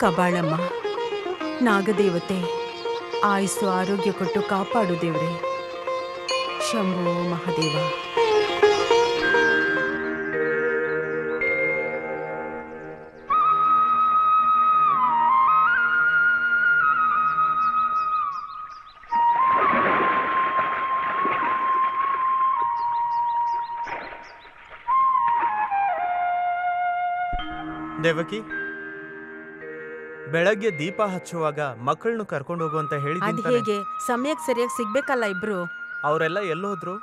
ಕಬಾಳಮ್ಮ, ನಾಗದೇವತೆ ಆಯುಸ್ಸು ಆರೋಗ್ಯ ಕೊಟ್ಟು ಕಾಪಾಡು ದೇವ್ರೆ. ಶಂಭೋ ಮಹಾದೇವ. ದೇವಕಿ, ಬೆಳಗ್ಗೆ ದೀಪ ಹಚ್ಚುವಾಗ ಮಕ್ಕಳನ್ನು ಕರ್ಕೊಂಡು ಹೋಗು ಅಂತ ಅದ್ ಹೇಳಿದ್ದೀನಿ. ಹೇಗೆ ಸಮಯಕ್ಕೆ ಸರಿಯಾಗಿ ಸಿಗ್ಬೇಕಲ್ಲ ಇಬ್ರು. ಅವರೆಲ್ಲ ಎಲ್ಲೋದ್ರು?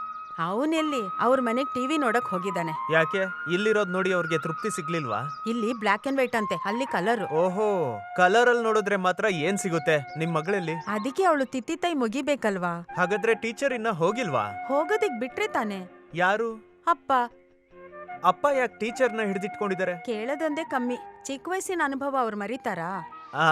ಅವನೆಲ್ಲಿ ಅವ್ರ ಮನೆಗ್ ಟಿವಿ ನೋಡಕ್ ಹೋಗಿದ್ದಾನೆ. ಯಾಕೆ ಇಲ್ಲಿರೋದ್ ನೋಡಿ ಅವ್ರಿಗೆ ತೃಪ್ತಿ ಸಿಗ್ಲಿಲ್ವಾ? ಇಲ್ಲಿ ಬ್ಲಾಕ್ ಅಂಡ್ ವೈಟ್ ಅಂತೆ, ಅಲ್ಲಿ ಕಲರ್. ಓಹೋ, ಕಲರ್ ಅಲ್ಲಿ ನೋಡಿದ್ರೆ ಮಾತ್ರ ಏನ್ ಸಿಗುತ್ತೆ? ನಿಮ್ ಮಗಳಲ್ಲಿ ಅದಕ್ಕೆ ಅವಳು ತಿತ್ತಿ ತೈ ಮುಗಿಬೇಕಲ್ವಾ? ಹಾಗಾದ್ರೆ ಟೀಚರ್ ಇನ್ನ ಹೋಗಿಲ್ವಾ? ಹೋಗೋದಿಕ್ ಬಿಟ್ರೆ ತಾನೆ. ಯಾರು? ಅಪ್ಪ. ಅಪ್ಪ ಯಾಕೆ ಟೀಚರ್ನ ಹಿಡಿದಿಟ್ಕೊಂಡಿದ್ದಾರೆ? ಕೇಳೋದೊಂದೇ ಕಮ್ಮಿ, ಚಿಕ್ಕ ವಯಸ್ಸಿನ ಅನುಭವ ಅವ್ರು ಮರಿತಾರಾ? ಆ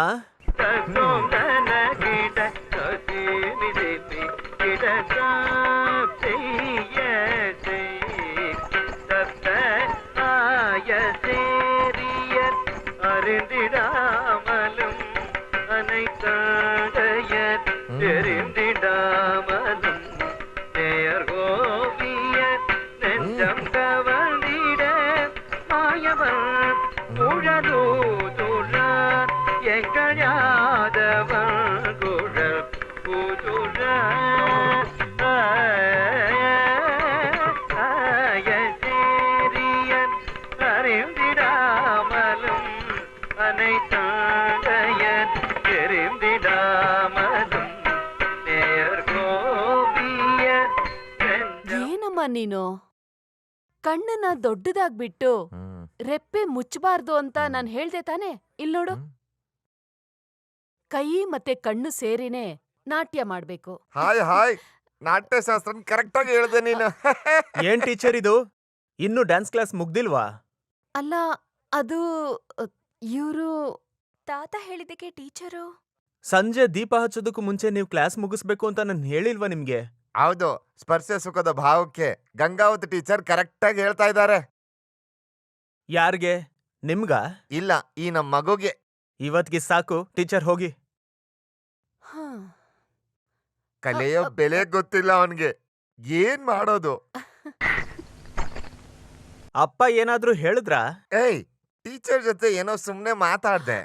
ಏನಮ್ಮ ನೀನು ಕಣ್ಣನ್ನ ದೊಡ್ಡದಾಗ್ಬಿಟ್ಟು ರೆಪ್ಪೆ ಮುಚ್ಚಬಾರ್ದು ಅಂತ ನಾನ್ ಹೇಳ್ದೆ ತಾನೆ? ಇಲ್ ನೋಡು, ಕೈ ಮತ್ತೆ ಕಣ್ಣು ಸೇರಿನೇ ನಾಟ್ಯ ಮಾಡ್ಬೇಕು. ಹಾಯ್ ಹಾಯ್, ನಾಟ್ಯಶಾಸ್ತ್ರ ಕರೆಕ್ಟ್ ಆಗಿ ಹೇಳ್ದೆ ನೀನು. ಏನ್ ಟೀಚರ್ ಇದು? ಇನ್ನು ಡ್ಯಾನ್ಸ್ ಕ್ಲಾಸ್ ಮುಗ್ದಿಲ್ವಾ? ಅಲ್ಲ, ಅದು ಇವ್ರು ತಾತ ಹೇಳಿದಕ್ಕೆ ಟೀಚರು. ಸಂಜೆ ದೀಪ ಹಚ್ಚೋದಕ್ಕೂ ಮುಂಚೆ ನೀವು ಕ್ಲಾಸ್ ಮುಗಿಸ್ಬೇಕು ಅಂತ ನಾನು ಹೇಳಿಲ್ವಾ ನಿಮ್ಗೆ? ಹೌದು, ಸ್ಪರ್ಶ ಸುಖದ ಭಾವಕ್ಕೆ ಗಂಗಾವತಿ ಟೀಚರ್ ಕರೆಕ್ಟ್ ಆಗಿ ಹೇಳ್ತಾ ಇದ್ದಾರೆ. ಯಾರ್ಗೆ? ನಿಮ್ಗ? ಇಲ್ಲ, ಈ ನಮ್ ಮಗುಗೆ. ಇವತ್ಗೆ ಸಾಕು, ಟೀಚರ್ ಹೋಗಿ. ಕಲೆಯ ಬೆಲೆ ಗೊತ್ತಿಲ್ಲ ಅವನ್ಗೆ, ಏನ್ ಮಾಡೋದು? ಅಪ್ಪ ಏನಾದ್ರೂ ಹೇಳಿದ್ರಾ? ಏಯ್, ಟೀಚರ್ ಜೊತೆ ಏನೋ ಸುಮ್ನೆ ಮಾತಾಡ್ದೆ.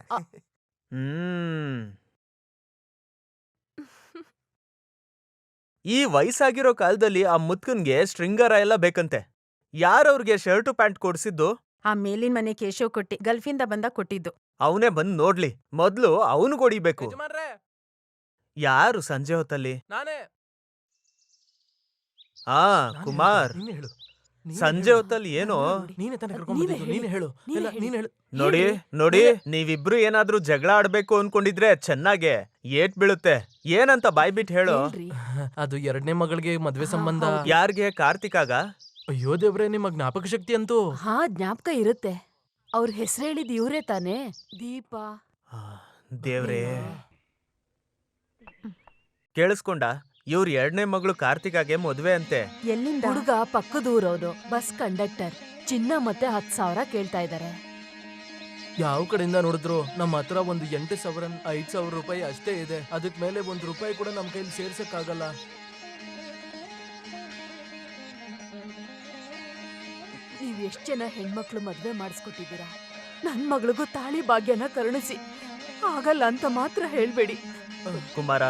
ಈ ವಯಸ್ಸಾಗಿರೋ ಕಾಲದಲ್ಲಿ ಆ ಮುತ್ಕನ್ಗೆ ಶೃಂಗಾರ ಎಲ್ಲ ಬೇಕಂತೆ. ಯಾರವ್ರಿಗೆ ಶರ್ಟು ಪ್ಯಾಂಟ್ ಕೊಡ್ಸಿದ್ದು? ಆ ಮೇಲಿನ ಮನೆ ಕೇಶವ್ ಕೊಟ್ಟಿ, ಗಲ್ಫಿಂದ ಬಂದ ಕೊಟ್ಟಿದ್ದು. ಅವನೇ ಬಂದ್ ನೋಡ್ಲಿ, ಮೊದ್ಲು ಅವನು ಕೊಡಿಬೇಕು. ಯಾರು ಸಂಜೆ ಹೊತ್ತಲ್ಲಿ? ಆ ಕುಮಾರ್, ಸಂಜೆ ಹೊತ್ತಲ್ಲಿ ಏನೋ ನೋಡಿ ನೋಡಿ, ನೀವಿಬ್ರು ಏನಾದ್ರೂ ಜಗಳ ಆಡ್ಬೇಕು ಅನ್ಕೊಂಡಿದ್ರೆ ಚೆನ್ನಾಗೆ ಏಟ್ ಬೀಳುತ್ತೆ. ಏನಂತ ಬಾಯ್ಬಿಟ್ ಹೇಳು. ಅದು ಎರಡನೇ ಮಗಳಿಗೆ ಮದ್ವೆ ಸಂಬಂಧ. ಯಾರ್ಗೆ? ಕಾರ್ತಿಕಾಗ? ಅಯ್ಯೋ ದೇವ್ರೆ, ನಿಮ್ಮ ಜ್ಞಾಪಕ ಶಕ್ತಿ ಅಂತೂ. ಹಾ, ಜ್ಞಾಪಕ ಇರುತ್ತೆ. ಅವ್ರ ಹೆಸರು ಹೇಳಿದ್ ಇವ್ರೇ ತಾನೆ? ದೀಪ. ದೇವ್ರೇ, ಕೇಳಿಸ್ಕೊಂಡ? ಇವ್ರ ಎರಡನೇ ಮಗಳು ಕಾರ್ತಿಕಾಗೆ ಮದ್ವೆ ಅಂತೆ. ಎಲ್ಲಿಂದ? ಹುಡುಗ ಪಕ್ಕದೂರವನು, ಬಸ್ ಕಂಡಕ್ಟರ್. ಚಿನ್ನ ಮತ್ತೆ 10,000 ಕೇಳ್ತಾ ಇದಾರೆ. ಯಾವ ಕಡೆಯಿಂದ ನೋಡಿದ್ರು ನಮ್ಮ ಹತ್ರ ಒಂದು 8,000 5,000 ರೂಪಾಯಿ ಅಷ್ಟೇ ಇದೆ. ಅದಕ್ ಮೇಲೆ ₹1 ಕೂಡ ನಮ್ ಕೈಲಿ ಸೇರ್ಸಕ್ಕಾಗಲ್ಲ. ನೀವ್ ಎಷ್ಟ್ ಜನ ಹೆಣ್ಮಕ್ಳು ಮದ್ವೆ ಮಾಡಿಸ್ಕೊಟ್ಟಿದ್ದೀರಾ? ನನ್ ಮಗಳಿಗೂ ತಾಳಿ ಭಾಗ್ಯನ ಕರುಣಿಸಿ. ಆಗಲ್ಲ ಅಂತ ಮಾತ್ರ ಹೇಳ್ಬೇಡಿ. ಕುಮಾರ,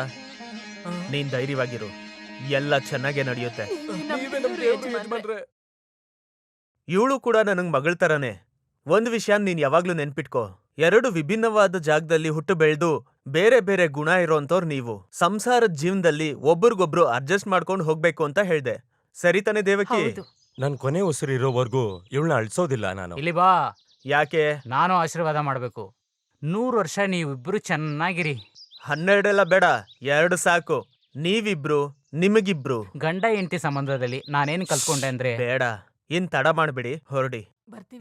ನೀನ್ ಧೈರ್ಯವಾಗಿರು, ಎಲ್ಲ ಚೆನ್ನಾಗೇ ನಡೆಯುತ್ತೆ. ಇವಳು ಕೂಡ ನನಗ್ ಮಗಳ್ ತರನೇ. ಒಂದ್ ವಿಷಯ ನೀನ್ ಯಾವಾಗ್ಲೂ ನೆನ್ಪಿಟ್ಕೋ, ಎರಡು ವಿಭಿನ್ನವಾದ ಜಾಗದಲ್ಲಿ ಹುಟ್ಟು ಬೆಳೆದು ಬೇರೆ ಬೇರೆ ಗುಣ ಇರೋಂಥವ್ರು ನೀವು. ಸಂಸಾರದ ಜೀವನದಲ್ಲಿ ಒಬ್ರಿಗೊಬ್ರು ಅಡ್ಜಸ್ಟ್ ಮಾಡ್ಕೊಂಡು ಹೋಗ್ಬೇಕು ಅಂತ ಹೇಳ್ದೆ. ಸರಿ ತಾನೆ ದೇವಕಿ? ನನ್ ಕೊನೆ ಉಸಿರು ಇರೋವರೆಗೂ ಇವಳನ್ನ ಅಳ್ಸೋದಿಲ್ಲ ನಾನು. ಇಲ್ಲಿ ಬಾ. ಯಾಕೆ? ನಾನು ಆಶೀರ್ವಾದ ಮಾಡ್ಬೇಕು. 100 ವರ್ಷ ನೀವಿಬ್ರು ಚೆನ್ನಾಗಿರಿ. 12 ಬೇಡ, 2 ಸಾಕು. ನೀವಿಬ್ರು, ನಿಮಗಿಬ್ರು. ಗಂಡ ಹೆಂಡತಿ ಸಂಬಂಧದಲ್ಲಿ ನಾನೇನ್ ಕಲ್ತ್ಕೊಂಡೆ ಅಂದ್ರೆ, ಬೇಡ, ಇನ್ ತಡ ಮಾಡ್ಬಿಡಿ, ಹೊರಡಿ. ಬರ್ತೀವಿ.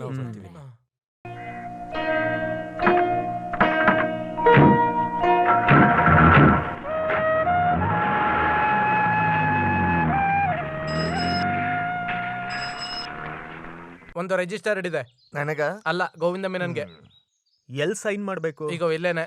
ಒಂದು ರಿಜಿಸ್ಟರ್ ಹಿಡಿದೆ. ನನಗ ಅಲ್ಲ, ಗೋವಿಂದ ಮೆನನ್ಗೆ. ಎಲ್ ಸೈನ್ ಮಾಡ್ಬೇಕು? ಈಗ ಇಲ್ಲೇನೆ.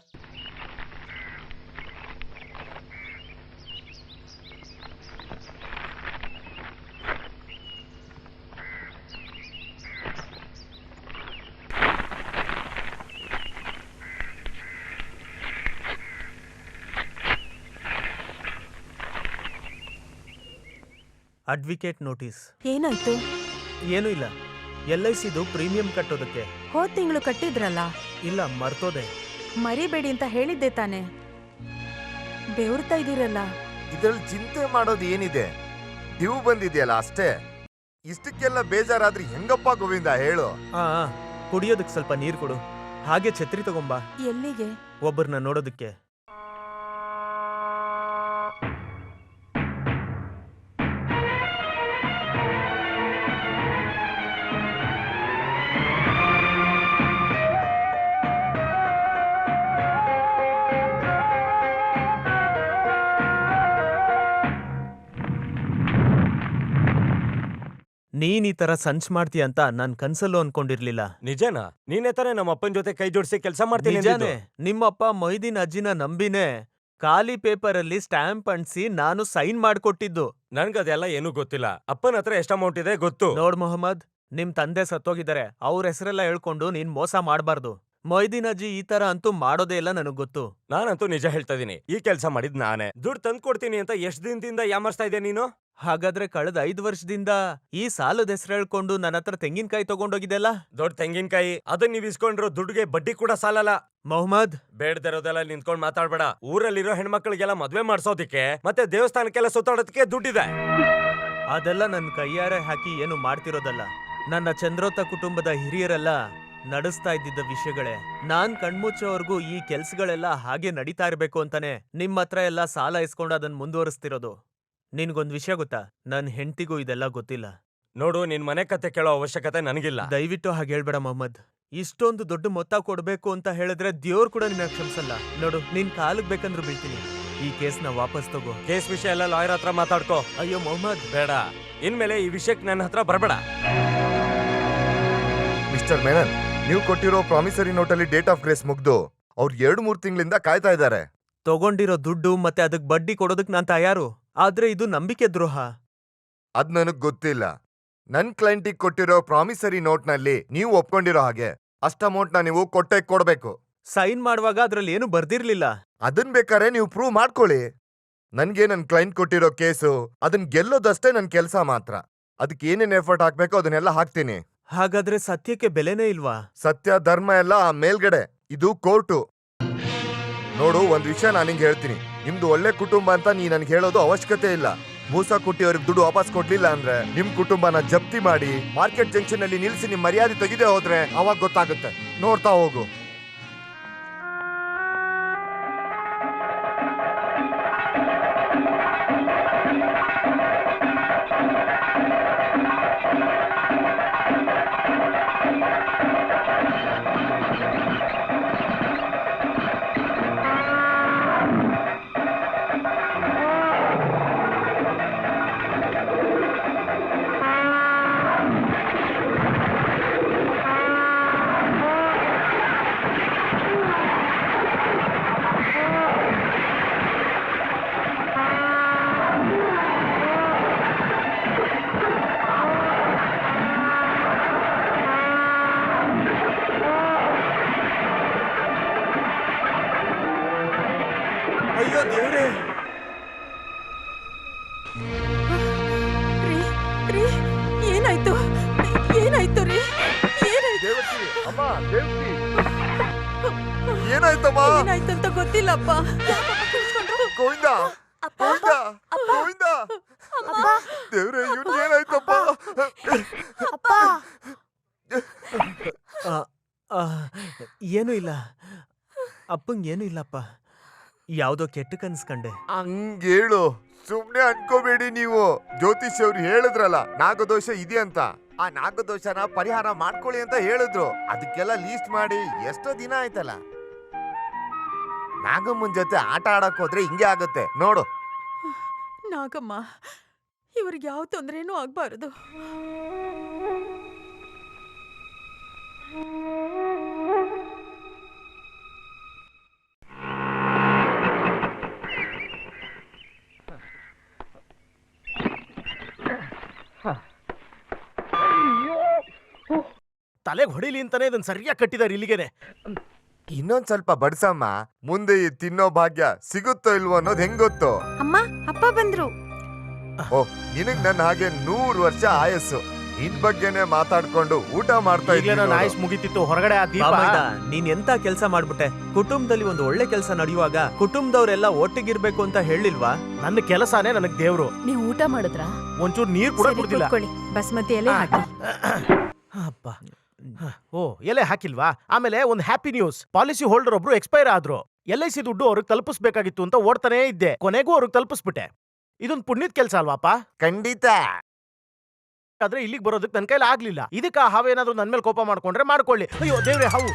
ಅಡ್ವಿಕೇಟ್ ನೋಟಿಸ್. ಏನಾಯ್ತು? ಏನೂ ಇಲ್ಲ, LICದು ಪ್ರೀಮಿಯಂ ಕಟ್ಟೋದಕ್ಕೆ. ಹೋದ್ ತಿಂಗಳು ಕಟ್ಟಿದ್ರಲ್ಲ, ಇಲ್ಲ, ಮರ್ತೋದೆ. ಮರಿಬೇಡಿ ಅಂತ ಹೇಳಿದ್ದೆ ತಾನೆ. ಬೆವರ್ತಾ ಇದೀರಲ್ಲ. ಇದ್ರಲ್ಲಿ ಚಿಂತೆ ಮಾಡೋದು ಏನಿದೆ? ಡ್ಯೂ ಬಂದಿದೆಯಲ್ಲ ಅಷ್ಟೇ. ಇಷ್ಟಕ್ಕೆಲ್ಲ ಬೇಜಾರಾದ್ರೆ ಹೆಂಗಪ್ಪ ಗೋವಿಂದ ಹೇಳು? ಆ ಕುಡಿಯೋದಕ್ಕೆ ಸ್ವಲ್ಪ ನೀರು ಕೊಡು. ಹಾಗೆ ಛತ್ರಿ ತಗೊಂಬಾ, ಎಲ್ಲಿಗೆ? ಒಬ್ಬರನ್ನ ನೋಡೋದಕ್ಕೆ. ನೀನ್ ಈ ತರ ಸಂಚ್ ಮಾಡ್ತೀಯ ಅಂತ ನಾನ್ ಕನ್ಸಲ್ಲೂ ಅನ್ಕೊಂಡಿರ್ಲಿಲ್ಲ. ನಿಜನಾ? ನೀನೇ ತಾನೇ ನಮ್ಮ ಅಪ್ಪನ ಜೊತೆ ಕೈ ಜೋಡಿಸಿ ಕೆಲಸ ಮಾಡ್ತೀನಿ ನಿಜಾನೇ. ನಿಮ್ಮಪ್ಪ ಮೊಯ್ದೀನ್ ಅಜ್ಜಿನ ನಂಬಿನೇ ಖಾಲಿ ಪೇಪರ್ ಅಲ್ಲಿ ಸ್ಟ್ಯಾಂಪ್ ಅಂಟಿಸಿ ನಾನು ಸೈನ್ ಮಾಡ್ಕೊಟ್ಟಿದ್ದು. ನನ್ಗದೆಲ್ಲ ಏನೂ ಗೊತ್ತಿಲ್ಲ. ಅಪ್ಪನ ಹತ್ರ ಎಷ್ಟು ಅಮೌಂಟ್ ಇದೆ ಗೊತ್ತು. ನೋಡ್ ಮೊಹಮ್ಮದ್, ನಿಮ್ ತಂದೆ ಸತ್ತೋಗಿದ್ದಾರೆ. ಅವ್ರ ಹೆಸರೆಲ್ಲ ಹೇಳ್ಕೊಂಡು ನೀನ್ ಮೋಸ ಮಾಡ್ಬಾರ್ದು. ಮೊಯ್ದೀನ್ ಅಜ್ಜಿ ಈ ತರ ಅಂತೂ ಮಾಡೋದೇ ಇಲ್ಲ, ನನಗ್ ಗೊತ್ತು. ನಾನಂತೂ ನಿಜ ಹೇಳ್ತಾ ಇದೀನಿ, ಈ ಕೆಲಸ ಮಾಡಿದ್ ನಾನೇ. ದುಡ್ಡು ತಂದು ಕೊಡ್ತೀನಿ ಅಂತ ಎಷ್ಟ್ ದಿನದಿಂದ ಯಾಮರ್ಸ್ತಾ ಇದ್ದೆ ನೀನು? ಹಾಗಾದ್ರೆ ಕಳೆದ 5 ವರ್ಷದಿಂದ ಈ ಸಾಲದ ಹೆಸರು ಹೇಳ್ಕೊಂಡು ನನ್ನ ಹತ್ರ ತೆಂಗಿನಕಾಯಿ ತಗೊಂಡೋಗಿದೆಲ್ಲ. ದೊಡ್ಡ ತೆಂಗಿನಕಾಯಿ, ಅದನ್ನ ನೀವ್ ಇಸ್ಕೊಂಡಿರೋ ದುಡ್ಡುಗೆ ಬಡ್ಡಿ ಕೂಡ ಸಾಲಲ್ಲ. ಮೊಹಮ್ಮದ್, ಬೇಡದಿರೋದೆಲ್ಲ ನಿಂತ್ಕೊಂಡ್ ಮಾತಾಡ್ಬೇಡ. ಊರಲ್ಲಿರೋ ಹೆಣ್ಮಕ್ಳಿಗೆಲ್ಲ ಮದ್ವೆ ಮಾಡ್ಸೋದಿಕ್ಕೆ ಮತ್ತೆ ದೇವಸ್ಥಾನಕ್ಕೆಲ್ಲ ಸುತ್ತಾಡೋದಕ್ಕೆ ದುಡ್ಡಿದೆ. ಅದೆಲ್ಲ ನನ್ ಕೈಯಾರೆ ಹಾಕಿ ಏನು ಮಾಡ್ತಿರೋದಲ್ಲ. ನನ್ನ ಚಂದ್ರೋತ ಕುಟುಂಬದ ಹಿರಿಯರೆಲ್ಲ ನಡೆಸ್ತಾ ಇದ್ದಿದ್ದ ವಿಷಯಗಳೇ. ನಾನ್ ಕಣ್ಮುಚ್ಚೋವರ್ಗೂ ಈ ಕೆಲ್ಸಗಳೆಲ್ಲ ಹಾಗೆ ನಡೀತಾ ಇರ್ಬೇಕು ಅಂತಾನೆ ನಿಮ್ ಹತ್ರ ಎಲ್ಲ ಸಾಲ ಇಸ್ಕೊಂಡು ಅದನ್ನ ಮುಂದುವರಿಸ್ತಿರೋದು. ನಿನ್ಗೊಂದ್ ವಿಷಯ ಗೊತ್ತಾ? ನನ್ ಹೆಂಡ್ತಿಗೂ ಇದೆಲ್ಲ ಗೊತ್ತಿಲ್ಲ. ನೋಡು, ನಿನ್ ಮನೆ ಕತೆ ಕೇಳೋ ಅವಶ್ಯಕತೆ ನನಗಿಲ್ಲ. ದಯವಿಟ್ಟು ಹಾಗೆ ಹೇಳ್ಬೇಡ ಮೊಹಮ್ಮದ್. ಇಷ್ಟೊಂದು ದೊಡ್ಡ ಮೊತ್ತ ಕೊಡ್ಬೇಕು ಅಂತ ಹೇಳಿದ್ರೆ ದೇವ್ರು ಕೂಡ ನಿನ್ನ ಕ್ಷಮಿಸಲ್ಲ. ನೋಡು, ನಿನ್ ಕಾಲಿಗೆ ಬೇಕಂದ್ರೂ ಬೀಳ್ತೀನಿ. ಈ ಕೇಸ್ನ ವಾಪಸ್ ತಗೋ. ಕೇಸ್ ವಿಷಯ ಎಲ್ಲ ಲಾಯರ್ ಹತ್ರ ಮಾತಾಡ್ಕೋ. ಅಯ್ಯೋ ಮೊಹಮ್ಮದ್, ಬೇಡ. ಇನ್ಮೇಲೆ ಈ ವಿಷಯಕ್ಕೆ ನನ್ನ ಹತ್ರ ಬರಬೇಡ. ಮಿಸ್ಟರ್ ಮೆನನ್, ನೀವು ಕೊಟ್ಟಿರೋ ಪ್ರಾಮಿಸರಿ ನೋಟಲ್ಲಿ ಡೇಟ್ ಆಫ್ ಗ್ರೇಸ್ ಮುಗ್ದು ಅವ್ರು 2-3 ತಿಂಗಳಿಂದ ಕಾಯ್ತಾ ಇದ್ದಾರೆ. ತಗೊಂಡಿರೋ ದುಡ್ಡು ಮತ್ತೆ ಅದಕ್ ಬಡ್ಡಿ ಕೊಡೋದಕ್ ನಾನ್ ತಯಾರು. ಆದ್ರೆ ಇದು ನಂಬಿಕೆ ದ್ರೋಹ. ಅದ್ ನನಗ್ ಗೊತ್ತಿಲ್ಲ. ನನ್ ಕ್ಲೈಂಟಿಗೆ ಕೊಟ್ಟಿರೋ ಪ್ರಾಮಿಸರಿ ನೋಟ್ನಲ್ಲಿ ನೀವು ಒಪ್ಕೊಂಡಿರೋ ಹಾಗೆ ಅಷ್ಟ್ ಅಮೌಂಟ್ನ ನೀವು ಕೊಡ್ಬೇಕು. ಸೈನ್ ಮಾಡುವಾಗ ಅದ್ರಲ್ಲಿ ಏನು ಬರ್ದಿರ್ಲಿಲ್ಲ. ಅದನ್ ಬೇಕಾದ್ರೆ ನೀವು ಪ್ರೂವ್ ಮಾಡ್ಕೊಳ್ಳಿ. ನನ್ಗೆ ನನ್ ಕ್ಲೈಂಟ್ ಕೊಟ್ಟಿರೋ ಕೇಸು ಅದನ್ ಗೆಲ್ಲೋದಷ್ಟೇ ನನ್ ಕೆಲ್ಸ ಮಾತ್ರ. ಅದಕ್ಕೆ ಏನೇನ್ ಎಫರ್ಟ್ ಹಾಕ್ಬೇಕೋ ಅದನ್ನೆಲ್ಲ ಹಾಕ್ತೀನಿ. ಹಾಗಾದ್ರೆ ಸತ್ಯಕ್ಕೆ ಬೆಲೆನೇ ಇಲ್ವಾ? ಸತ್ಯ ಧರ್ಮ ಎಲ್ಲ ಆ ಮೇಲ್ಗಡೆ, ಇದು ಕೋರ್ಟು. ನೋಡು, ಒಂದ್ ವಿಷಯ ನಾನು ನಿಂಗೆ ಹೇಳ್ತೀನಿ. ನಿಮ್ದು ಒಳ್ಳೆ ಕುಟುಂಬ ಅಂತ ನೀ ನನ್ಗೆ ಹೇಳೋದು ಅವಶ್ಯಕತೆ ಇಲ್ಲ. ಮೋಸ ಕೊಟ್ಟಿ ಅವ್ರಿಗೆ ದುಡ್ಡು ವಾಪಸ್ ಕೊಡ್ಲಿಲ್ಲ ಅಂದ್ರೆ ನಿಮ್ ಕುಟುಂಬನ ಜಪ್ತಿ ಮಾಡಿ ಮಾರ್ಕೆಟ್ ಜಂಕ್ಷನ್ ಅಲ್ಲಿ ನಿಲ್ಸಿ ನಿಮ್ ಮರ್ಯಾದೆ ತೆಗೆದೇ ಹೋದ್ರೆ ಅವಾಗ ಗೊತ್ತಾಗುತ್ತೆ. ನೋಡ್ತಾ ಹೋಗು. ಅಯ್ಯೋ ದೇವ್ರೇ! ರೀ, ಏನಾಯ್ತು? ಏನಾಯ್ತು ರೀ? ಏನಾಯ್ತು? ದೇವತಿ, ಅಮ್ಮ, ದೇವತಿ. ಏನಾಯ್ತಮ್ಮ? ಏನಾಯ್ತು ಅಂತ ಗೊತ್ತಿಲ್ಲಪ್ಪ. ಗೋವಿಂದ, ಗೋವಿಂದ, ಗೋವಿಂದ. ದೇವ್ರೆ, ಇವ್ನು ಏನಾಯ್ತಪ್ಪ? ಆ, ಆ, ಏನೂ ಇಲ್ಲ ಅಪ್ಪಂಗ್, ಏನೂ ಇಲ್ಲಪ್ಪ. ಯಾವ್ದೋ ಕೆಟ್ಟ ಕನ್ಸ್ಕಂಡೆ. ಹಂಗೇಳು, ಸುಮ್ನೆ ಅನ್ಕೋಬೇಡಿ ನೀವು. ಜ್ಯೋತಿಷ್ ಅವ್ರು ಹೇಳಿದ್ರಲ್ಲ ನಾಗದೋಷ ಇದೆ ಅಂತ. ಆ ನಾಗದೋಷನ ಪರಿಹಾರ ಮಾಡ್ಕೊಳ್ಳಿ ಅಂತ ಹೇಳಿದ್ರು. ಅದಕ್ಕೆಲ್ಲ ಲೀಸ್ಟ್ ಮಾಡಿ ಎಷ್ಟೋ ದಿನ ಆಯ್ತಲ್ಲ. ನಾಗಮ್ಮನ್ ಜೊತೆ ಆಟ ಆಡಕ್ ಹೋದ್ರೆ ಹಿಂಗೆ ಆಗುತ್ತೆ ನೋಡು. ನಾಗಮ್ಮ, ಇವ್ರಿಗೆ ಯಾವ ತೊಂದ್ರೆನೂ ಆಗ್ಬಾರ್ದು. ತಲೆಗೆ ಹೊಡಿಲಿ ಅಂತಾನೆ ಇದನ್ನ ಸರಿಯಾಗಿ ಕಟ್ಟಿದಾರೆ ಇಲ್ಲಿಗೆನೆ. ಇನ್ನೊಂದ್ ಸ್ವಲ್ಪ ಬಡ್ಸಮ್ಮ, ಮುಂದೆ ಈ ತಿನ್ನೋ ಭಾಗ್ಯ ಸಿಗುತ್ತೋ ಇಲ್ವೋ ಅನ್ನೋದು ಹೆಂಗ್ ಗೊತ್ತು? ಅಮ್ಮ ಅಪ್ಪ ಬಂದ್ರು. ಓ, ನಿನಗ್ ನನ್ನ ಹಾಗೆ 100 ವರ್ಷ ಆಯಸ್ಸು. ನಿನ್ ಬಗ್ಗೆನೆ ಮಾತಾಡ್ಕೊಂಡು ಊಟ ಮಾಡ್ತಾ ಈಗಲೇ ಇದ್ದೀನಿ ನನ್ನ ನೋಡು. ಆಯುಸ್ ಮುಗಿತಿತ್ತು. ಹೊರಗಡೆ ಆ ದೀಪ. ಬಾಮೈದ, ನೀನ್ ಎಂತ ಕೆಲ್ಸ ಮಾಡ್ಬಿಟ್ಟೆ? ಕುಟುಂಬದಲ್ಲಿ ಒಂದು ಒಳ್ಳೆ ಕೆಲಸ ನಡೆಯುವಾಗ ಕುಟುಂಬದವರೆಲ್ಲ ಒಟ್ಟಿಗಿರ್ಬೇಕು ಅಂತ ಹೇಳಿಲ್ವಾ? ನನ್ನ ಕೆಲಸನೇ ನನಗ್ ದೇವ್ರು. ನೀವ್ ಊಟ ಮಾಡಿದ್ರಾ? ಒಂಚೂರು ನೀರ್ ಕೂಡ ಸರಿ, ಕುಡ್ದಿಲ್ಲ. ಕೂತ್ಕೊಳ್ಳಿ. ಬಸ್ಮತಿ ಎಲೆ ಹಾಕಿ. ಅಪ್ಪ. ಓ, ಎಲೆ ಹಾಕಿಲ್ವಾ? ಆಮೇಲೆ ಒಂದು ಹ್ಯಾಪಿ ನ್ಯೂಸ್. ಪಾಲಿಸಿ ಹೋಲ್ಡರ್ ಒಬ್ರು ಎಕ್ಸ್ಪೈರ್ ಆದ್ರು. LIC ದುಡ್ಡು ಅವ್ರಿಗೆ ತಲುಪಿಸ್ಬೇಕಾಗಿತ್ತು ಅಂತ ಓಡ್ತಾನೆ ಇದ್ದೆ. ಕೊನೆಗೂ ಅವ್ರಿಗೆ ತಲುಪಿಸ್ಬಿಟ್ಟೆ. ಇದೊಂದು ಪುಣ್ಯದ ಕೆಲಸ ಅಲ್ವಾಪ? ಖಂಡಿತ. ಆದ್ರೆ ಇಲ್ಲಿಗೆ ಬರೋದಕ್ಕೆ ನನ್ನ ಕೈಲಿ ಆಗ್ಲಿಲ್ಲ. ಇದಕ್ಕೆ ಆ ಹಾವು ಏನಾದ್ರು ನನ್ ಮೇಲೆ ಕೋಪ ಮಾಡ್ಕೊಂಡ್ರೆ ಮಾಡ್ಕೊಳ್ಳಿ. ಅಯ್ಯೋ ದೇವ್ರೆ, ಹಾವು.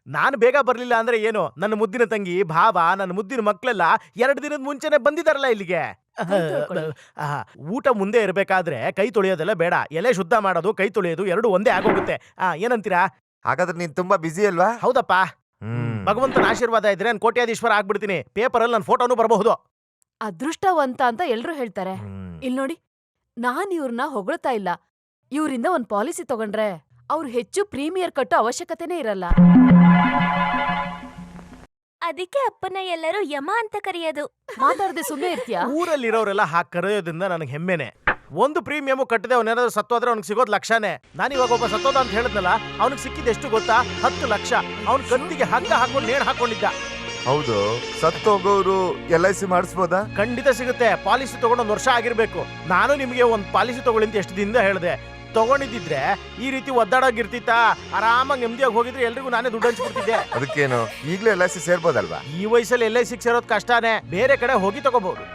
ನಾನು ಬೇಗ ಬರ್ಲಿಲ್ಲ ಅಂದ್ರೆ ಏನು, ನನ್ನ ಮುದ್ದಿನ ತಂಗಿ ಭಾವ, ನನ್ನ ಮುದ್ದಿನ ಮಕ್ಳೆಲ್ಲ 2 ದಿನದ ಮುಂಚೆನೆ ಬಂದಿದಾರಲ್ಲ ಇಲ್ಲಿಗೆ. ಊಟ ಮುಂದೆ ಇರ್ಬೇಕಾದ್ರೆ ಕೈ ತೊಳೆಯೋದೆಲ್ಲ ಬೇಡ. ಎಲೆ ಶುದ್ಧ ಮಾಡೋದು, ಕೈ ತೊಳೆಯೋದು 2 ಒಂದೇ ಆಗೋಗುತ್ತೆ. ಏನಂತೀರಾ? ಹಾಗಾದ್ರೆ ನೀನ್ ತುಂಬಾ ಬಿಸಿ ಅಲ್ವಾ? ಹೌದಪ್ಪ. ಭಗವಂತನ ಆಶೀರ್ವಾದ ಇದ್ರೆ ನಾನು ಕೋಟ್ಯಾಧೀಶ್ವರ ಆಗ್ಬಿಡ್ತೀನಿ. ಪೇಪರಲ್ಲಿ ನನ್ನ ಫೋಟೋನು ಬರಬಹುದು. ಅದೃಷ್ಟವಂತ ಅಂತ ಎಲ್ರು ಹೇಳ್ತಾರೆ. ಇಲ್ ನೋಡಿ, ನಾನ್ ಇವ್ರನ್ನ ಹೊಗಳ್ತಾ ಇಲ್ಲ. ಇವ್ರಿಂದ ಒಂದ್ ಪಾಲಿಸಿ ತಗೊಂಡ್ರೆ ಅವ್ರು ಹೆಚ್ಚು ಪ್ರೀಮಿಯರ್ ಕಟ್ಟೋ ಅವಶ್ಯಕತೆನೇ ಇರಲ್ಲ. ಅದಕ್ಕೆ ಅಪ್ಪನ ಎಲ್ಲರೂ ಯಮ ಅಂತ ಕರೆಯೋದು. ಮಾತಾಡದೆ ಸುಮ್ಮನೆ ಇರ್ತೀಯಾ? ಊರಲ್ಲಿರೋರೆಲ್ಲ ಹಾಕಿ ಕರೆಯೋದ್ರಿಂದ ನನಗೆ ಹೆಮ್ಮೆನೆ. ಒಂದು ಪ್ರೀಮಿಯಮು ಕಟ್ಟದೆ ಅವನೇನಾದ್ರು ಸತ್ತೋದ್ರೆ ಅವ್ನಿಗೆ ಸಿಗೋದು ಲಕ್ಷನೇ. ನಾನಿವಾಗ ಒಬ್ಬ ಸತ್ತೋದ ಅಂತ ಹೇಳಿದ್ನಲ್ಲ, ಅವ್ನಿಗೆ ಸಿಕ್ಕಿದ ಎಷ್ಟು ಗೊತ್ತಾ? 10 ಲಕ್ಷ. ಅವ್ನ ಕತ್ತಿಗೆ ಹಗ್ಗ ಹಾಕೊಂಡು ನೇಣು ಹಾಕೊಂಡಿದ್ದ. ಹೌದು, ಸತ್ತೋಗೋರು LIC ಮಾಡಿಸ್ಬೋದಾ? ಖಂಡಿತ ಸಿಗುತ್ತೆ. ಪಾಲಿಸಿ ತಗೊಂಡು 1 ವರ್ಷ ಆಗಿರ್ಬೇಕು. ನಾನು ನಿಮಗೆ ಒಂದು ಪಾಲಿಸಿ ತಗೊಳ್ಳಿ ಅಂತ ಎಷ್ಟು ದಿನದಿಂದ ಹೇಳಿದೆ. ತಗೊಂಡಿದ್ದಿದ್ರೆ ಈ ರೀತಿ ಒದ್ದಾಡೋಗಿರ್ತಿತ್ತ? ಆರಾಮಾಗಿ ನೆಮ್ಮದಿಯಾಗಿ ಹೋಗಿದ್ರೆ ಎಲ್ರಿಗೂ ನಾನೇ ದುಡ್ಡು ಹಂಚ್ಬಿಡ್ತಿದ್ದೆ. ಅದಕ್ಕೇನು, ಈಗ್ಲೇ LIC ಸೇರ್ಬೋದಲ್ವಾ? ಈ ವಯಸ್ಸಲ್ಲಿ LIC ಸೇರೋದು ಕಷ್ಟನೇ. ಬೇರೆ ಕಡೆ ಹೋಗಿ ತಗೋಬಹುದು.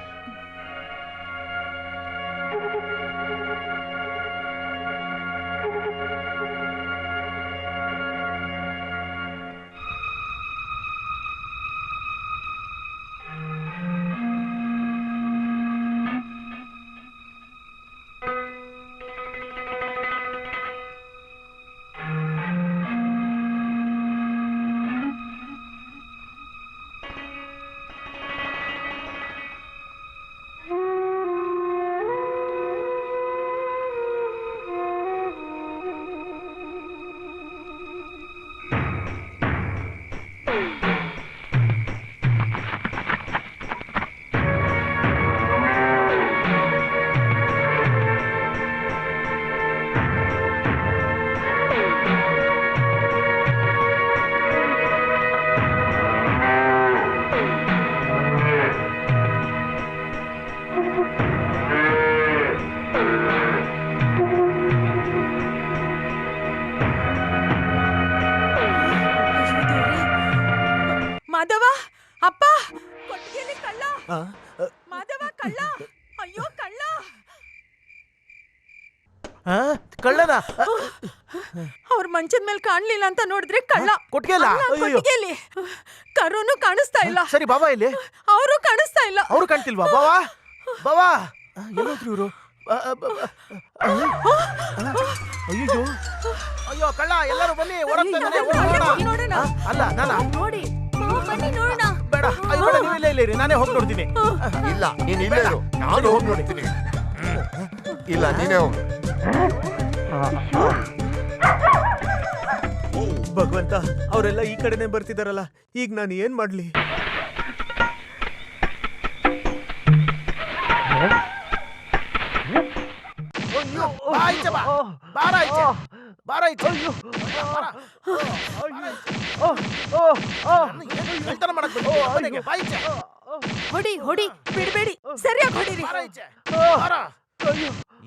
ಮಾಧವ, ಅಪ್ಪ, ಕೊಟ್ಟಿಗೆಯಲ್ಲಿ ಕಳ್ಳ. ಮಾಧವ, ಕಳ್ಳ. ಅಯ್ಯೋ, ಕಳ್ಳ. ಕಳ್ಳನ? ಅವ್ರ ಮಂಚದ ಮೇಲೆ ಕಾಣ್ಲಿಲ್ಲ ಅಂತ ನೋಡಿದ್ರೆ ಕಳ್ಳ. ಕೊಟ್ಟಿಗೆಲ್ಲ? ಕೊಟ್ಟಿಗೆಯಲ್ಲಿ ಕರುನು ಕಾಣಿಸ್ತಾ ಇಲ್ಲ. ಸರಿ, ಬಾಬಾ ಇಲ್ಲಿ. ಅವರು ಕಾಣಿಸ್ತಾ ಇಲ್ಲ. ಅವರು ಕಾಣ್ತಿಲ್ವಾ? ಬಾವಾ, ಬಾವಾ, ಎಲ್ಲೋದ್ರು ಇವರು? ಅಯ್ಯೋ, ಅಯ್ಯೋ, ಕಳ್ಳ! ಎಲ್ಲರೂ ಬನ್ನಿ, ನೋಡೋಣ. ಅಲ್ಲ, ನಾನ ನೋಡಿ, ಬನ್ನಿ ನೋಡೋಣ. ಬೇಡ, ಅಯ್ಯೋ, ಬೇಡ, ನೀವು ಇಲ್ಲೇ ಇರಿ, ನಾನೇ ಹೋಗಿ ನೋಡ್ತೀನಿ. ಇಲ್ಲ, ನೀನ್ ಇಲ್ಲೇ ಇರು. ನಾನು ಹೋಗಿ ನೋಡ್ತೀನಿ. ಇಲ್ಲ, ನೀನೇ ಹೋಗು. ಭಗವಂತ, ಅವರೆಲ್ಲ ಈ ಕಡೆನೆ ಬರ್ತಿದಾರಲ್ಲ, ಈಗ ನಾನು ಏನ್ ಮಾಡ್ಲಿ? ಹೊಡಿ ಹೊಡಿ, ಬಿಡ್ಬೇಡಿ, ಸರಿಯಾಗಿ ಹೊಡಿರಿ.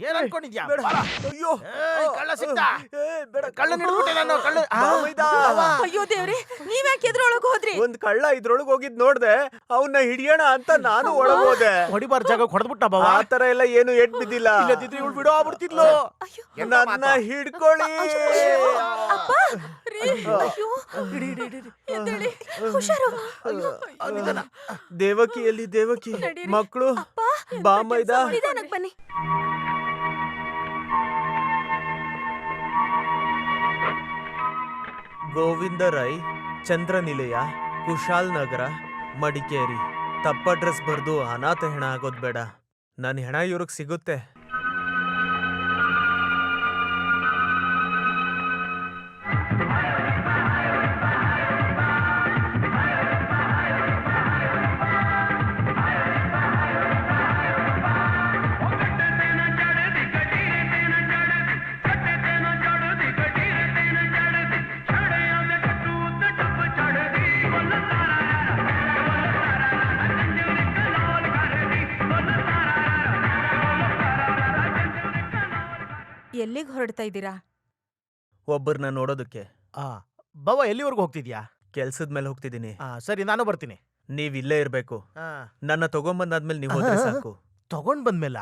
ಏನ್ ಅನ್ಕೊಂಡಿದ್ಯಾ? ಅಯ್ಯೋ, ಕಳ್ಳ ಸಿಕ್ತ. ಕಳ್ಳ ಹಿಡ್ಬಿಟ್ಟೆ ನಾನು. ಕಳ್ಳ. ಅಯ್ಯೋ ದೇವ್ರೆ, ನೀವ್ಯಾಕೆ ಎದ್ರೊಳಗ್ ಹೋದ್ರಿ? ಒಂದ್ ಕಳ್ಳ ಇದ್ರೊಳಗ್ ಹೋಗಿದ್ ನೋಡ್ದೆ, ಅವನ್ನ ಹಿಡಿಯೋಣ ಅಂತ ನಾನು ಒಳಗೋದೆ. ಹೊಡಿಬಾರ ಜಾಗ ಹೊಡೆದ್ಬಿಟ್ಟ ಬಾವ. ಆ ತರ ಎಲ್ಲ ಏನು ಎಟ್ ಬಿದ್ದಿಲ್ಲ. ಇಲ್ಲದಿದ್ರೆ ಇವಳು ಬಿಡೋ ಆಗ್ಬಿಡ್ತಿದ್ಲು. ನನ್ನ ಹಿಡ್ಕೊಳ್ಳಿ. ದೇವಕಿ ಎಲ್ಲಿ? ದೇವಕಿ ಮಕ್ಕಳು ಬಾಮೈದ. ಬನ್ನಿ. ಗೋವಿಂದ ರೈ, ಚಂದ್ರನಿಲಯ, ಕುಶಾಲ್ ನಗರ, ಮಡಿಕೇರಿ. ತಪ್ಪ ಅಡ್ರೆಸ್ ಬರ್ದು ಅನಾಥ ಹೆಣ ಆಗೋದ್ ಬೇಡ. ನನ್ ಹೆಣ ಇವ್ರಿಗೆ ಸಿಗುತ್ತೆ. ಎಲ್ಲಿಗೆ ಹೊರಡ್ತಾ ಇದ್ದೀರಾ? ಒಬ್ಬರನ್ನ ನೋಡೋದಕ್ಕೆ. ಆ ಬವ ಎಲ್ಲಿವರೆಗೂ ಹೋಗ್ತಿದ್ಯಾ? ಕೆಲ್ಸದ ಮೇಲೆ ಹೋಗ್ತಿದ್ದೀನಿ. ಸರಿ ನಾನು ಬರ್ತೀನಿ. ನೀವ್ ಇಲ್ಲೇ ಇರ್ಬೇಕು. ಆ, ನನ್ನ ತಗೊಂಬಂದಾದ್ಮೇಲೆ ನೀವು ಹೋದ್ರೆ ಸಾಕು. ತಗೊಂಡ್ ಬಂದ್ಮೇಲ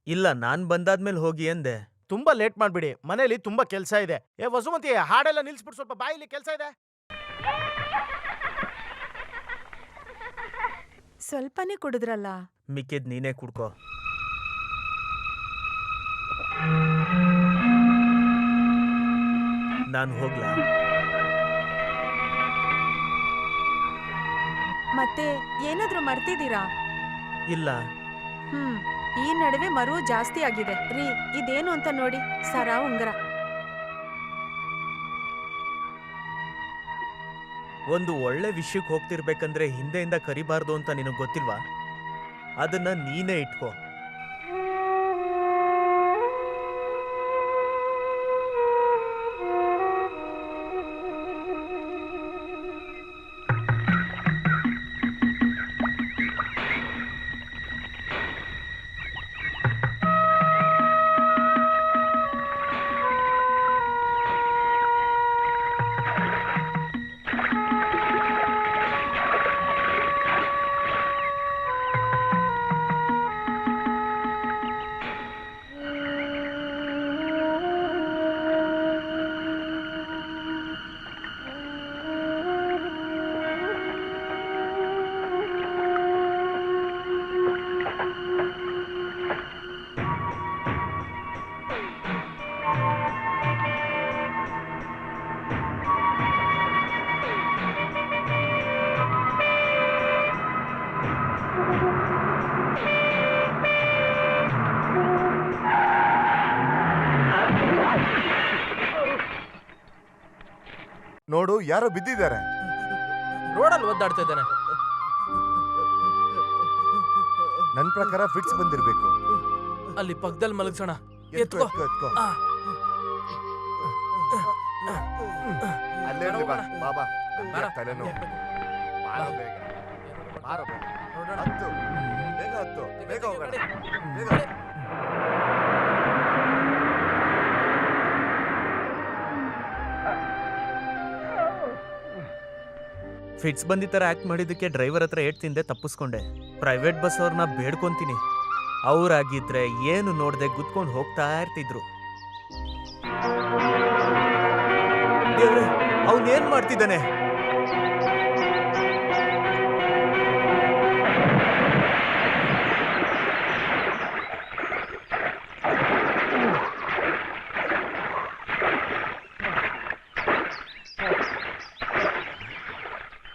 ಇಲ್ಲ, ನಾನ್ ಬಂದಾದ್ಮೇಲೆ ಹೋಗಿ ಎಂದೆ. ತುಂಬಾ ಲೇಟ್ ಮಾಡ್ಬಿಡಿ, ಮನೇಲಿ ತುಂಬಾ ಕೆಲ್ಸ ಇದೆ. ವಸುಮತಿ, ಹಾಡೆಲ್ಲ ನಿಲ್ಸ್ಬಿಟ್ಟು ಸ್ವಲ್ಪ ಬಾಯಿಲಿ ಕೆಲ್ಸ ಇದೆ. ಸ್ವಲ್ಪನೇ ಕುಡಿದ್ರಲ್ಲ. ಮಿಕ್ಕಿದ್ ನೀನೇ ಕುಡ್ಕೋ. ನಾನ್ ಹೋಗ್ಲಾ? ಮತ್ತೆ ಏನಾದ್ರೂ ಮರ್ತಿದ್ದೀರಾ? ಇಲ್ಲ. ಈ ನಡುವೆ ಮರುವು ಜಾಸ್ತಿ ಆಗಿದೆ ರೀ. ಇದೇನು ಅಂತ ನೋಡಿ. ಸರ, ಉಂಗರ. ಒಂದು ಒಳ್ಳೆ ವಿಷಯಕ್ಕೆ ಹೋಗ್ತಿರ್ಬೇಕಂದ್ರೆ ಹಿಂದೆಯಿಂದ ಕರಿಬಾರ್ದು ಅಂತ ನಿನಗ್ ಗೊತ್ತಿಲ್ವಾ? ಅದನ್ನ ನೀನೇ ಇಟ್ಕೋ. ನೋಡು, ಯಾರೋ ಬಿದ್ದಿದ್ದಾರೆ. ರೋಡಲ್ಲಿ ಒದ್ದಾಡ್ತಾ ಇದ್ದಾನೆ. ನನ್ ಪ್ರಕಾರ ಫಿಟ್ಸ್ ಬಂದಿರ್ಬೇಕು. ಅಲ್ಲಿ ಪಕ್ಕದಲ್ಲಿ ಮಲಗ್ಸೋಣ. ಎತ್ಕೋ, ಎತ್ಕೋ, ಎತ್ಕೋ. ಅಲ್ಲೇ ಇರ್ಲಿ, ಬಾ, ಬಾ, ಬಾ. ನಂಗೆ ತಲೆನೋವು. ಬಾರೋ ಬೇಗ, ಬಾರೋ ಬೇಗ. ನೋಡೋಣ. ಹತ್ತು, ಬೇಗ ಹತ್ತು, ಬೇಗ ಹೋಗೋಣ, ಬೇಗ. ಫಿಟ್ಸ್ ಬಂದಿತರ ಆಕ್ಟ್ ಮಾಡಿದ್ದಕ್ಕೆ ಡ್ರೈವರ್ ಹತ್ರ ಏಟ್ ತಿಂದೆ ತಪ್ಪಿಸ್ಕೊಂಡೆ. ಪ್ರೈವೇಟ್ ಬಸ್ ಅವ್ರನ್ನ ಬೇಡ್ಕೊಂತೀನಿ. ಅವ್ರಾಗಿದ್ರೆ ಏನು ನೋಡ್ದೆ ಗುದ್ಕೊಂಡು ಹೋಗ್ತಾ ಇರ್ತಿದ್ರು. ದೇವ್ರೆ, ಅವನೇನ್ ಮಾಡ್ತಿದ್ದಾನೆ?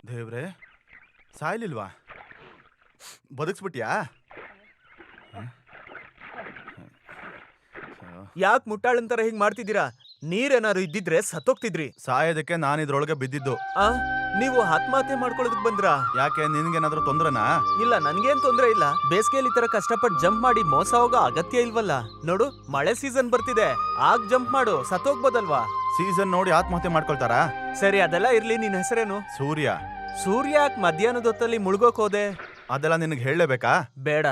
ದೇವ್ರೆ, ಸಾಯ್ಲಿಲ್ವಾ? ಬದುಕ್ಸ್ಬಿಟ್ಯಾ? ಯಾಕೆ ಮುಟ್ಟಾಳಂತರ ಹೀಗ್ ಮಾಡ್ತಿದ್ದೀರಾ? ನೀರೇನಾದ್ರು ಇದ್ದಿದ್ರೆ ಸತ್ತೋಗ್ತಿದ್ರಿ. ಸಾಯೋದಕ್ಕೆ ನಾನು ಇದ್ರೊಳಗೆ ಬಿದ್ದಿದ್ದು. ಆ, ನೀವು ಆತ್ಮಹತ್ಯೆ ಮಾಡ್ಕೊಳ್ಳೋದಕ್ ಬಂದ್ರಾ? ಯಾಕೆ, ನಿನ್ಗೇನಾದ್ರೂ ತೊಂದ್ರೆನಾ? ಇಲ್ಲ, ನನ್ಗೇನ್ ತೊಂದ್ರೆ ಇಲ್ಲ. ಬೇಸಿಗೆಯಲ್ಲಿ ಈ ತರ ಕಷ್ಟಪಟ್ಟು ಜಂಪ್ ಮಾಡಿ ಮೋಸ ಹೋಗೋ ಅಗತ್ಯ ಇಲ್ವಲ್ಲ. ನೋಡು, ಮಳೆ ಸೀಸನ್ ಬರ್ತಿದೆ, ಆಗ ಜಂಪ್ ಮಾಡು, ಸತ್ತೋಗ್ಬೋದಲ್ವಾ? ಸೀಸನ್ ನೋಡಿ ಆತ್ಮಹತ್ಯೆ ಮಾಡ್ಕೊಳ್ತಾರಾ? ಸರಿ, ಅದೆಲ್ಲ ಇರ್ಲಿ. ನಿನ್ ಹೆಸರೇನು? ಸೂರ್ಯ. ಸೂರ್ಯ ಯಾಕೆ ಮಧ್ಯಾಹ್ನದ ಹೊತ್ತಲ್ಲಿ ಮುಳುಗೋಕ್ ಹೋದೆ? ಅದೆಲ್ಲ ನಿನಗೆ ಹೇಳಲೇಬೇಕಾ? ಬೇಡ.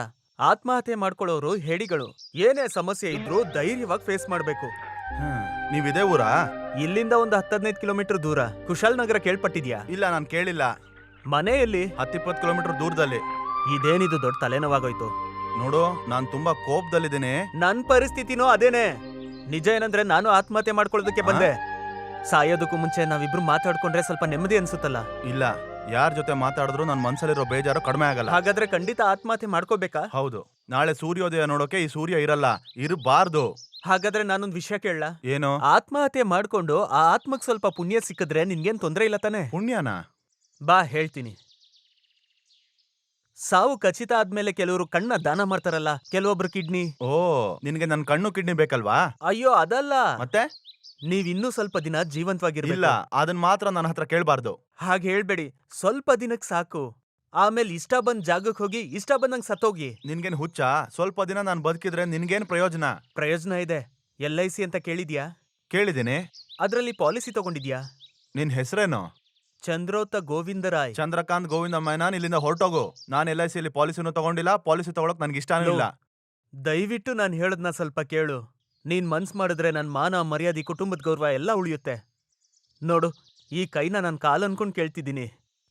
ಆತ್ಮಹತ್ಯೆ ಮಾಡ್ಕೊಳ್ಳೋರು ಹೇಡಿಗಳು. ಏನೇ ಸಮಸ್ಯೆ ಇದ್ರೂ ಧೈರ್ಯವಾಗಿ ಫೇಸ್ ಮಾಡ್ಬೇಕು. ನೀವಿದೇ ಊರಾ? ಇಲ್ಲಿಂದ ಒಂದು 10-15 ಕಿಲೋಮೀಟರ್ ದೂರ. ಕುಶಾಲ್ ನಗರ ಕೇಳ್ಪಟ್ಟಿದ್ಯಾ? ಇಲ್ಲ, ನಾನು ಕೇಳಿಲ್ಲ. ಮನೆಯಲ್ಲಿ 10-20 ಕಿಲೋಮೀಟರ್ ದೂರದಲ್ಲಿ. ಇದೇನಿದು ದೊಡ್ಡ ತಲೆನೋವಾಗೋಯ್ತು. ನೋಡು, ನಾನ್ ತುಂಬಾ ಕೋಪದಲ್ಲಿದ್ದೀನಿ. ನನ್ ಪರಿಸ್ಥಿತಿನೂ ಅದೇನೆ. ನಿಜ ಏನಂದ್ರೆ ನಾನು ಆತ್ಮಹತ್ಯೆ ಮಾಡ್ಕೊಳ್ಳೋದಕ್ಕೆ ಬಂದೆ. ಸಾಯೋದಕ್ಕೂ ಮುಂಚೆ ನಾವಿಬ್ರು ಮಾತಾಡ್ಕೊಂಡ್ರೆ ಸ್ವಲ್ಪ ನೆಮ್ಮದಿ ಅನ್ಸುತ್ತಲ್ಲ. ಇಲ್ಲ, ಯಾರ ಜೊತೆ ಮಾತಾಡಿದ್ರು ನನ್ನ ಮನ್ಸಲ್ಲಿರೋ ಬೇಜಾರು ಕಡಿಮೆ ಆಗಲ್ಲ. ಹಾಗಾದ್ರೆ ಖಂಡಿತ ಆತ್ಮಹತ್ಯೆ ಮಾಡ್ಕೋಬೇಕಾ? ಹೌದು. ನಾಳೆ ಸೂರ್ಯೋದಯ ನೋಡೋಕೆ ಈ ಸೂರ್ಯ ಇರಲ್ಲ, ಇರಬಾರ್ದು. ಹಾಗಾದ್ರೆ ನಾನೊಂದ್ ವಿಷಯ ಕೇಳಲ್ಲ? ಏನು? ಆತ್ಮಹತ್ಯೆ ಮಾಡ್ಕೊಂಡು ಆ ಆತ್ಮಕ್ ಸ್ವಲ್ಪ ಪುಣ್ಯ ಸಿಕ್ಕಿದ್ರೆ ನಿನ್ಗೇನ್ ತೊಂದ್ರೆ ಇಲ್ಲ ತಾನೆ? ಪುಣ್ಯನಾ? ಬಾ, ಹೇಳ್ತೀನಿ. ಸಾವು ಖಚಿತ ಆದ್ಮೇಲೆ ಕೆಲವರು ಕಣ್ಣ ದಾನ ಮಾಡ್ತಾರಲ್ಲ, ಕೆಲವೊಬ್ರು ಕಿಡ್ನಿ. ಓ, ನಿನ್ಗೆ ನನ್ ಕಣ್ಣು ಕಿಡ್ನಿ ಬೇಕಲ್ವಾ? ಅಯ್ಯೋ, ಅದಲ್ಲ. ಮತ್ತೆ ನೀವ್ ಇನ್ನೂ ಸ್ವಲ್ಪ ದಿನ ಜೀವಂತವಾಗಿರ್ಲಿಲ್ಲ. ಇಲ್ಲ, ಅದನ್ ಮಾತ್ರ ನನ್ನ ಹತ್ರ ಕೇಳ್ಬಾರ್ದು. ಹಾಗೆ ಹೇಳ್ಬೇಡಿ. ಸ್ವಲ್ಪ ದಿನಕ್ ಸಾಕು. ಆಮೇಲೆ ಇಷ್ಟ ಬಂದ್ ಜಾಗಕ್ಕೆ ಹೋಗಿ ಇಷ್ಟ ಬಂದಂಗ್ ಸತ್ತೋಗಿ. ನಿನ್ಗೇನ್ ಹುಚ್ಚ? ಸ್ವಲ್ಪ ದಿನ ನಾನು ಬದುಕಿದ್ರೆ ನಿನ್ಗೇನ್ ಪ್ರಯೋಜನ? ಪ್ರಯೋಜನ ಇದೆ. LIC ಅಂತ ಕೇಳಿದ್ಯಾ? ಕೇಳಿದ್ದೀನಿ. ಅದ್ರಲ್ಲಿ ಪಾಲಿಸಿ ತಗೊಂಡಿದ್ಯಾ? ನಿನ್ ಹೆಸರೇನು? ಚಂದ್ರೋತ ಗೋವಿಂದರಾಯ್. ಚಂದ್ರಕಾಂತ್ ಗೋವಿಂದಮ್ಮಯ್ಯ. ಇಲ್ಲಿಂದ ಹೊರಟೋಗು. ನಾನು LIC ಪಾಲಿಸಿನೂ ತಗೊಂಡಿಲ್ಲ, ಪಾಲಿಸಿ ತಗೊಳಕ್ ನನ್ಗೆ ಇಷ್ಟನೂ ಇಲ್ಲ. ದಯವಿಟ್ಟು ನಾನು ಹೇಳದ್ನ ಸ್ವಲ್ಪ ಕೇಳು. ನೀನ್ ಮನ್ಸ್ ಮಾಡಿದ್ರೆ ನನ್ ಮಾನ ಮರ್ಯಾದೆ ಕುಟುಂಬದ ಗೌರವ ಎಲ್ಲ ಉಳಿಯುತ್ತೆ. ನೋಡು, ಈ ಕೈನ ನನ್ ಕಾಲ್ ಅನ್ಕೊಂಡ್ ಕೇಳ್ತಿದ್ದೀನಿ.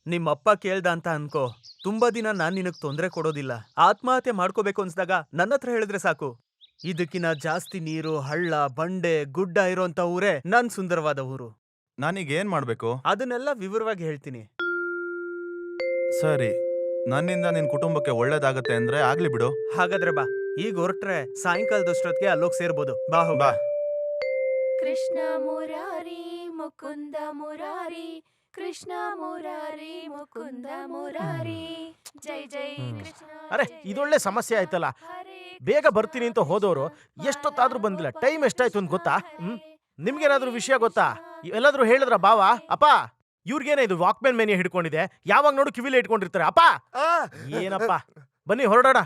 ನಿಮ್ಮಪ್ಪ ಕೇಳ್ದ ಅಂತ ಅನ್ಕೋ, ತುಂಬಾ ದಿನ ನಾನ್ ನಿನಗ್ ತೊಂದ್ರೆ ಕೊಡೋದಿಲ್ಲ. ಆತ್ಮಹತ್ಯೆ ಮಾಡ್ಕೋಬೇಕು ಅನ್ಸ್ದಾಗ ನನ್ನ ಹತ್ರ ಹೇಳಿದ್ರೆ ಸಾಕು. ಇದಕ್ಕಿನ ಜಾಸ್ತಿ ನೀರು, ಹಳ್ಳ, ಬಂಡೆ, ಗುಡ್ಡ ಇರೋಂತ ಊರೇ ನನ್ ಸುಂದರವಾದ ಊರು. ನಾನೀಗ ಏನ್ ಮಾಡ್ಬೇಕು? ಅದನ್ನೆಲ್ಲ ವಿವರವಾಗಿ ಹೇಳ್ತೀನಿ. ಸರಿ, ನನ್ನಿಂದ ನಿನ್ ಕುಟುಂಬಕ್ಕೆ ಒಳ್ಳೇದಾಗತ್ತೆ ಅಂದ್ರೆ ಆಗ್ಲಿ ಬಿಡು. ಹಾಗಾದ್ರೆ ಬಾ, ಈಗ ಹೊರಟ್ರೆ ಸಾಯಂಕಾಲದಷ್ಟೊತ್ತಿಗೆ ಅಲ್ಲೋಗ್ ಸೇರ್ಬೋದು. ಬಾ ಹೋಗ. ಬಾ. ಕೃಷ್ಣ ಮುರಾರಿ ಮುಕುಂದ ಮುರಾರಿ, ಕೃಷ್ಣ ಮುರಾರಿ ಮುಕುಂದ ಮುರಾರಿ, ಜೈ ಜೈ ಕೃಷ್ಣ. ಅರೆ ಇದೊಳ್ಳೆ ಸಮಸ್ಯೆ ಆಯ್ತಲ್ಲ. ಬೇಗ ಬರ್ತೀನಿ ಅಂತ ಹೋದವರು ಎಷ್ಟೊತ್ತಾದ್ರೂ ಬಂದಿಲ್ಲ. ಟೈಮ್ ಎಷ್ಟಾಯ್ತು ಅಂತ ಗೊತ್ತಾ? ನಿಮ್ಗೇನಾದ್ರೂ ವಿಷಯ ಗೊತ್ತಾ? ಎಲ್ಲಾದ್ರೂ ಹೇಳಿದ್ರ ಬಾವ? ಅಪ್ಪ, ಇವ್ರಿಗೇನೆ ಇದು ವಾಕ್ಮ್ಯಾನ್ ಮೇನಿಯಾ ಹಿಡ್ಕೊಂಡಿದೆ. ಯಾವಾಗ ನೋಡು ಕಿವಿಲೆ ಇಟ್ಕೊಂಡಿರ್ತಾರೆ. ಅಪ್ಪ ಏನಪ್ಪ, ಬನ್ನಿ ಹೊರಡೋಣ.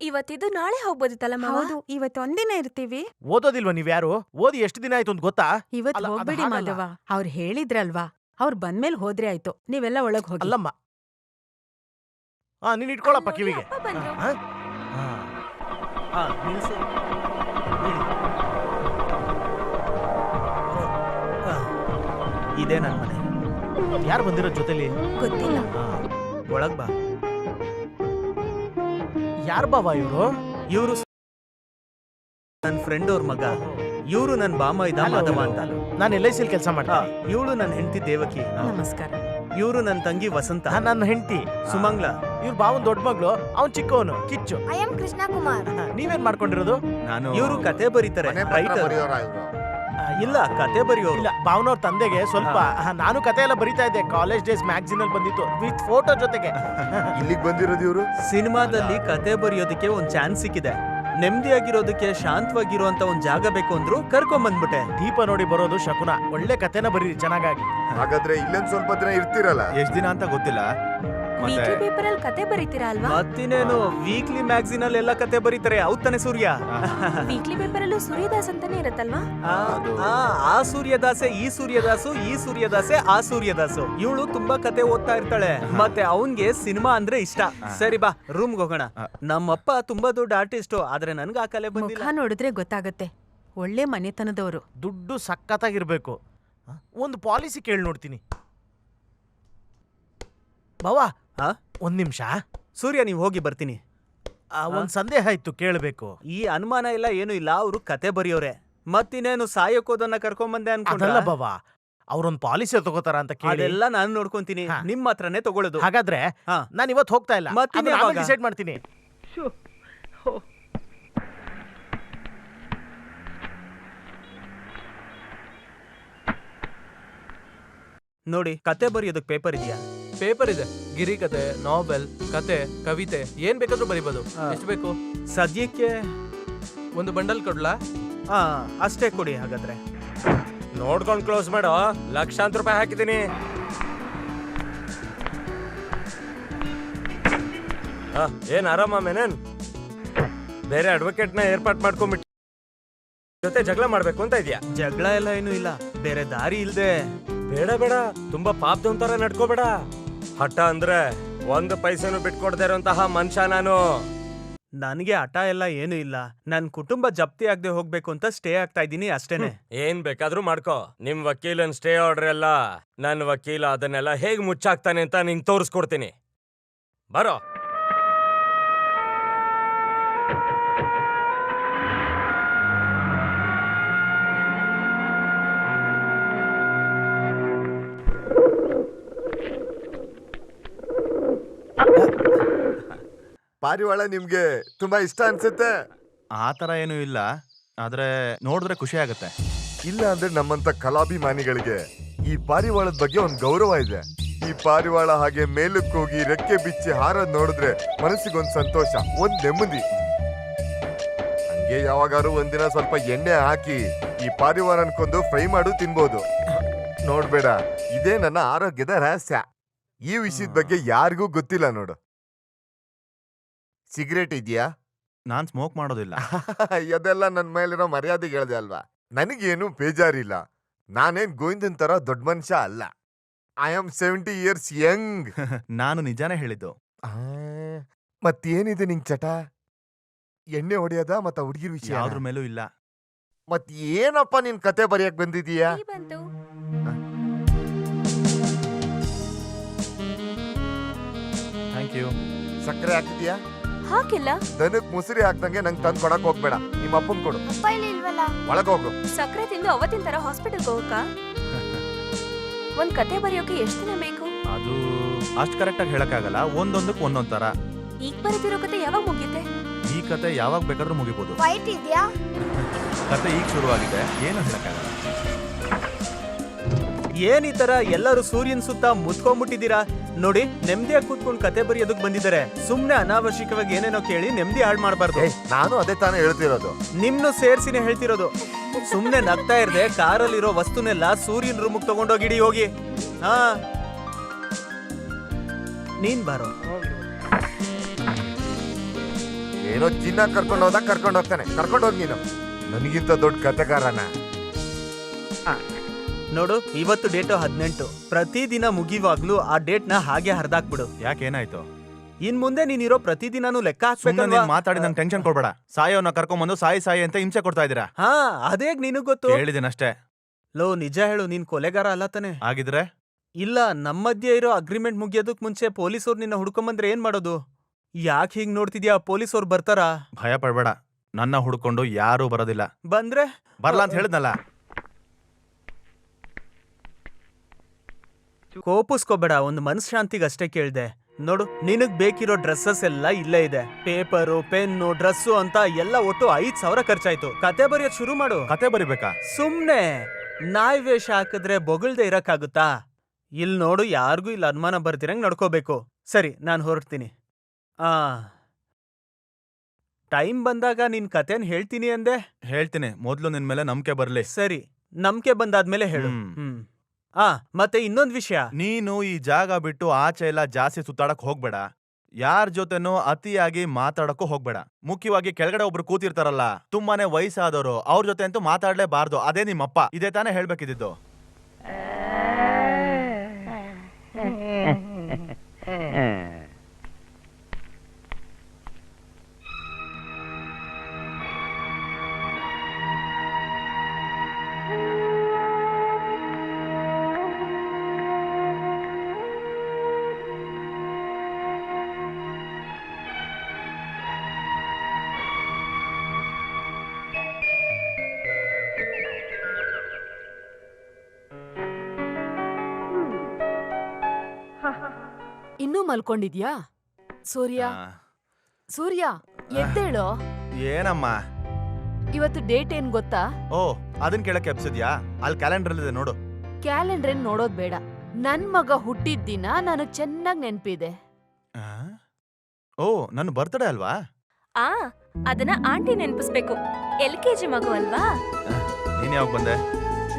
ಇವತ್ತಿದ್ದು ನಾಳೆ ಹೋಗ್ಬೋದಿತ್ತಲ್ಲ ಮಾವ? ಹೌದು, ಇವತ್ತೊಂದಿನ ಇರ್ತೀವಿ. ಓದೋದಿಲ್ವಾ ನೀವ್ಯಾರು? ಓದಿ ಎಷ್ಟು ದಿನ ಆಯ್ತು ಅಂತ ಗೊತ್ತಾ? ಇವತ್ ಅಲ್ಲ, ಅದು ಹೋಗ್ಬೇಡಿ ಹಾಗಲ್ಲ. ಮಾಧವ, ಅವ್ರು ಹೇಳಿದ್ರಲ್ವಾ, ಅವ್ರು ಬಂದ್ಮೇಲ್ ಹೋದ್ರೆ ಆಯ್ತು. ನೀವೆಲ್ಲ ಒಳಗ್ ಹೋಗಿ. ಅಲ್ಲಮ್ಮ, ನೀನ್ ಇಟ್ಕೊಳಪ್ಪ ಕಿವಿಗೆ. ಅಪ್ಪ ಬಂದ್ರು. ಹಾ? ನಿಲ್ಸು. ಹೇಳಿ. ಇದೇ ನನ್ ಮನೆ. ಯಾರು ಬಂದಿರೋ ಜೊತೆಲಿ? ಗೊತ್ತಿಲ್ಲ. ಒಳಗ್ ಬಾ. ಯಾರು ಬಾವ ಇವ್ರು? ಇವ್ರು ನನ್ ಫ್ರೆಂಡ್ ಅವ್ರ ಮಗ. ಇವ್ರು ನನ್ ಬಾಮ ಇದ್ದ ಮಾಧವ ಅಂತ. ನಾನು LIC ಕೆಲಸ ಮಾಡ್ತೀನಿ. ಇವಳು ನನ್ ಹೆಂಡತಿ ದೇವಕಿ. ನಮಸ್ಕಾರ. ಇವ್ರು ನನ್ ತಂಗಿ ವಸಂತ. ನನ್ನ ಹೆಂಡತಿ ಸುಮಂಗ್ಲ. ಇವ್ರ ಬಾವನ್ ದೊಡ್ಡ ಮಗಳು, ಅವ್ನ್ ಚಿಕ್ಕವನು ಕಿಚ್ಚು. I am Krishna Kumar. ನೀವೇನ್ ಮಾಡ್ಕೊಂಡಿರೋದು? ನಾನು ಇವ್ರು ಕತೆ ಬರೀತಾರೆ. ಮನೆ ಪತ್ರ ರೈತರು. ಬರೆಯೋರಾ ಇವ್ರು? ಇಲ್ಲ, ಕತೆ ಬರೆಯೋರು. ಇಲ್ಲ, ಭಾವನವ್ರ ತಂದೆಗೆ ಸ್ವಲ್ಪ ನಾನು ಕತೆ ಎಲ್ಲ ಬರಿತಾ ಇದ್ದೆ. ಕಾಲೇಜ್ ಡೇಸ್ ಮ್ಯಾಗಝೀನ್ ಅಲ್ಲಿ ಬಂದಿತ್ತು, ವಿತ್ ಫೋಟೋ ಜೊತೆಗೆ. ಇಲ್ಲಿಗ್ ಬಂದಿರೋದು ಇವ್ರು? ಸಿನಿಮಾದಲ್ಲಿ ಕತೆ ಬರೆಯೋದಕ್ಕೆ ಒಂದ್ ಚಾನ್ಸ್ ಸಿಕ್ಕಿದೆ. ನೆಮ್ಮದಿಯಾಗಿರೋದಕ್ಕೆ, ಶಾಂತವಾಗಿರುವಂತ ಒಂದ್ ಜಾಗ ಬೇಕು ಅಂದ್ರು ಕರ್ಕೊಂಬಂದ್ಬಿಟ್ಟೆ. ದೀಪ ನೋಡಿ ಬರೋದು ಶಕುನ. ಒಳ್ಳೆ ಕತೆನ ಬರೀರಿ ಚೆನ್ನಾಗಾಗಿ. ಹಾಗಾದ್ರೆ ಇಲ್ಲೊಂದ್ ಸ್ವಲ್ಪ ದಿನ ಇರ್ತೀರಲ್ಲ? ಎಷ್ಟ್ ದಿನ ಅಂತ ಗೊತ್ತಿಲ್ಲ. ಮತ್ತೆ ವೀಕ್ಲಿ ಪೇಪರ್ ಅಲ್ಲಿ ಕತೆ ಬರೀತೀರಾ ಅಲ್ವಾ? ಮತ್ತಿನೇನು, ವೀಕ್ಲಿ ಮ್ಯಾಗಝೀನ್ ಅಲ್ಲಿ ಎಲ್ಲ ಕತೆ ಬರೀತಾರೆ. ಹೌದ್ ತಾನೆ ಸೂರ್ಯ? ವೀಕ್ಲಿ ಪೇಪರ್ ಅಲ್ಲೂ ಸೂರ್ಯದಾಸ್ ಅಂತಾನೆ ಇರುತ್ತಲ್ವಾ? ಆ ಸೂರ್ಯದಾಸೆ ಈ ಸೂರ್ಯದಾಸು, ಈ ಸೂರ್ಯದಾಸೆ ಆ ಸೂರ್ಯದಾಸು. ಇವಳು ತುಂಬಾ ಕತೆ ಓದ್ತಾ ಇರ್ತಾಳೆ. ಮತ್ತೆ ಅವನ್ಗೆ ಸಿನಿಮಾ ಅಂದ್ರೆ ಇಷ್ಟ. ಸರಿ ಬಾ, ರೂಮ್ಗೆ ಹೋಗೋಣ. ನಮ್ಮಪ್ಪ ತುಂಬಾ ದೊಡ್ಡ ಆರ್ಟಿಸ್ಟು, ಆದ್ರೆ ನನ್ಗೆ ಆ ಕಲೆ ಬಂದಿಲ್ಲ. ಮುಖ ನೋಡಿದ್ರೆ ಗೊತ್ತಾಗತ್ತೆ, ಒಳ್ಳೆ ಮನೆತನದವರು. ದುಡ್ಡು ಸಖತ್ತಾಗಿರ್ಬೇಕು. ಒಂದು ಪಾಲಿಸಿ ಕೇಳಿ ನೋಡ್ತೀನಿ. ಬಾವಾ, ಒಂದ್ ನಿಮಿಷ. ಸೂರ್ಯ, ನೀವ್ ಹೋಗಿ, ಬರ್ತೀನಿ. ಒಂದ್ ಸಂದೇಹ ಇತ್ತು, ಕೇಳಬೇಕು. ಈ ಅನುಮಾನ ಇಲ್ಲ, ಏನು ಇಲ್ಲ. ಅವ್ರು ಕತೆ ಬರೆಯೋರೆ. ಮತ್ತಿನೇನು ಸಾಯೋಕೋದನ್ನ ಕರ್ಕೊಂಬಂದೆ ಅದಲ್ಲ ಅನ್ಕೊಂಡಲ್ಲ ಬಾವಾ, ಅವ್ರೊಂದ್ ಪಾಲಿಸಿ ತಗೋತಾರ ಅಂತ ಕೇಳಿ. ಅದೆಲ್ಲ ನಾನು ನೋಡ್ಕೊಂತೀನಿ. ನಿಮ್ ಹತ್ರನೇ ತಗೊಳ್ಳೋದು. ಹಾಗಾದ್ರೆ ಹಾ. ನಾನು ಇವತ್ತು ಹೋಗ್ತಾ ಇಲ್ಲ, ಮತ್ತಿನ್ನೇ ಯಾವಾಗ? ಡಿಸೈಡ್ ಮಾಡ್ತೀನಿ. ನೋಡಿ, ಕತೆ ಬರೆಯೋದಕ್ ಪೇಪರ್ ಇದೆಯಾ? ಪೇಪರ್ ಇದೆ. ಗಿರಿ ಕತೆ, ನಾವೆಲ್, ಕತೆ, ಕವಿತೆ ಏನ್ ಬೇಕಾದ್ರೂ ಬರಿಬೋದು. ಎಷ್ಟು ಬೇಕು? ಸದ್ಯಕ್ಕೆ ಒಂದು ಬಂಡಲ್ ಕೊಡ್ಲಾ? ಅಷ್ಟೇ ಕೊಡಿ ಹಾಗಾದ್ರೆ. ನೋಡ್ಕೊಂಡ್ ಕ್ಲೋಸ್ ಮಾಡೋ. ಲಕ್ಷಾಂತರ ರೂಪಾಯಿ ಹಾಕಿದ್ದೀನಿ. ಏನ್ ಆರಾಮ ಮೇನೇನ್? ಬೇರೆ ಅಡ್ವೊಕೇಟ್ನ ಏರ್ಪಾಟ್ ಮಾಡ್ಕೊಂಡ್ಬಿಟ್ಟು ಜೊತೆ ಜಗಳ ಮಾಡ್ಬೇಕು ಅಂತ ಇದೆಯಾ? ಜಗಳ ಎಲ್ಲ ಏನೂ ಇಲ್ಲ, ಬೇರೆ ದಾರಿ ಇಲ್ದೆ. ಬೇಡ ಬೇಡ, ತುಂಬಾ ಪಾಪದವನ್ ತರ ನಡ್ಕೋಬೇಡ. ಹಠ ಅಂದ್ರೆ ಒಂದು ಪೈಸೆನೂ ಬಿಟ್ಕೊಡ್ದೇ ಇರೋಂತಹ ಮನುಷ್ಯ ನಾನು. ನನಗೆ ಹಠ ಎಲ್ಲ ಏನೂ ಇಲ್ಲ. ನನ್ ಕುಟುಂಬ ಜಪ್ತಿ ಆಗದೆ ಹೋಗ್ಬೇಕು ಅಂತ ಸ್ಟೇ ಆಗ್ತಾ ಇದ್ದೀನಿ ಅಷ್ಟೇನೆ. ಏನ್ ಬೇಕಾದ್ರೂ ಮಾಡ್ಕೋ. ನಿಮ್ ವಕೀಲನ್ ಸ್ಟೇ ಆರ್ಡರ್ ಎಲ್ಲ ನನ್ ವಕೀಲ ಅದನ್ನೆಲ್ಲ ಹೇಗ್ ಮುಚ್ಚಾಕ್ತಾನೆ ಅಂತ ನಿಂಗ್ ತೋರಿಸ್ಕೊಡ್ತೀನಿ. ಬರೋ. ಪಾರಿವಾಳ ನಿಮ್ಗೆ ತುಂಬಾ ಇಷ್ಟ ಅನ್ಸುತ್ತೆ? ಆ ತರ ಏನೂ ಇಲ್ಲ, ಆದ್ರೆ ನೋಡಿದ್ರೆ ಖುಷಿ ಆಗತ್ತೆ. ಇಲ್ಲ ಅಂದ್ರೆ ನಮ್ಮಂತ ಕಲಾಭಿಮಾನಿಗಳಿಗೆ ಈ ಪಾರಿವಾಳದ ಬಗ್ಗೆ ಒಂದ್ ಗೌರವ ಇದೆ. ಈ ಪಾರಿವಾಳ ಹಾಗೆ ಮೇಲಕ್ಕೆ ಹೋಗಿ ರೆಕ್ಕೆ ಬಿಚ್ಚಿ ಹಾರೋದ್ ನೋಡಿದ್ರೆ ಮನಸ್ಸಿಗೊಂದ್ ಸಂತೋಷ, ಒಂದ್ ನೆಮ್ಮದಿ. ಹಂಗೆ ಯಾವಾಗಾರು ಒಂದಿನ ಸ್ವಲ್ಪ ಎಣ್ಣೆ ಹಾಕಿ ಈ ಪಾರಿವಾಳ ಅನ್ಕೊಂಡು ಫ್ರೈ ಮಾಡು ತಿನ್ಬೋದು. ನೋಡ್ಬೇಡ, ಇದೇ ನನ್ನ ಆರೋಗ್ಯದ ರಹಸ್ಯ. ಈ ವಿಷಯದ ಬಗ್ಗೆ ಯಾರಿಗೂ ಗೊತ್ತಿಲ್ಲ ನೋಡು. ಸಿಗರೇಟ್ ಇದೆಯಾ? ನಾನ್ ಸ್ಮೋಕ್ ಮಾಡೋದಿಲ್ಲ. ಅದೆಲ್ಲ ನನ್ ಮೇಲಿರೋ ಮರ್ಯಾದೆ ಹೇಳ್ದೆ ಅಲ್ವಾ. ನನಗೇನು ಬೇಜಾರಿಲ್ಲ. ನಾನೇನ್ ಗೋವಿಂದನ್ ತರ ದೊಡ್ಡ ಮನುಷ್ಯ ಅಲ್ಲ. I am 70 years Young. ನಾನು ನಿಜಾನೇ ಹೇಳಿದ್ದು. ಮತ್ತೇನಿದೆ ನಿಂಗ್ ಚಟ? ಎಣ್ಣೆ ಹೊಡೆಯೋದ ಮತ್ತ ಹುಡುಗಿರ್ ವಿಷಯ? ಯಾವ್ದ್ರ ಮೇಲೂ ಇಲ್ಲ. ಮತ್ ಏನಪ್ಪ ನಿನ್ ಕತೆ ಬರೆಯಕ್ ಬಂದಿದೀಯಾ? ಟೀ ಬಂತು. Thank you. ಸಕ್ಕರೆ ಹಾಕಿದ್ಯಾ? ಹಾಕಿಲ್ಲ. ದನಕ್ ಮುಸುರಿ ಹಾಕ್ದಂಗೆ ನಂಗೆ ತಂದ್ ಕೊಡಕ್ ಹೋಗ್ಬೇಡ. ನಿಮ್ಮ ಅಪ್ಪನ್ ಕೊಡು. ಅಪ್ಪ ಇಲ್ಲಿ ಇಲ್ವಲ್ಲ. ಒಳಗ್ ಹೋಗು. ಸಕ್ಕರೆ ತಿಂದು ಅವತ್ತಿನ ತರ ಹಾಸ್ಪಿಟಲ್ಗೆ ಹೋಗಕ್ಕ? ಒಂದ್ ಕತೆ ಬರೆಯೋಕೆ ಎಷ್ಟು ದಿನ ಬೇಕು? ಅದು ಅಷ್ಟು ಕರೆಕ್ಟಾಗಿ ಹೇಳಕ್ಕಾಗಲ್ಲ. ಒಂದೊಂದಕ್ಕೆ ಒಂದೊಂದ್ ತರ. ಈಗ ಬರೆದಿರೋ ಕತೆ ಯಾವಾಗ ಮುಗಿಯುತ್ತೆ? ಈ ಕತೆ ಯಾವಾಗ ಬೇಕಾದ್ರೂ ಮುಗಿಬೋದು. ಫೈಟ್ ಇದೆಯಾ? ಕತೆ ಈಗ ಶುರುವಾಗಿದೆ, ಏನು ಹೇಳಕ್ಕಾಗಲ್ಲ. ಏನ್ ಈ ತರ ಎಲ್ಲರೂ ಸೂರ್ಯನ್ ಸುತ್ತ ಮುತ್ಕೊಂಡ್ಬಿಟ್ಟಿದ್ದೀರಾ? ನೋಡಿ, ನೆಮ್ಮದಿಯಾಗಿ ಕೂತ್ಕೊಂಡು ಕತೆ ಬರೆಯೋದಕ್ ಬಂದಿದ್ದಾರೆ. ಸುಮ್ನೆ ಅನಾವಶ್ಯಕವಾಗಿ ಏನೇನೋ ಕೇಳಿ ನೆಮ್ಮದಿ ಹಾಳು ಮಾಡಬಾರ್ದು. ನಾನು ಅದೇ ತಾನೇ ಹೇಳ್ತಿರೋದು. ನಿಮ್ನು ಸೇರ್ಸಿನೇ ಹೇಳ್ತಿರೋದು. ಸುಮ್ನೆ ನಗ್ತಾ ಇರ್ದೆ ಕಾರಲ್ಲಿರೋ ವಸ್ತುನೆಲ್ಲ ಸೂರ್ಯನ್ ರೂಮಿಗೆ ತಗೊಂಡೋಗಿಡಿ ಹೋಗಿ. ಹಾ, ನೀನ್ ಬಾರೋ. ಏನೋ ಚಿನ್ನ ಕರ್ಕೊಂಡು ಹೋಗ್ತಾನೆ. ಕರ್ಕೊಂಡು ಹೋಗಿ ನೀನು. ನನಗಿಂತ ದೊಡ್ಡ ಕತೆಗಾರನ. ನೋಡು, ಇವತ್ತು ಡೇಟು 18. ಪ್ರತಿದಿನ ಮುಗಿವಾಗ್ಲೂ ಆ ಡೇಟ್ ನ ಹಾಗೆ ಹರಿದಾಕ್ಬಿಡು. ಯಾಕೇನಾಯ್ತು? ಇನ್ ಮುಂದೆ ನೀನಿರೋ ಪ್ರತಿದಿನಾನು ಲೆಕ್ಕ ಹಾಕ್ಬೇಕಲ್ವಾ? ಮಾತಾಡಿ ನಂಗೆ ಟೆನ್ಷನ್ ಕೊಡ್ಬೇಡ. ಸಾಯೋನ್ನ ಕರ್ಕೊಂಬಂದು ಸಾಯಿ ಅಂತ ಹಿಂಸೆ ಕೊಡ್ತಾ ಇದೀರಾ. ಹಾ, ಅದೇಗ್ ನಿನಗ್ ಗೊತ್ತು? ಹೇಳಿದೇನಷ್ಟೇ. ಲೋ, ನಿಜ ಹೇಳು, ನೀನ್ ಕೊಲೆಗಾರ ಅಲ್ಲ ತಾನೆ? ಆಗಿದ್ರೆ ಇಲ್ಲ, ನಮ್ಮ ಮಧ್ಯೆ ಇರೋ ಅಗ್ರಿಮೆಂಟ್ ಮುಗಿಯೋದಕ್ ಮುಂಚೆ ಪೊಲೀಸವ್ರು ನಿನ್ನ ಹುಡ್ಕೊಂಬಂದ್ರೆ ಏನ್ ಮಾಡೋದು? ಯಾಕೆ ಹೀಗ್ ನೋಡ್ತಿದ್ಯಾ? ಪೊಲೀಸವ್ರು ಬರ್ತಾರಾ? ಭಯ ಪಡ್ಬೇಡ, ನನ್ನ ಹುಡ್ಕೊಂಡು ಯಾರೂ ಬರೋದಿಲ್ಲ. ಬಂದ್ರೆ ಬರ್ಲಾ ಅಂತ ಹೇಳಿದ್ನಲ್ಲ. ಕೋಪಿಸ್ಕೋಬೇಡ, ಒಂದು ಮನಃಶಾಂತಿಗೆ ಅಷ್ಟೇ ಕೇಳ್ದೆ. ನೋಡು, ನಿನಗ್ ಬೇಕಿರೋ ಡ್ರೆಸ್ಸಸ್ ಎಲ್ಲ ಇಲ್ಲೇ ಇದೆ. ಪೇಪರು, ಪೆನ್ನು, ಡ್ರೆಸ್ಸು ಅಂತ ಎಲ್ಲ ಒಟ್ಟು 5,000 ಖರ್ಚಾಯ್ತು. ಕತೆ ಬರೆಯೋದ್ ಶುರು ಮಾಡು. ಕತೆ ಬರಿಬೇಕಾ? ಸುಮ್ನೆ ನಾಯಿ ವೇಷ ಹಾಕಿದ್ರೆ ಬೊಗಳ್ದೆ ಇರಕ್ಕಾಗುತ್ತಾ? ಇಲ್ ನೋಡು, ಯಾರಿಗೂ ಇಲ್ಲ ಅನುಮಾನ ಬರ್ತಿರಂಗ್ ನಡ್ಕೋಬೇಕು. ಸರಿ, ನಾನ್ ಹೊರಡ್ತೀನಿ. ಟೈಮ್ ಬಂದಾಗ ನಿನ್ ಕತೆನ್ ಹೇಳ್ತೀನಿ ಅಂದೆ. ಹೇಳ್ತೀನಿ, ಮೊದ್ಲು ನಿನ್ ಮೇಲೆ ನಂಬಿಕೆ ಬರ್ಲಿ. ಸರಿ, ನಂಬಿಕೆ ಬಂದಾದ್ಮೇಲೆ ಹೇಳು. ಮತ್ತೆ ಇನ್ನೊಂದ್ ವಿಷಯ, ನೀನು ಈ ಜಾಗ ಬಿಟ್ಟು ಆಚೆ ಎಲ್ಲ ಜಾಸ್ತಿ ಸುತ್ತಾಡಕ್ ಹೋಗ್ಬೇಡ. ಯಾರ ಜೊತೆನೂ ಅತಿಯಾಗಿ ಮಾತಾಡಕ್ಕೂ ಹೋಗ್ಬೇಡ. ಮುಖ್ಯವಾಗಿ ಕೆಳಗಡೆ ಒಬ್ರು ಕೂತಿರ್ತಾರಲ್ಲ, ತುಂಬಾನೇ ವಯಸ್ಸಾದವರು, ಅವ್ರ ಜೊತೆ ಅಂತೂ ಮಾತಾಡ್ಲೇಬಾರ್ದು. ಅದೇ ನಿಮ್ಮಪ್ಪ. ಇದೇ ತಾನೇ ಹೇಳ್ಬೇಕಿದ್ದು. ಇನ್ನೂ ಮಲ್ಕೊಂಡಿದ್ಯಾ? ಸೂರ್ಯ, ಸೂರ್ಯ, ಎದ್ದೇಳೋ. ಏನಮ್ಮ? ಇವತ್ತು ಡೇಟ್ ಏನ್ ಗೊತ್ತಾ? ಓ, ಅದನ್ ಕೇಳಕ್ಕೆ ಎಬ್ಸಿದ್ಯಾ? ಅಲ್ಲಿ ಕ್ಯಾಲೆಂಡರ್ ಇದೆ, ನೋಡು. ಕ್ಯಾಲೆಂಡರ್ ಏನ್ ನೋಡೋದ್ ಬೇಡ. ನನ್ ಮಗ ಹುಟ್ಟಿದ ದಿನ ನನಗ್ ಚೆನ್ನಾಗ್ ನೆನ್ಪಿದೆ. ಓ, ನನ್ನ ಬರ್ತ್ಡೇ ಅಲ್ವಾ? ಅದನ್ನ ಆಂಟಿ ನೆನ್ಪಿಸ್ಬೇಕು. LKG ಮಗು ಅಲ್ವಾ? ನೀನ್ ಯಾವಾಗ ಬಂದೆ?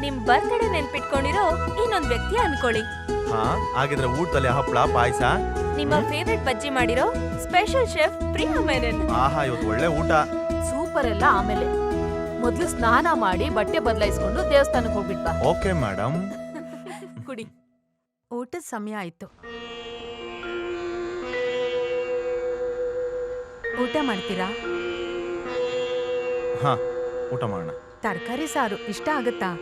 ನಿಮ್ ಬರ್ತ್ಡೇ ನೆನ್ಪಿಟ್ಕೊಂಡಿರೋ ಇನ್ನೊಂದ್ ವ್ಯಕ್ತಿ ಅನ್ಕೊಳ್ಳಿ. ಹಾಗಿದ್ರೆ ಊಟದಲ್ಲಿ ಹಪ್ಪಳ, ಪಾಯಸ, ನಿಮ್ಮ ಫೇವ್ರೆಟ್ ಬಜ್ಜಿ ಮಾಡಿರೋ ಸ್ಪೆಷಲ್ ಶೆಫ್ ಪ್ರಿಯಾ ಮೆನನ್. ಆಹಾ, ಇವತ್ತು ಒಳ್ಳೆ ಊಟ. ಸೂಪರ್ ಎಲ್ಲ ಆಮೇಲೆ. ಮೊದ್ಲು ಸ್ನಾನ ಮಾಡಿ ಬಟ್ಟೆ ಬದಲಾಯಿಸ್ಕೊಂಡು ದೇವಸ್ಥಾನಕ್ಕೆ ಹೋಗ್ಬಿಟ್ಬಾ. Okay madam. ಕುಡಿ. ಊಟದ ಸಮಯ ಆಯ್ತು. ಊಟ ಮಾಡ್ತೀರಾ? ಹಾ, ಊಟ ಮಾಡೋಣ. ತರಕಾರಿ ಸಾರು ಇಷ್ಟ ಆಗತ್ತಾ?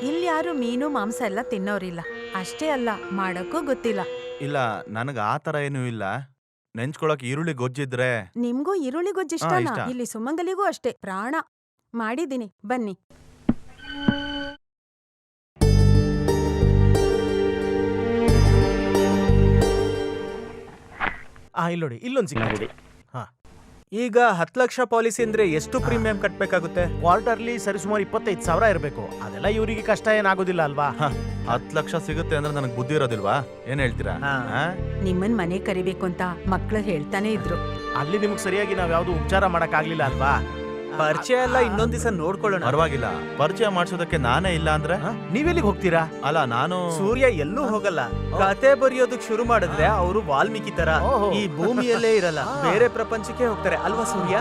ಇಲ್ಲಿ ಯಾರು ಮೀನು ಮಾಂಸ ಎಲ್ಲ ತಿನ್ನೋರಿಲ್ಲ. ಅಷ್ಟೇ ಅಲ್ಲ, ಮಾಡಕ್ಕೂ ಗೊತ್ತಿಲ್ಲ. ಇಲ್ಲ, ನನಗ ಆ ತರ ಏನೂ ಇಲ್ಲ. ನೆಂಚ್ಕೊಳಕ್ ಈರುಳ್ಳಿ ಗೊಜ್ಜಿದ್ರೆ. ನಿಮ್ಗೂ ಈರುಳ್ಳಿ ಗೊಜ್ಜು ಇಷ್ಟ. ಇಷ್ಟನಾ? ಇಲ್ಲಿ ಸುಮಂಗಲಿಗೂ ಅಷ್ಟೇ, ಪ್ರಾಣ. ಮಾಡಿದೀನಿ, ಬನ್ನಿ. ಇಲ್ಲಿ ನೋಡಿ, ಇಲ್ಲೊಂದು ಸಿಕ್ಕಿದೆ. ಈಗ 10 ಲಕ್ಷ ಪಾಲಿಸಿ ಅಂದ್ರೆ ಎಷ್ಟು ಪ್ರೀಮಿಯಂ ಕಟ್ಬೇಕಾಗುತ್ತೆ? ಕ್ವಾರ್ಟರ್ಲಿ ಸರಿಸುಮಾರು 25,000 ಇರಬೇಕು. ಅದೆಲ್ಲ ಇವರಿಗೆ ಕಷ್ಟ ಏನಾಗೋದಿಲ್ಲ ಅಲ್ವಾ? 10 ಲಕ್ಷ ಸಿಗುತ್ತೆ ಅಂದ್ರೆ ನನಗೆ ಬುದ್ಧಿ ಇರೋದಿಲ್ವಾ? ಏನ್ ಹೇಳ್ತೀರಾ? ನಿಮ್ಮನ್ ಮನೆ ಕರಿಬೇಕು ಅಂತ ಮಕ್ಳು ಹೇಳ್ತಾನೆ ಇದ್ರು. ಅಲ್ಲಿ ನಿಮ್ಗೆ ಸರಿಯಾಗಿ ನಾವ್ ಯಾವ್ದು ಉಪಚಾರ ಮಾಡಕ್ ಆಗ್ಲಿಲ್ಲ ಅಲ್ವಾ? ಪರಿಚಯ ಎಲ್ಲ ಇನ್ನೊಂದ್ ದಿವಸ ನೋಡ್ಕೊಳ್ಳೋಣ. ಪರವಾಗಿಲ್ಲ, ಪರಿಚಯ ಮಾಡಿಸೋದಕ್ಕೆ ನಾನೇ ಇಲ್ಲ ಅಂದ್ರೆ ನೀವೆಲ್ಲಿಗೆ ಹೋಗ್ತೀರಾ? ಅಲ್ಲ, ನಾನು ಸೂರ್ಯ ಎಲ್ಲೂ ಹೋಗಲ್ಲ. ಕತೆ ಬರೆಯೋದಕ್ ಶುರು ಮಾಡಿದ್ರೆ ಅವರು ವಾಲ್ಮೀಕಿ ತರ ಈ ಭೂಮಿಯಲ್ಲೇ ಇರಲ್ಲ, ಬೇರೆ ಪ್ರಪಂಚಕ್ಕೆ ಹೋಗ್ತಾರೆ ಅಲ್ವಾ ಸೂರ್ಯ?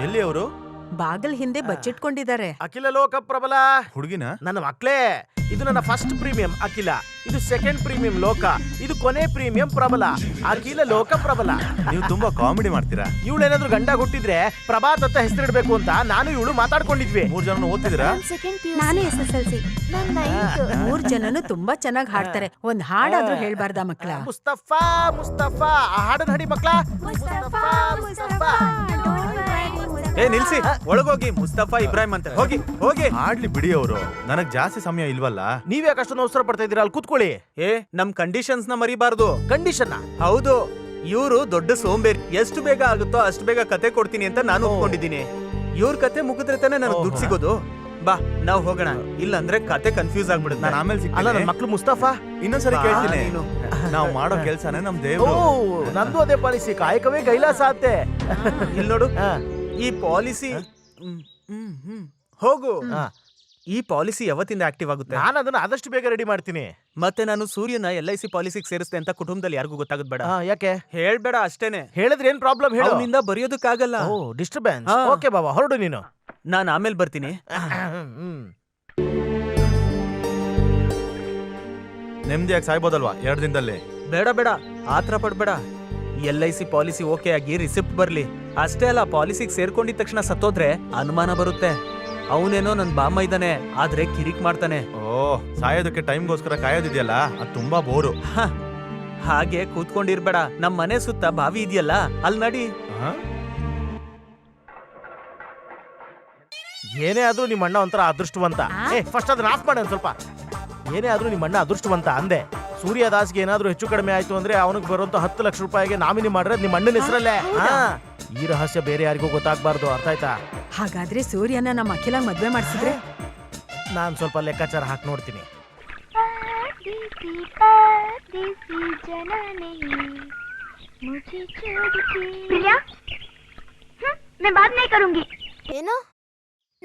ಎಲ್ಲಿ ಅವರು? ಬಾಗಲ್ ಹಿಂದೆ ಬಚ್ಚಿಟ್ಕೊಂಡಿದ್ದಾರೆ. ಅಖಿಲ ಲೋಕ ಪ್ರಬಲ ಹುಡುಗಿನ ನನ್ನ ಮಕ್ಳೇ, ಇದು ನನ್ನ ಫಸ್ಟ್ ಪ್ರೀಮಿಯಂ ಅಖಿಲ, ಇದು ಸೆಕೆಂಡ್ ಪ್ರೀಮಿಯಂ ಲೋಕ, ಇದು ಕೊನೆ ಪ್ರೀಮಿಯಂ ಪ್ರಬಲ. ಅಖಿಲ ಲೋಕ ಪ್ರಬಲ. ನೀವು ತುಂಬಾ ಕಾಮಿಡಿ ಮಾಡ್ತೀರಾ. ಇವಳೇನಾದ್ರೂ ಗಂಡ ಹುಟ್ಟಿದ್ರೆ ಪ್ರಭಾತ್ ಅಂತ ಹೆಸರಿಡ್ಬೇಕು ಅಂತ ನಾನು ಇವಳು ಮಾತಾಡ್ಕೊಂಡಿದ್ವಿ. 3 ಜನ ಓದ್ತಿದ್ದೀರಾ? ನಾನು SSLC. ನಾನ್ 9th. 3 ಜನನು ತುಂಬಾ ಚೆನ್ನಾಗಿ ಹಾಡ್ತಾರೆ. ಒಂದ್ ಹಾಡಾದ್ರೂ ಹೇಳ್ಬಾರ್ದಾ ಮಕ್ಳ? ಮುಸ್ತಫಾ ಮುಸ್ತಫಾ ಆ ಹಾಡನ್ ಹಡಿ ಮಕ್ಳ. ಮುಸ್ತಫಾ ಮುಸ್ತಫಾ ಏ ನಿಲ್ಸಿ, ಒಳಗೋಗಿ. ಮುಸ್ತಫಾ ಇಬ್ರಾಹಿಂ ಅಂತ ಹೋಗಿ ಹೋಗಿ. ಆಡ್ಲಿ ಬಿಡಿ ಅವರು, ನನಗ್ ಜಾಸ್ತಿ ಸಮಯ ಇಲ್ವಲ್ಲ. ನೀವ್ಯಾಕೆ ಅಷ್ಟೊಂದು ಅವಸರ ಪಡ್ತಾ ಇದೀರಾ? ಅಲ್ಲಿ ಕೂತ್ಕೊಳ್ಳಿ. ಏ ನಮ್ ಕಂಡೀಷನ್ಸ್ ನ ಮರಿಬಾರ್ದು. ಕಂಡೀಷನ್ ಹೌದು, ಇವ್ರು ದೊಡ್ಡ ಸೋಂಬೇರಿ. ಎಷ್ಟು ಬೇಗ ಆಗುತ್ತೋ ಅಷ್ಟು ಬೇಗ ಕತೆ ಕೊಡ್ತೀನಿ ಅಂತ ನಾನು ಒಪ್ಕೊಂಡಿದ್ದೀನಿ. ಇವ್ರ ಕತೆ ಮುಗಿದ್ರೆ ತಾನೇ ನನಗೆ ದುಡ್ಡು ಸಿಗೋದು. ಬಾ ನಾವ್ ಹೋಗೋಣ, ಇಲ್ಲಂದ್ರೆ ಕತೆ ಕನ್ಫ್ಯೂಸ್ ಆಗ್ಬಿಡುತ್ತೆ. ನಾನು ಆಮೇಲೆ ಅಲ್ಲ ಸಿಗ್ತೀನಿ. ನನ್ನ ಮಕ್ಳು ಮುಸ್ತಫಾ. ಇನ್ನೊಂದ್ಸರಿ ಬಾ, ಕೇಳ್ತೀನಿ. ನೀನು. ನಾವು ಮಾಡೋ ಕೆಲ್ಸನೇ ನಮ್ ಓ ದೇವ್ರು. ನಂದು ಅದೇ ಪಾಲಿಸಿ, ಕಾಯಕವೇ ಕೈಲಾಸ ಅಂತೆ. ಇಲ್ಲಿ ನೋಡು, ಹಾ. ಈ ಪಾಲಿಸಿ ಹೋಗು. ಹಾ. ಈ ಪಾಲಿಸಿ ಯಾವತ್ತಿಂದ ಆಕ್ಟಿವ್ ಆಗುತ್ತೆ? ನಾನು ಅದನ್ನ ಆದಷ್ಟು ಬೇಗ ರೆಡಿ ಮಾಡ್ತೀನಿ. ಮತ್ತೆ ನಾನು ಸೂರ್ಯನ LIC ಪಾಲಿಸಿಗೆ ಸೇರಿಸ್ತೆ ಅಂತ ಕುಟುಂಬದಲ್ಲಿ ಯಾರಿಗೂ ಗೊತ್ತಾಗದ್ ಬೇಡ. ಯಾಕೆ ಹೇಳ್ಬೇಡ ಅಷ್ಟೇನೆ. ಹೇಳಿದ್ರೆ ಏನ್ ಪ್ರಾಬ್ಲಮ್ ಹೇಳು. ಅವನಿಂದ ಬರೆಯೋದಕ್ಕಾಗಲ್ಲ. ಓ ಡಿಸ್ಟರ್ಬೆನ್ಸ್. ಹಾ. ಓಕೆ ಬಾಬಾ, ಹೊರಡು ನೀನು. ನಾನು ಆಮೇಲೆ ಬರ್ತೀನಿ. ನೆಮ್ಮದಿಯಾಗಿ ಸಾಯ್ಬೋದಲ್ವಾ 2 ದಿನದಲ್ಲಿ? ಬೇಡ ಬೇಡ, ಆತರ ಪಡ್ಬೇಡ. LIC ಪಾಲಿಸಿ ಓಕೆ ಆಗಿ ರಿಸಿಪ್ಟ್ ಬರ್ಲಿ ಅಷ್ಟೇ. ಅಲ್ಲ, ಪಾಲಿಸಿಗೆ ಸೇರ್ಕೊಂಡಿದ ತಕ್ಷಣ ಸತ್ತೋದ್ರೆ ಅನುಮಾನ ಬರುತ್ತೆ. ಅವನೇನೋ ನನ್ ಬಾಮ್ಮ ಇದ್ದಾನೆ, ಆದ್ರೆ ಕಿರಿಕ್ ಮಾಡ್ತಾನೆ. ಓ, ಸಾಯೋದಕ್ಕೆ ಟೈಮ್ಗೋಸ್ಕರ ಕಾಯೋದಿದೆಯಲ್ಲ, ಅದು ತುಂಬಾ ಬೋರು. ಹಾಗೆ ಕೂತ್ಕೊಂಡಿರ್ಬೇಡ. ನಮ್ ಮನೆ ಸುತ್ತ ಬಾವಿ ಇದೆಯಲ್ಲ, ಅಲ್ಲಿ ನಡಿ. ಏನೇ ಆದ್ರೂ ನಿಮ್ಮ ಅಣ್ಣ ಒಂಥರ ಅದೃಷ್ಟವಂತ. ಫಸ್ಟ್ ಅದನ್ನ ಆಫ್ ಮಾಡಿ ಒಂದ್ ಸ್ವಲ್ಪ. ಏನೇ ಆದ್ರೂ ನಿಮ್ಮ ಅಣ್ಣ ಅದೃಷ್ಟವಂತ ಅಂದೆ. ಸೂರ್ಯದಾಸ್ಗೆ ಏನಾದ್ರೂ ಹೆಚ್ಚು ಕಡಿಮೆ ಆಯ್ತು ಅಂದ್ರೆ ಅವನಿಗೆ ಬರುವಂತ 10 ಲಕ್ಷ ರೂಪಾಯಿಗೆ ನಾಮಿನಿ ಮಾಡಿರೋದು ನಿಮ್ಮ ಅಣ್ಣನ ಹೆಸರಲ್ಲೇ. ಈ ರಹಸ್ಯ ಬೇರೆ ಯಾರಿಗೂ ಗೊತ್ತಾಗ್ಬಾರ್ದು, ಅರ್ಥ ಆಯ್ತಾ? ಹಾಗಾದ್ರೆ ಸೂರ್ಯನ ನಮ್ಮ ಅಖಿಲಾಗ್ ಮದ್ವೆ ಮಾಡಿಸಿದ್ರೆ? ನಾನ್ ಸ್ವಲ್ಪ ಲೆಕ್ಕಾಚಾರ ಹಾಕಿ ನೋಡ್ತೀನಿ. ಏನು?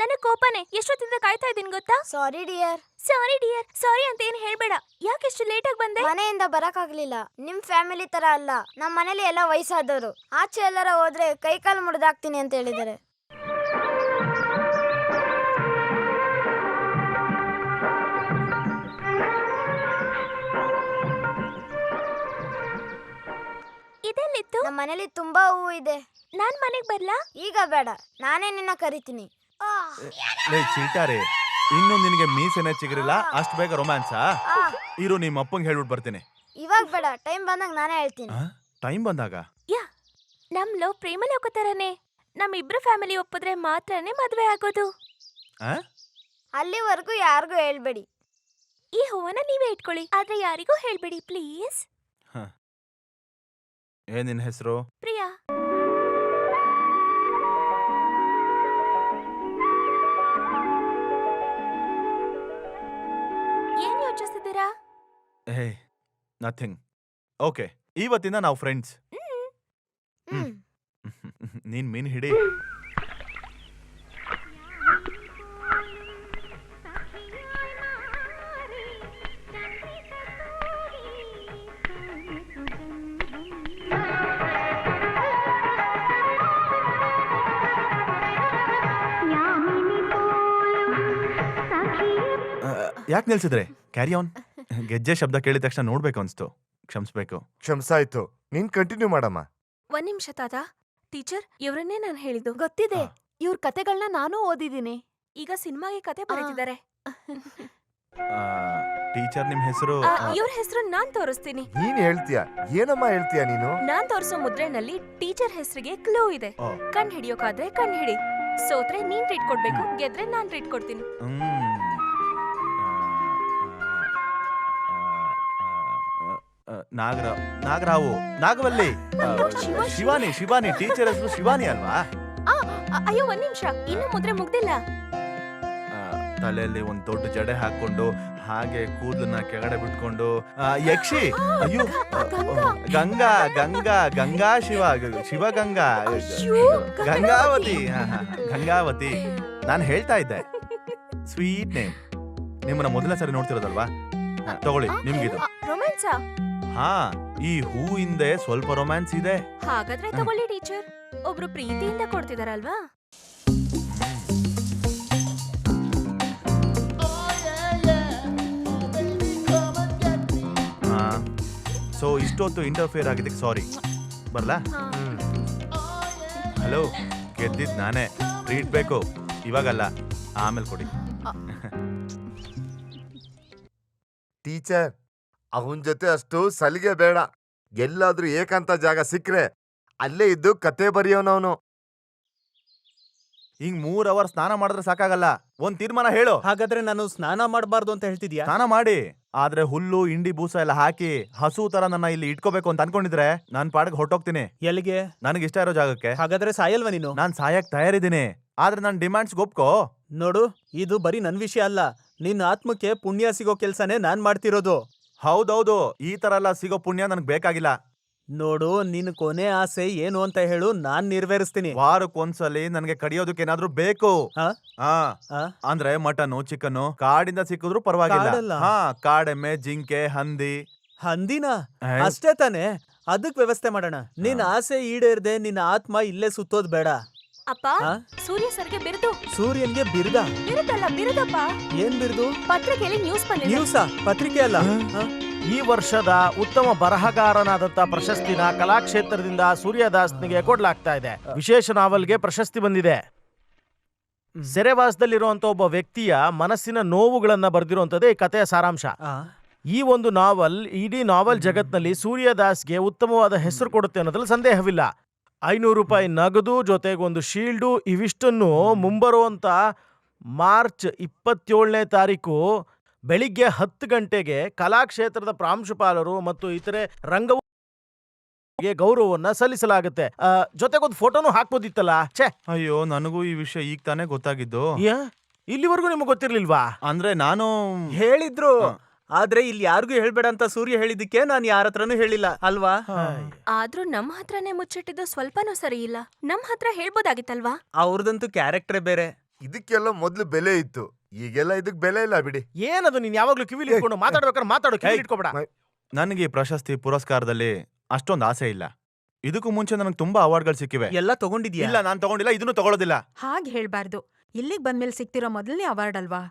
ನನಗ್ ಕೋಪನೆ. ಎಷ್ಟೊತ್ತಿಂದ ಕಾಯ್ತಾ ಇದ್ದೀನಿ ಗೊತ್ತಾ? Sorry dear. Sorry dear. ಸಾರಿ ಅಂತ ಏನ್ ಹೇಳ್ಬೇಡ. ಯಾಕೆ ಇಷ್ಟು ಲೇಟ್ ಆಗಿ ಬಂದೆ? ಮನೆಯಿಂದ ಬರಕಾಗ್ಲಿಲ್ಲ. ನಿಮ್ ಫ್ಯಾಮಿಲಿ ತರ ಅಲ್ಲ. ನಮ್ ಮನೇಲಿ ಎಲ್ಲ ವಯಸ್ಸಾದವರು. ಆಚೆ ಎಲ್ಲರ ಹೋದ್ರೆ ಕೈಕಾಲು ಮುರಿದಾಕ್ತೀನಿ ಅಂತ ಹೇಳಿದ್ದಾರೆ. ಇದೆಲ್ಲಿತ್ತು? ನಮ್ಮ ಮನೇಲಿ ತುಂಬಾ ಹೂವು ಇದೆ. ನಾನ್ ಮನೆಗ್ ಬರ್ಲಾ? ಈಗ ಬೇಡ, ನಾನೇ ನಿನ್ನ ಕರಿತೀನಿ. ಲೇ ಚೀಟಾರೆ, ಇನ್ನು ನಿನಗೆ ಮೀಸೆನೆ ಚಿಗುರಿಲ್ಲ, ಅಷ್ಟು ಬೇಗ ರೊಮ್ಯಾನ್ಸಾ? ಇರು, ನಿಮ್ಮ ಅಪ್ಪಂಗೆ ಹೇಳ್ಬಿಟ್ಟು ಬರ್ತೀನಿ. ಇವಾಗ ಬೇಡ, ಟೈಮ್ ಬಂದಾಗ ನಾನೇ ಹೇಳ್ತೀನಿ. ಟೈಮ್ ಬಂದಾಗ? ಯಾ, ನಮ್ ಲವ್ ಪ್ರೇಮ ಲೋಕ ತರನೇ. ನಮ್ ಇಬ್ರು ಫ್ಯಾಮಿಲಿ ಒಪ್ಪಿದ್ರೆ ಮಾತ್ರನೇ ಮದ್ವೆ ಆಗೋದು. ಅಲ್ಲಿವರೆಗೂ ಯಾರಿಗೂ ಹೇಳ್ಬೇಡಿ. ಈ ಹೂವನ್ನ ನೀವೇ ಇಟ್ಕೊಳ್ಳಿ, ಆದ್ರೆ ಯಾರಿಗೂ ಹೇಳ್ಬೇಡಿ ಪ್ಲೀಸ್. ಏನ್ ನಿನ್ ಹೆಸರು? ಪ್ರಿಯಾ. ಏನ್ ಯೋಚಿಸ್ತಿದ್ದೀರಾ? ಹೇ, ನಥಿಂಗ್. ಓಕೆ, ಇವತ್ತಿಂದ ನಾವು ಫ್ರೆಂಡ್ಸ್. ನೀನ್ ಮೀನ್ ಹಿಡಿ. ಯಾಕೆ ನಿಲ್ಸಿದ್ರೆ? Carry on. ಗೆಜ್ಜೆ ಶಬ್ದ ಕೇಳಿದ ತಕ್ಷಣ ನೋಡ್ಬೇಕು ಅನ್ಸ್ತು. ಕ್ಷಮಿಸ್ಬೇಕು. ಕ್ಷಮಿಸಾಯ್ತು. ನೀನ್ ಕಂಟಿನ್ಯೂ ಮಾಡಮ್ಮ. 1 ನಿಮಿಷ ತಾತ. ಟೀಚರ್, ಇವರನ್ನೇ ನಾನು ಹೇಳಿದ್ದು. ಗೊತ್ತಿದೆ. ಇವ್ರ ಕತೆಗಳನ್ನ ನಾನು ಓದಿದ್ದೀನಿ. ಈಗ ಸಿನಿಮಾಗೆ ಕತೆ ಬರೀತಿದ್ದಾರೆ. ಟೀಚರ್, ನಿಮ್ ಹೆಸರು? ಇವ್ರ ಹೆಸರು ನಾನ್ ತೋರಿಸ್ತೀನಿ. ನೀನ್ ಹೇಳ್ತೀಯ? ಏನಮ್ಮ ಹೇಳ್ತೀಯ ನೀನು? ನಾನ್ ತೋರಿಸೋ ಮುದ್ರೆನಲ್ಲಿ ಟೀಚರ್ ಹೆಸರಿಗೆ ಕ್ಲೂ ಇದೆ. ಕಣ್ ಹಿಡಿಯೋಕಾದ್ರೆ ಕಣ್ ಹಿಡಿ. ಸೋತ್ರೆ ನೀನ್ ಟ್ರೀಟ್ ಕೊಡ್ಬೇಕು, ಗೆದ್ರೆ ನಾನ್ ಟ್ರೀಟ್ ಕೊಡ್ತೀನಿ. ನಾಗರಾವು, ನಾಗವಲ್ಲಿ, ಶಿವಾನಿ. ಟೀಚರ್ ಹೆಸರು ಶಿವಾನಿ ಅಲ್ವಾ? ಅಯ್ಯೋ, 1 ನಿಮಿಷ, ಇನ್ನು ಮುದ್ರೆ ಮುಗ್ದಿಲ್ಲ. ತಲೆಯಲ್ಲಿ ಒಂದ್ ದೊಡ್ಡ ಜಡೆ ಹಾಕೊಂಡು, ಹಾಗೆ ಕೂದಲನ್ನ ಕೆಳಗಡೆ ಬಿಟ್ಕೊಂಡು, ಯಕ್ಷಿ. ಅಯ್ಯೋ, ಗಂಗಾ ಶಿವಗಂಗಾ, ಗಂಗಾವತಿ. ಗಂಗಾವತಿ. ನಾನು ಹೇಳ್ತಾ ಇದ್ದೆ, ಸ್ವೀಟ್ ನೇಮ್. ನಿಮ್ಮನ್ನ ಮೊದಲನೇ ಸರಿ ನೋಡ್ತಿರೋದಲ್ವಾ? ತಗೊಳ್ಳಿ, ನಿಮ್ಗಿದು. ರೊಮ್ಯಾನ್ಸಾ? ಹಾ, ಈ ಹೂ ಹಿಂದೆ ಸ್ವಲ್ಪ ರೊಮ್ಯಾನ್ಸ್ ಇದೆ. ಹಾಗಾದ್ರೆ ತಗೊಳ್ಳಿ ಟೀಚರ್. ಒಬ್ರು ಪ್ರೀತಿಯಿಂದ ಕೊಡ್ತಿದಾರಲ್ವಾ? ಸೊ ಇಷ್ಟೊತ್ತು ಇಂಟರ್ಫಿಯರ್ ಆಗಿದ್ದಕ್ಕೆ ಸಾರಿ. ಬರ್ಲಾ? ಹಲೋ, ಗೆದ್ದಿದ್ ನಾನೇ. ಟ್ರೀಟ್ ಬೇಕು, ಇವಾಗಲ್ಲ, ಆಮೇಲೆ ಕೊಡಿ. ಟೀಚರ್, ಅವನ್ ಜೊತೆ ಅಷ್ಟು ಸಲಿಗೆ ಬೇಡ. ಎಲ್ಲಾದ್ರೂ ಏಕಾಂತ ಜಾಗ ಸಿಕ್ಕ್ರೆ ಅಲ್ಲೇ ಇದ್ದು ಕತೆ ಬರೆಯೋನವನು. ಹಿಂಗ್ 3 ಅವರ್ ಸ್ನಾನ ಮಾಡಿದ್ರೆ ಸಾಕಾಗಲ್ಲ. ಒಂದ್ ತೀರ್ಮಾನ ಹೇಳು. ಹಾಗಾದ್ರೆ ನಾನು ಸ್ನಾನ ಮಾಡಬಾರ್ದು ಅಂತ ಹೇಳ್ತಿದ್ಯಾ? ಸ್ನಾನ ಮಾಡಿ, ಆದ್ರೆ ಹುಲ್ಲು ಇಂಡಿ ಬೂಸ ಎಲ್ಲ ಹಾಕಿ ಹಸು ತರ ನನ್ನ ಇಲ್ಲಿ ಇಟ್ಕೋಬೇಕು ಅಂತ ಅನ್ಕೊಂಡಿದ್ರೆ ನಾನ್ ಪಾಡಿಗೆ ಹೊಟ್ಟೋಗ್ತೀನಿ. ಎಲ್ಲಿಗೆ? ನನಗೆ ಇಷ್ಟ ಇರೋ ಜಾಗಕ್ಕೆ. ಹಾಗಾದ್ರೆ ಸಾಯಲ್ವಾ ನೀನು? ನಾನ್ ಸಾಯಕ್ ತಯಾರಿದ್ದೀನಿ, ಆದ್ರೆ ನನ್ ಡಿಮ್ಯಾಂಡ್ಸ್ ಒಪ್ಕೋ. ನೋಡು, ಇದು ಬರೀ ನನ್ ವಿಷಯ ಅಲ್ಲ, ನಿನ್ನ ಆತ್ಮಕ್ಕೆ ಪುಣ್ಯ ಸಿಗೋ ಕೆಲ್ಸನೇ ನಾನ್ ಮಾಡ್ತಿರೋದು. ಹೌದೌದು, ಈ ತರ ಎಲ್ಲ ಸಿಗೋ ಪುಣ್ಯ ನನಗ್ ಬೇಕಾಗಿಲ್ಲ. ನೋಡು, ನಿನ್ ಕೊನೆ ಆಸೆ ಏನು ಅಂತ ಹೇಳು, ನಾನ್ ನೆರವೇರಿಸ್ತೀನಿ. ವಾರಕ್ಕೊಂದ್ಸಲಿ ನನಗೆ ಕಡಿಯೋದಕ್ಕೆ ಏನಾದ್ರೂ ಬೇಕು. ಆ? ಆ, ಆ? ಅಂದ್ರೆ ಮಟನ್, ಚಿಕನ್ ಕಾಡಿಂದ ಸಿಕ್ಕಿದ್ರು ಪರವಾಗಿಲ್ಲ. ಕಾಡಲ್ಲ? ಹಾ, ಕಾಡೆಮ್ಮೆ, ಜಿಂಕೆ, ಹಂದಿ. ಹಂದಿನ? ಏ? ಅಷ್ಟೇ ತಾನೆ, ಅದಕ್ ವ್ಯವಸ್ಥೆ ಮಾಡೋಣ. ನಿನ್ ಆಸೆ ಈಡೇರ್ದೆ ನಿನ್ನ ಆತ್ಮ ಇಲ್ಲೇ ಸುತ್ತೋದ್ ಬೇಡ. ಅಪ್ಪ, ಆ? ಸೂರ್ಯ ಸರ್ಗೆ ಬಿರುದು. ಸೂರ್ಯನ್ಗೆ ಬಿರ್ದ? ಬಿರುದಲ್ಲ, ಬಿರುದಪ್ಪ. ಏನ್ ಬಿರ್ದು? ಪತ್ರಿಕೆಯಲ್ಲಿ ನ್ಯೂಸ್ ಬಂದಿದೆ. ನ್ಯೂಸಾ? ಪತ್ರಿಕೆ ಅಲ್ಲ. ಆ? ಈ ವರ್ಷದ ಉತ್ತಮ ಬರಹಗಾರನಾದಂತ ಪ್ರಶಸ್ತಿನ ಕಲಾಕ್ಷೇತ್ರದಿಂದ ಸೂರ್ಯದಾಸ್ನಿಗೆ ಕೊಡ್ಲಾಗ್ತಾ ಇದೆ. ವಿಶೇಷ ನಾವಲ್ಗೆ ಪ್ರಶಸ್ತಿ ಬಂದಿದೆ. ಸೆರೆವಾಸದಲ್ಲಿರುವಂತ ಒಬ್ಬ ವ್ಯಕ್ತಿಯ ಮನಸ್ಸಿನ ನೋವುಗಳನ್ನ ಬರೆದಿರುವಂತದ್ದೇ ಈ ಕಥೆಯ ಸಾರಾಂಶ. ಆ? ಈ ಒಂದು ನಾವಲ್ ಇಡೀ ನಾವಲ್ ಜಗತ್ನಲ್ಲಿ ಸೂರ್ಯದಾಸ್ಗೆ ಉತ್ತಮವಾದ ಹೆಸರು ಕೊಡುತ್ತೆ ಅನ್ನೋದ್ರಲ್ಲಿ ಸಂದೇಹವಿಲ್ಲ. 500 ರೂಪಾಯಿ ನಗದು ಜೊತೆಗೆ ಒಂದು ಶೀಲ್ಡು, ಇವಿಷ್ಟನ್ನು ಮುಂಬರುವಂತ ಮಾರ್ಚ್ 27ನೇ ತಾರೀಕು ಬೆಳಿಗ್ಗೆ 10 ಗಂಟೆಗೆ ಕಲಾಕ್ಷೇತ್ರದ ಪ್ರಾಂಶುಪಾಲರು ಮತ್ತು ಇತರೆ ರಂಗವು ಗೌರವವನ್ನ ಸಲ್ಲಿಸಲಾಗುತ್ತೆ. ಜೊತೆಗೊಂದು ಫೋಟೋನು ಹಾಕ್ಬೋದಿತ್ತಲ್ಲ. ಛೇ, ಅಯ್ಯೋ, ನನಗೂ ಈ ವಿಷಯ ಈಗ ತಾನೇ ಗೊತ್ತಾಗಿದ್ದು. ಇಲ್ಲಿವರೆಗೂ ನಿಮಗೆ ಗೊತ್ತಿರ್ಲಿಲ್ವಾ? ಅಂದ್ರೆ ನಾನು ಹೇಳಿದ್ರು, ಆದ್ರೆ ಇಲ್ಲಿ ಯಾರಿಗೂ ಹೇಳ್ಬೇಡ ಅಂತ ಸೂರ್ಯ ಹೇಳಿದಕ್ಕೆ ನಾನು ಯಾರ ಹತ್ರನೂ ಹೇಳಿಲ್ಲ ಅಲ್ವಾ? ಆದ್ರೂ ನಮ್ ಹತ್ರನೇ ಮುಚ್ಚಿಟ್ಟಿದ್ದು ಸ್ವಲ್ಪನೂ ಸರಿ ಇಲ್ಲ. ನಮ್ ಹತ್ರ ಹೇಳ್ಬೋದಾಗಿತ್ತಲ್ವಾ? ಅವ್ರದಂತೂ ಕ್ಯಾರೆಕ್ಟರ್ ಬೇರೆ. ಇದಕ್ಕೆಲ್ಲ ಮೊದ್ಲು ಬೆಲೆ ಇತ್ತು, ಈಗೆಲ್ಲ ಇದಕ್ ಬೆಲೆ ಇಲ್ಲ ಬಿಡಿ. ಏನದು, ನೀನ್ ಯಾವಾಗ್ಲೂ ಕಿವಿಲಿ ಇಟ್ಕೊಂಡು ಮಾತಾಡ್ಬೇಕಾದ್ರೆ ಮಾತಾಡೋ, ಕಿವಿಲಿ ಇಟ್ಕೋಬೇಡ. ನನಗೆ ಈ ಪ್ರಶಸ್ತಿ ಪುರಸ್ಕಾರದಲ್ಲಿ ಅಷ್ಟೊಂದು ಆಸೆ ಇಲ್ಲ. ಇದಕ್ಕೂ ಮುಂಚೆ ನನಗೆ ತುಂಬಾ ಅವಾರ್ಡ್ಗಳು ಸಿಕ್ಕಿವೆ. ಎಲ್ಲ ತಗೊಂಡಿದ್ಯಾ? ಇಲ್ಲ, ನಾನ್ ತಗೊಂಡಿಲ್ಲ, ಇದನ್ನು ತಗೊಳ್ಳೋದಿಲ್ಲ. ಹಾಗೆ ಹೇಳ್ಬಾರ್ದು. ಇಲ್ಲಿಗ್ ಬಂದ್ಮೇಲೆ ಸಿಗ್ತಿರೋ ಮೊದಲನೇ ಅವಾರ್ಡ್ ಅಲ್ವಾ?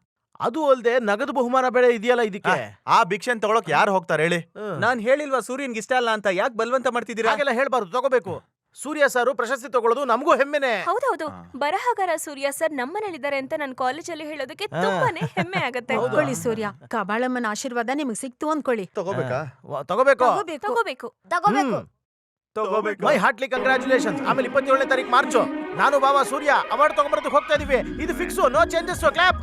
ಅದು ಅಲ್ದೆ ನಗದು ಬಹುಮಾನ ಬೆಳೆ ಇದೆಯಲ್ಲ ಇದಕ್ಕೆ. ಆ ಭಿಕ್ಷೆನ್ ತಗೊಳಕ್ ಯಾರು ಹೋಗ್ತಾರೆ ಹೇಳಿ? ನಾನ್ ಹೇಳಿಲ್ವಾ ಸೂರ್ಯನ್ಗೆ ಇಷ್ಟ ಅಲ್ಲ ಅಂತ? ಯಾಕೆ ಬಲವಂತ ಮಾಡ್ತಿದ್ದೀರಾ? ಹಾಗೆಲ್ಲ ಹೇಳ್ಬಾರ್ದು, ತಗೋಬೇಕು. ಸೂರ್ಯ ಸಾರು ಪ್ರಶಸ್ತಿ ತಗೊಳ್ಳೋದು ನಮಗೂ ಹೆಮ್ಮೆನೆ. ಹೌದೌದು, ಬರಹಗಾರ ಸೂರ್ಯ ಸರ್ ನಮ್ಮನೇಲಿದ್ದಾರೆ ಅಂತ ನಾನು ಕಾಲೇಜಲ್ಲಿ ಹೇಳೋದಕ್ಕೆ ತುಂಬಾನೇ ಹೆಮ್ಮೆ ಆಗತ್ತೆ. ತಗೊಳ್ಳಿ ಸೂರ್ಯ, ಕಬಾಳಮ್ಮನ ಆಶೀರ್ವಾದ ನಿಮಗ್ ಸಿಕ್ತು ಅನ್ಕೊಳ್ಳಿ. ತಗೋಬೇಕಾ? ತಗೋಬೇಕು. ತಗೋಬೇಕು. ತಗೋಬೇಕು. ಮೈ ಹಾರ್ಟ್ಲಿ ಕಂಗ್ರಾಚುಲೇಷನ್ಸ್. ಆಮೇಲೆ 27ನೇ ತಾರೀಕು ಮಾರ್ಚು ನಾನು ಬಾಬಾ ಸೂರ್ಯ ಅವಾರ್ಡ್ ತಗೊಂಬರೋದಕ್ಕೆ ಹೋಗ್ತಾ ಇದೀವಿ. ಇದು ಫಿಕ್ಸು, ನೋ ಚೇಂಜಸ್. ಕ್ಲಾಪ್.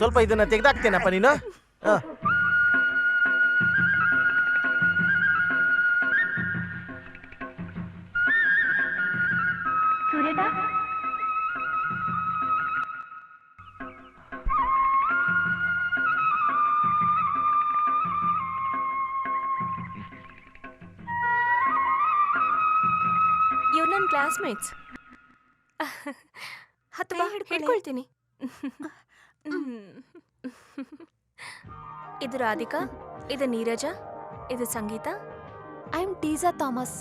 ಸ್ವಲ್ಪ ಇದನ್ನ ತೆಗೆದಾಕ್ತೇನಪ್ಪ ನೀನು. ಇವ್ರು ನನ್ನ ಕ್ಲಾಸ್ಮೇಟ್ಸ್. ಹತ್ತು ಬಾ, ಹಿಡ್ಕೊಳ್ತೀನಿ. ಇದು ರಾಧಿಕಾ, ಇದು ನೀರಜ, ಇದು Sangeeta. I am Tessa Thomas.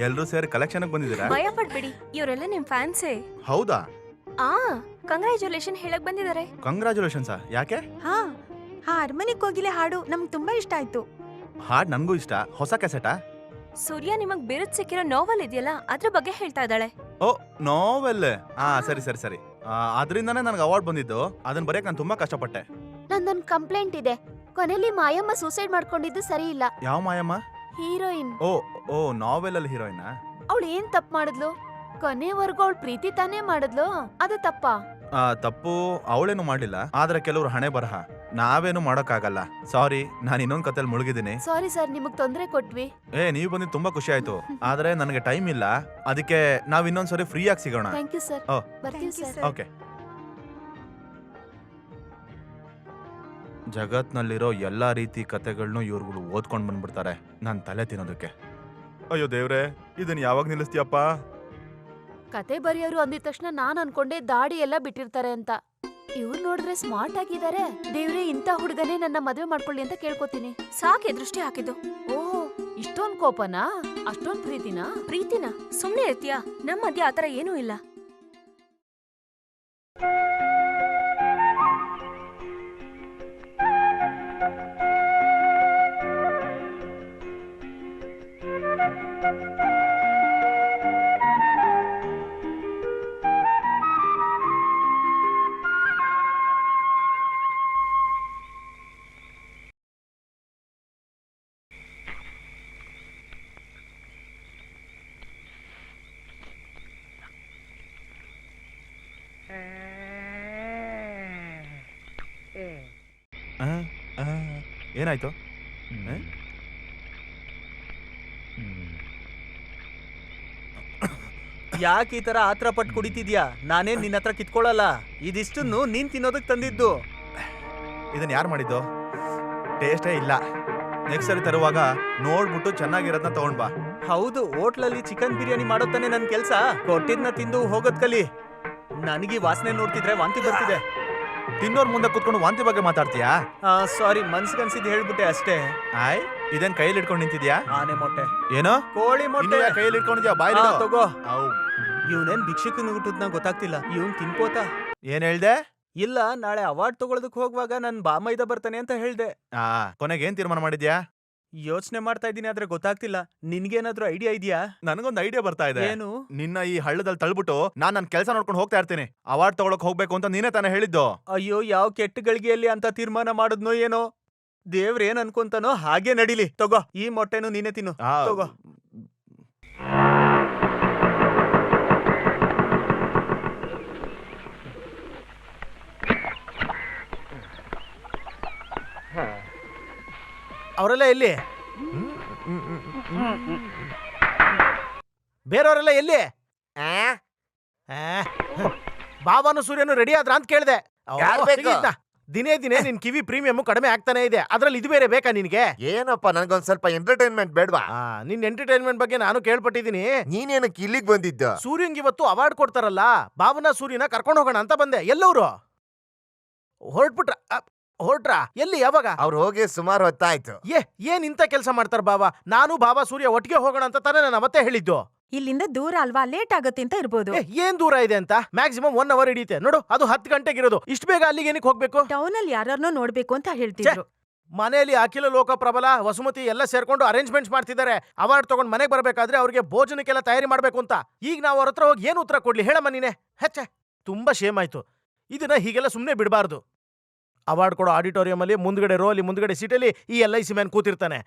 ಎಲ್ರೂ ಸೇರಿ ಕಲೆಕ್ಷನ್ ಬಂದಿದ್ದೀರಾ? ಭಯ ಪಡ್ಬೇಡಿ, ಇವರೆಲ್ಲ ನಿಮ್ ಫ್ಯಾನ್ಸೇ. ಹೌದಾ? ಕಂಗ್ರಾಚುಲೇಷನ್ ಹೇಳಕ್ ಬಂದಿದ್ದಾರೆ. ಕಂಗ್ರಾಚುಲೇಷನ್ಸಾ? ಯಾಕೆ? ಹಾ ಅರಮನೆ ಕೋಗಿಲೆ ಹಾಡು ನಮ್ಗೆ ತುಂಬಾ ಇಷ್ಟ ಆಯ್ತು. ಹಾಡ್ ನನ್ಗೂ ಇಷ್ಟ. ಹೊಸ ಕ್ಯಾಸೆಟಾ? ಸೂರ್ಯ ನಿಮಗ್ ಬಿರುದ್ ಸಿಕ್ಕಿರೋ ನೋವೆಲ್ ಇದೆಯಲ್ಲ, ಅದ್ರ ಬಗ್ಗೆ ಹೇಳ್ತಾ ಇದ್ದಾಳೆ. ಓ, ನೋವೆಲ್. ಸರಿ. ಅದರಿಂದಾನೇ ನನಗೆ ಅವಾರ್ಡ್ ಬಂದಿದ್ದು. ಅದನ್ನ ಬರೆಯಕ್ ನಾನು ತುಂಬಾ ಕಷ್ಟಪಟ್ಟೆ. ನಂದೊಂದು ಕಂಪ್ಲೇಂಟ್ ಇದೆ. ಕೊನೆಯಲ್ಲಿ ಮಾಯಮ್ಮ ಸೂಸೈಡ್ ಮಾಡ್ಕೊಂಡಿದ್ದು ಸರಿ ಇಲ್ಲ. ಯಾವ ಮಾಯಮ್ಮ? ಹೀರೋಯಿನ್. ಓ ನಾವೆಲ್ ಅಲ್ಲಿ ಹೀರೋಯಿನ್. ಅವಳು ಏನ್ ತಪ್ಪು ಮಾಡಿದ್ಲು? ಕೊನೆವರೆಗೂ ಅವಳು ಪ್ರೀತಿ ತಾನೇ ಮಾಡಿದ್ಲು, ಅದು ತಪ್ಪಾ? ತಪ್ಪು ಅವಳೇನು ಮಾಡ್ಲಿಲ್ಲ, ಆದ್ರೆ ಕೆಲವ್ರು ಹಣೆ ಬರಹ. ನಾವೇನು ಮಾಡೋಕ್ಕಾಗಲ್ಲ. ಸಾರಿ, ನಾನು ಇನ್ನೊಂದ್ ಕತೆಲ್ ಮುಳುಗಿದ್ದೀನಿ. ಸಾರಿ ಸರ್, ನಿಮಗ್ ತೊಂದ್ರೆ ಕೊಟ್ವಿ. ನೀವು ಬಂದಿದ್ದು ತುಂಬಾ ಖುಷಿ ಆಯ್ತು, ಆದ್ರೆ ನನಗೆ ಟೈಮ್ ಇಲ್ಲ. ಅದಕ್ಕೆ ನಾವ್ ಇನ್ನೊಂದ್ಸರಿ ಫ್ರೀ ಆಗಿ ಸಿಗೋಣ. Thank you sir. ಬರ್ತೀವಿ ಸರ್. ಓಕೆ. ಜಗತ್ನಲ್ಲಿರೋ ಎಲ್ಲಾ ರೀತಿ ಕತೆಗಳನ್ನೂ ಇವ್ರುಗಳು ಓದ್ಕೊಂಡ್ ಬಂದ್ಬಿಡ್ತಾರೆ ನನ್ ತಲೆ ತಿನ್ನೋದಕ್ಕೆ. ಅಯ್ಯೋ ದೇವ್ರೆ, ಇದನ್ನ ಯಾವಾಗ ನಿಲ್ಲಿಸ್ತೀಯಪ್ಪ? ಕತೆ ಬರೆಯೋರು ಅಂದಿದ ತಕ್ಷಣ ನಾನ್ ಅನ್ಕೊಂಡೆ ದಾಡಿ ಎಲ್ಲ ಬಿಟ್ಟಿರ್ತಾರೆ ಅಂತ. ಇವ್ರು ನೋಡಿದ್ರೆ ಸ್ಮಾರ್ಟ್ ಆಗಿದ್ದಾರೆ. ದೇವ್ರೆ, ಇಂಥ ಹುಡುಗನೇ ನನ್ನ ಮದುವೆ ಮಾಡ್ಕೊಳ್ಳಿ ಅಂತ ಕೇಳ್ಕೊತೀನಿ. ಸಾಕೆ ದೃಷ್ಟಿ ಹಾಕಿದ್ದು. ಓಹೋ, ಇಷ್ಟೊಂದ್ ಕೋಪನಾ? ಅಷ್ಟೊಂದ್ ಪ್ರೀತಿನ ಸುಮ್ನೆ ಇರ್ತೀಯಾ? ನಮ್ಮ ಮಧ್ಯೆ ಆತರ ಏನೂ ಇಲ್ಲ. ಏನಾಯ್ತು? ಯಾಕೆ ಈ ತರ ಆತ್ರ ಪಟ್ಟು ಕುಡಿತಿದ್ಯಾ? ನಾನೇನ್ ನಿನ್ನ ಹತ್ರ ಕಿತ್ಕೊಳ್ಳಲ್ಲ. ಇದಿಷ್ಟನ್ನು ನೀನ್ ತಿನ್ನೋದಕ್ ತಂದಿದ್ದು. ಇದನ್ನ ಯಾರು ಮಾಡಿದ್ದು? ಟೇಸ್ಟೇ ಇಲ್ಲ. ನೆಕ್ಸ್ಟ್ ಸರಿ ತರುವಾಗ ನೋಡ್ಬಿಟ್ಟು ಚೆನ್ನಾಗಿರೋದನ್ನ ತಗೊಂಡ್ ಬಾ. ಹೌದು, ಹೋಟ್ಲಲ್ಲಿ ಚಿಕನ್ ಬಿರಿಯಾನಿ ಮಾಡೋತಾನೆ ನನ್ ಕೆಲ್ಸ. ಕೊಟ್ಟಿದ್ನ ತಿಂದು ಹೋಗೋದ್ ಕಲಿ. ನನಗೆ ವಾಸನೆ ನೋಡ್ತಿದ್ರೆ ವಾಂತಿ ಬರ್ತಿದೆ. ತಿನ್ನೋರ್ ಮುಂದೆ ಕುತ್ಕೊಂಡು ವಾಂತಿ ಬಗ್ಗೆ ಮಾತಾಡ್ತೀಯಾ? ಸಾರಿ, ಮನ್ಸ್ಗನ್ಸಿದ್ ಹೇಳ್ಬಿಟ್ಟೆ ಅಷ್ಟೇ. ಆಯ್, ಇದನ್ ಕೈಯಲ್ಲಿ ಇಟ್ಕೊಂಡು ನಿಂತಿದ್ಯಾ? ಆನೆ ಮೊಟ್ಟೆ. ಏನೋ ಕೋಳಿ ಮೊಟ್ಟೆ ಕೈಯಲ್ಲಿ ಇಟ್ಕೊಂಡಿದ್ಯಾ? ಬಾಯ್ ತಗೋ. ಇವನೇನ್ ಭಿಕ್ಷಕನ ಹುಟ್ಟುದ್ನ ಗೊತ್ತಾಗ್ತಿಲ್ಲ. ಇವನ್ ತಿನ್ಕೋತ. ಏನ್ ಹೇಳ್ದೆ? ಇಲ್ಲ, ನಾಳೆ ಅವಾರ್ಡ್ ತಗೊಳದಕ್ ಹೋಗುವಾಗ ನನ್ ಬಾಮೈದ ಬರ್ತಾನೆ ಅಂತ ಹೇಳ್ದೆ. ಕೊನೆಗೆ ಏನ್ ತೀರ್ಮಾನ ಮಾಡಿದ್ಯಾ? ಯೋಚನೆ ಮಾಡ್ತಾ ಇದೀನಿ, ಆದ್ರೆ ಗೊತ್ತಾಗ್ತಿಲ್ಲ. ನಿನ್ಗೇನಾದ್ರೂ ಐಡಿಯಾ ಇದೆಯಾ? ನನಗೊಂದು ಐಡಿಯಾ ಬರ್ತಾ ಇದೆ. ಏನು? ನಿನ್ನ ಈ ಹಳ್ಳದಲ್ಲಿ ತಳ್ಬಿಟ್ಟು ನಾನ್ ನನ್ ಕೆಲಸ ನೋಡ್ಕೊಂಡು ಹೋಗ್ತಾ ಇರ್ತೀನಿ. ಅವಾರ್ಡ್ ತಗೊಳಕ್ ಹೋಗ್ಬೇಕು ಅಂತ ನೀನೇ ತಾನೇ ಹೇಳಿದ್ದು. ಅಯ್ಯೋ, ಯಾವ ಕೆಟ್ಟ ಗಳಿಗೆಯಲ್ಲಿ ಅಂತ ತೀರ್ಮಾನ ಮಾಡಿದ್ನೋ ಏನೋ. ದೇವ್ರೇನ್ ಅನ್ಕೊಂತಾನೋ ಹಾಗೆ ನಡಿಲಿ. ತಗೋ, ಈ ಮೊಟ್ಟೆನು ನೀನೇ ತಿನ್ನು. ತಗೋ. ಅವರೆಲ್ಲ ಎಲ್ಲಿ? ಬೇರೆಯವರೆಲ್ಲ ಎಲ್ಲಿ? ಬಾಬಾನು ಸೂರ್ಯನು ರೆಡಿ ಆದ್ರ ಅಂತ ಕೇಳ್ದೆ. ದಿನೇ ದಿನೇ ನಿನ್ ಕಿವಿ ಪ್ರೀಮಿಯಂ ಕಡಿಮೆ ಆಗ್ತಾನೆ ಇದೆ. ಅದ್ರಲ್ಲಿ ಇದು ಬೇರೆ ಬೇಕಾ ನಿನ್ಗೆ? ಏನಪ್ಪ, ನನ್ಗೊಂದ್ ಸ್ವಲ್ಪ ಎಂಟರ್ಟೈನ್ಮೆಂಟ್ ಬೇಡ್ವಾ? ನಿನ್ ಎಂಟರ್ಟೈನ್ಮೆಂಟ್ ಬಗ್ಗೆ ನಾನು ಕೇಳ್ಪಟ್ಟಿದೀನಿ. ನೀನೇನಕ್ಕೆ ಇಲ್ಲಿಗೆ ಬಂದಿದ್ದ? ಸೂರ್ಯಂಗ್ ಇವತ್ತು ಅವಾರ್ಡ್ ಕೊಡ್ತಾರಲ್ಲ, ಬಾಬನ ಸೂರ್ಯನ ಕರ್ಕೊಂಡು ಹೋಗೋಣ ಅಂತ ಬಂದೆ. ಎಲ್ಲವ್ರು? ಹೊರಟ್ರಾ? ಎಲ್ಲಿ? ಯಾವಾಗ? ಅವ್ರು ಹೋಗಿ ಸುಮಾರು ಹೊತ್ತಾಯ್ತು. ಏನ್ ಇಂತ ಕೆಲಸ ಮಾಡ್ತಾರ ಬಾಬಾ? ನಾನು ಬಾಬಾ ಸೂರ್ಯ ಒಟ್ಟಿಗೆ ಹೋಗೋಣ ಅಂತ ತಾನೇ ನಾನು ಅವತ್ತೇ ಹೇಳಿದ್ದು. ಇಲ್ಲಿಂದ ದೂರ ಅಲ್ವಾ, ಲೇಟ್ ಆಗತ್ತೆ ಅಂತ ಇರ್ಬೋದು. ಏನ್ ದೂರ ಇದೆ ಅಂತ? ಮ್ಯಾಕ್ಸಿಮಮ್ 1 ಅವರ್ ಹಿಡಿಯುತ್ತೆ ನೋಡು. ಅದು 10 ಗಂಟೆಗೆ ಇರೋದು. ಇಷ್ಟು ಬೇಗ ಅಲ್ಲಿಗೆ ಏನಕ್ಕೆ ಹೋಗ್ಬೇಕು? ಟೌನ್ ಅಲ್ಲಿ ಯಾರನ್ನೋ ನೋಡ್ಬೇಕು ಅಂತ ಹೇಳ್ತಿದ್ರು. ಮನೆಯಲ್ಲಿ ಅಖಿಲ ಲೋಕ ಪ್ರಬಲ ವಸುಮತಿ ಎಲ್ಲ ಸೇರ್ಕೊಂಡು ಅರೇಂಜ್ಮೆಂಟ್ಸ್ ಮಾಡ್ತಿದ್ದಾರೆ. ಅವಾರ್ಡ್ ತಗೊಂಡ್ ಮನೆಗೆ ಬರ್ಬೇಕಾದ್ರೆ ಅವ್ರಿಗೆ ಭೋಜನಕ್ಕೆಲ್ಲ ತಯಾರಿ ಮಾಡ್ಬೇಕು ಅಂತ. ಈಗ ನಾವು ಅವ್ರ ಹತ್ರ ಹೋಗಿ ಏನು ಉತ್ತರ ಕೊಡ್ಲಿ ಹೇಳಮ್ಮ ನೀನೆ? ಹೆಚ್ಚೆ ತುಂಬಾ ಶೇಮ್ ಆಯ್ತು. ಇದನ್ನ ಹೀಗೆಲ್ಲ ಸುಮ್ನೆ ಬಿಡಬಾರ್ದು. ಅವಾರ್ಡ್ ಕೊಡೋ ಆಡಿಟೋರಿಯಂ ಅಲ್ಲಿ ಮುಂದ್ಗಡೆ ರೋ ಅಲ್ಲಿ ಮುಂದ್ಗಡೆ ಸೀಟಲ್ಲಿ ಈ LIC ಮ್ಯಾನ್ ಕೂತಿರ್ತಾನೆ.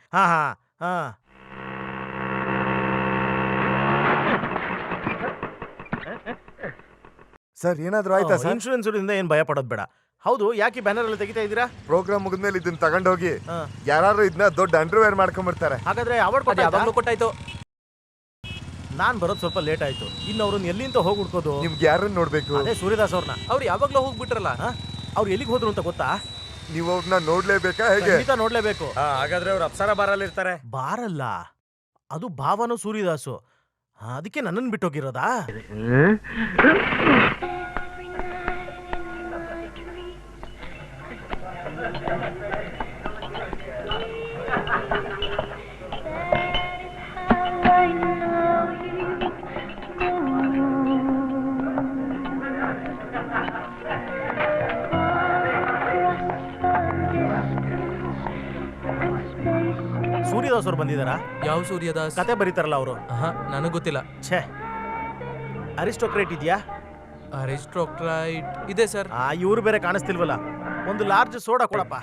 ಸರ್, ಏನಾದ್ರೂ ಆಯ್ತಾ ಸರ್? ಇನ್ಶೂರೆನ್ಸ್ ಏನ್ ಭಯ ಪಡೋದ್ ಬೇಡ. ಹೌದು, ಯಾಕೆ ಬ್ಯಾನರ್ ಎಲ್ಲ ತೆಗಿತಾ ಇದ್ದೀರಾ? ಪ್ರೋಗ್ರಾಮ್ ಮುಗಿದ್ಮೇಲೆ ಇದನ್ನ ತಗೊಂಡೋಗಿ ಯಾರು ಇದನ್ನ ದೊಡ್ಡ ಅಂಡರ್ವೇರ್ ಮಾಡ್ಕೊಂಡ್ಬಿಡ್ತಾರೆ. ಹಾಗಾದ್ರೆ ಅವಾರ್ಡ್ ಕೊಟ್ಟಾಯ್ತು. ನಾನ್ ಬರೋದು ಸ್ವಲ್ಪ ಲೇಟ್ ಆಯ್ತು. ಇನ್ನು ಅವ್ರನ್ನ ಎಲ್ಲಿಂದ ಹೋಗಿ ಹುಡ್ಕೋದು? ನಿಮ್ಗೆ ಯಾರನ್ನ ನೋಡ್ಬೇಕು? ಅದೇ ಸೂರ್ಯದಾಸ್ ಅವ್ರನ್ನ. ಅವ್ರು ಯಾವಾಗ್ಲೂ ಹೋಗ್ಬಿಟ್ರಲ್ಲ. ಅವ್ರು ಎಲ್ಲಿಗೆ ಹೋದ್ರು ಅಂತ ಗೊತ್ತಾ? ನೀವು ಅವ್ರನ್ನ ನೋಡ್ಲೇಬೇಕಾ ಹೇಗೆ? ನೋಡ್ಲೇಬೇಕು. ಹಾಗಾದ್ರೆ ಅವ್ರು ಅಪ್ಸರ ಬಾರಲ್ಲಿ ಇರ್ತಾರೆ. ಬಾರಲ್ಲ, ಅದು ಭಾವನು ಸೂರ್ಯದಾಸು. ಅದಕ್ಕೆ ನನ್ನನ್ನು ಬಿಟ್ಟೋಗಿರೋದಾ? ಸೂರ್ಯದಾಸ್ ಅವ್ರು ಬಂದಿದಾರಾ? ಯಾವ ಸೂರ್ಯದಾಸ್? ಕತೆ ಬರೀತಾರಲ್ಲ ಅವರು. ನನಗ್ ಗೊತ್ತಿಲ್ಲ. ಛೇ, ಅರಿಸ್ಟೋಕ್ರೇಟ್ ಇದೆಯಾ? ಅರಿಸ್ಟೋಕ್ರೈಟ್ ಇದೆ ಸರ್. ಇವ್ರು ಬೇರೆ ಕಾಣಿಸ್ತಿಲ್ವಲ್ಲ. ಒಂದು ಲಾರ್ಜ್ ಸೋಡಾ ಕೊಡಪ್ಪ.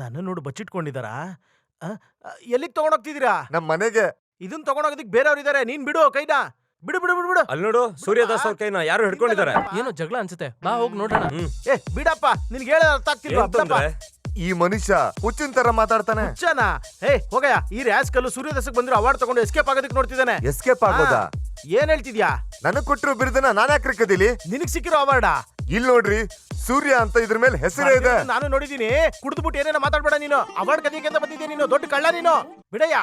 ನನ್ನ ನೋಡು ಬಚ್ಚಿಟ್ಕೊಂಡಿದಾರಾ? ಎಲ್ಲಿಗೆ ತಗೊಂಡೋಗ್ತಿದ್ದೀರಾ? ನಮ್ ಮನೆಗೆ. ಇದನ್ನ ತಗೊಂಡೋಗೋದಕ್ಕೆ ಬೇರೆಯವ್ರು ಇದಾರೆ. ನೀನ್ ಬಿಡು ಕೈನಾ. ಬಿಡು ಬಿಡು ಬಿಡು ಬಿಡು. ಅಲ್ಲಿ ನೋಡು, ಸೂರ್ಯದಾಸ್ ಅವ್ರ ಕೈನ ಯಾರು ಹಿಡ್ಕೊಂಡಿದ್ದಾರೆ. ಏನೋ ಜಗಳ ಅನ್ಸುತ್ತೆ, ಬಾ ಹೋಗಿ ನೋಡೋಣ. ಬಿಡಪ್ಪ, ನಿನ್ಗೆ ಹೇಳ ಅರ್ಥ ಆಗ್ತಿಲ್ವಾ? ಈ ಮನುಷ್ಯ ಹುಚ್ಚಿನ ತರ ಮಾತಾಡ್ತಾನೆ. ಹುಚ್ಚನಾ? ಹೋಗಯ್ಯ. ಈ ರ್ಯಾಸ್ಕಲ್ಲು ಸೂರ್ಯದಾಸಕ್ಕೆ ಬಂದ್ರು ಅವಾರ್ಡ್ ತಗೊಂಡು ಎಸ್ಕೇಪ್ ಆಗೋದಕ್ಕೆ ನೋಡ್ತಿದ್ದಾನೆ. ಎಸ್ಕೇಪ್ ಆಗೋದಾ? ಏನ್ ಹೇಳ್ತಿದ್ಯಾ? ನನಗ್ ಕೊಟ್ಟಿರೋ ಬಿರುದನ್ನ ನಾನ್ ಯಾಕೆ ಕದಿಲಿ? ನಿನಗ್ ಸಿಕ್ಕಿರೋ ಅವಾರ್ಡಾ? ಇಲ್ಲಿ ನೋಡ್ರಿ, ಸೂರ್ಯ ಅಂತ ಇದ್ರ ಮೇಲೆ ಹೆಸರೇ ಇದೆ. ನಾನು ನೋಡಿದೀನಿ. ಕುಡಿದ್ಬಿಟ್ಟು ಏನೇನೋ ಮಾತಾಡ್ಬೇಡ ನೀನು. ಅವಾರ್ಡ್ ಕದಿಯಕ್ಕೆ ಅಂತ ಬಂದಿದ್ದೆ ನೀನು. ದೊಡ್ಡ ಕಳ್ಳ ನೀನು. ಬಿಡಯ್ಯ.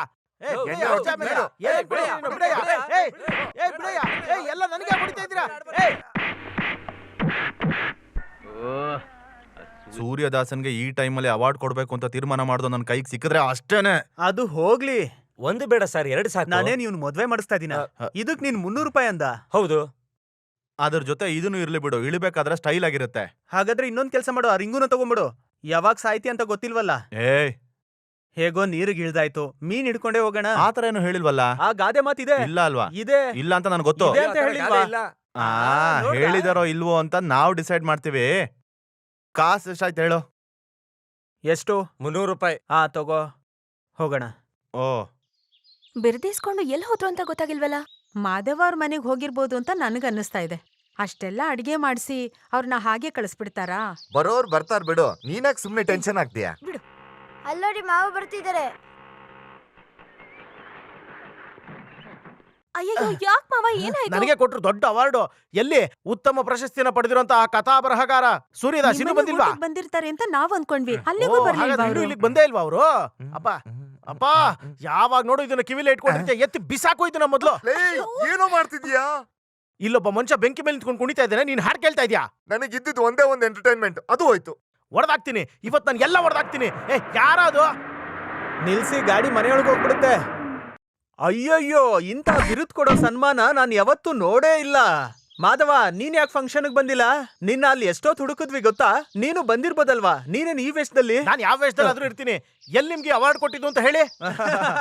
ಎಲ್ಲ ನನಗೆ ಹೊಡಿತಾ ಇದ್ದೀರಾ. ಸೂರ್ಯದಾಸನ್ಗೆ ಈ ಟೈಮಲ್ಲಿ ಅವಾರ್ಡ್ ಕೊಡ್ಬೇಕು ಅಂತ ತೀರ್ಮಾನ ಮಾಡ್ದು ನನ್ನ ಕೈಗೆ ಸಿಕ್ಕಿದ್ರೆ ಅಷ್ಟೇನೆ. ಅದು ಹೋಗ್ಲಿ, ಒಂದು ಬೇಡ ಸರ್, 2 ಸಾಕು. ನಾನೇನ್ ಇವ್ನ್ ಮದ್ವೆ ಮಾಡಿಸ್ತಾ ಇದೀನ? ಇದಕ್ ನೀನ್ 300 ರೂಪಾಯಿ ಅಂದ. ಹೌದು. ಅದ್ರ ಜೊತೆ ಇದನ್ನು ಇರ್ಲಿ ಬಿಡು, ಇಳಿಬೇಕಾದ್ರೆ ಸ್ಟೈಲ್ ಆಗಿರುತ್ತೆ. ಹಾಗಾದ್ರೆ ಇನ್ನೊಂದ್ ಕೆಲ್ಸ ಮಾಡು, ಆ ರಿಂಗುನ ತಗೊಂಬಿಡು. ಯಾವಾಗ ಸಾಯ್ತಿ ಅಂತ ಗೊತ್ತಿಲ್ವಲ್ಲ. ಏಯ್, ಹೇಗೋ ನೀರಿಗೆ ಇಳ್ದಾಯ್ತು, ಮೀನ್ ಹಿಡ್ಕೊಂಡೇ ಹೋಗೋಣ. ಆತರ ಏನು ಹೇಳಿಲ್ವಲ್ಲ. ಆ ಗಾದೆ ಮಾತಿದೆ. ಇಲ್ಲ ಅಲ್ವಾ? ಇದೆ. ಇಲ್ಲ ಅಂತ ನನ್ಗೆ ಗೊತ್ತು. ಇದೆ ಅಂತ ಹೇಳಿಲ್ವಾ? ಇಲ್ಲ. ನೋಡ್ದಾ? ಹೇಳಿದಾರೋ ಇಲ್ವೋ ಅಂತ ನಾವು ಡಿಸೈಡ್ ಮಾಡ್ತೀವಿ. ಕಾಸು ಎಷ್ಟಾಯ್ತು ಹೇಳು. ಎಷ್ಟು? 300 ರೂಪಾಯಿ. ತಗೋ, ಹೋಗೋಣ. ಓ, ಬಿರ್ದಿಸ್ಕೊಂಡು ಎಲ್ಲಿ ಹೋದ್ರು ಅಂತ ಗೊತ್ತಾಗಿಲ್ವಲ್ಲ. ಮಾಧವ ಅವ್ರ ಮನೆಗ್ ಹೋಗಿರ್ಬೋದು ಅಂತ ನನಗನ್ನಿಸ್ತಾ ಇದೆ. ಅಷ್ಟೆಲ್ಲ ಅಡ್ಗೆ ಮಾಡಿಸಿ ಅವ್ರನ್ನ ಹಾಗೆ ಕಳಿಸ್ಬಿಡ್ತಾರಾ? ಬರೋರ್ ಬರ್ತಾರ್ ಬಿಡು, ನೀನಾಗ್ ಸುಮ್ನೆ ಟೆನ್ಷನ್ ಆಗ್ತೀಯಾ? ಅಲ್ಲೋಡಿ ಮಾವ ಬರ್ತಿದ್ದಾರೆ. ಅಯ್ಯೋ ಯಾಕ್ ಮಾವ, ಏನಾಯ್ತು? ನನಗೆ ಕೊಟ್ರು ದೊಡ್ಡ ಅವಾರ್ಡು. ಎಲ್ಲಿ ಉತ್ತಮ ಪ್ರಶಸ್ತಿಯನ್ನ ಪಡೆದಿರುವಂತ ಆ ಕಥಾ ಬರಹಗಾರ ಸೂರ್ಯದಾಸ್ ಇನ್ನೂ ಬಂದಿಲ್ವಾ? ಊಟಕ್ ಬಂದಿರ್ತಾರೆ ಅಂತ ನಾವ್ ಅನ್ಕೊಂಡ್ವಿ. ಅಲ್ಲಿಗೂ ಓ, ಬರ್ಲಿಲ್ವಾ ಹಾಗಾದ್ರೆ ಇನ್ನೂ ಅವ್ರು? ಇಲ್ಲಿಗೆ ಬಂದೇ ಇಲ್ವಾ ಅವರು? ಅಪ್ಪ ಅಪ್ಪ, ಯಾವಾಗ ನೋಡು ಇದನ್ನ ಕಿವಿಲೆ ಇಟ್ಕೊಂಡಿರ್ತೀಯ, ಎತ್ತಿ ಬಿಸಾಕು ಇದನ್ನ ಮೊದ್ಲು. ಲೇ, ಏನೋ ಮಾಡ್ತಿದ್ಯಾ? ಇಲ್ಲೊಬ್ಬ ಮನುಷ್ಯ ಬೆಂಕಿ ಮೇಲೆ ನಿಂತ್ಕೊಂಡು ಕುಣಿತಾ ಇದ್ದಾನೆ, ನೀನ್ ಹಾಡ್ ಕೇಳ್ತಾ ಇದ್ಯಾ? ನನಗಿದ್ದಿದ್ದು ಒಂದೇ ಒಂದು ಎಂಟರ್ಟೈನ್ಮೆಂಟ್, ಅದು ಹೋಯ್ತು. ಹೊಡೆದಾಕ್ತೀನಿ ಇವತ್ತು, ನಾನು ಎಲ್ಲ ಹೊಡೆದಾಕ್ತೀನಿ. ಯಾರದು? ನಿಲ್ಸಿ, ಗಾಡಿ ಮನೆಯೊಳಗೆ ಹೋಗ್ಬಿಡುತ್ತೆ. ಅಯ್ಯಯ್ಯೋ, ಇಂಥ ಬಿರುದ್ ಕೊಡೋ ಸನ್ಮಾನ ನಾನ್ ಯಾವತ್ತೂ ನೋಡೇ ಇಲ್ಲ. ಮಾಧವ, ನೀನ್ ಯಾಕೆ ಫಂಕ್ಷನ್ಗೆ ಬಂದಿಲ್ಲ? ನಿನ್ನ ಅಲ್ಲಿ ಎಷ್ಟೊತ್ತು ಹುಡುಕಿದ್ವಿ ಗೊತ್ತಾ? ನೀನು ಬಂದಿರ್ಬೋದಲ್ವಾ? ನೀನೇನ್ ಈ ವೇಷದಲ್ಲಿ? ನಾನು ಯಾವ ವೇಷದಲ್ಲಾದ್ರೂ ಇರ್ತೀನಿ. ಎಲ್ಲಿ ನಿಮ್ಗೆ ಅವಾರ್ಡ್ ಕೊಟ್ಟಿದ್ದು ಅಂತ ಹೇಳಿ.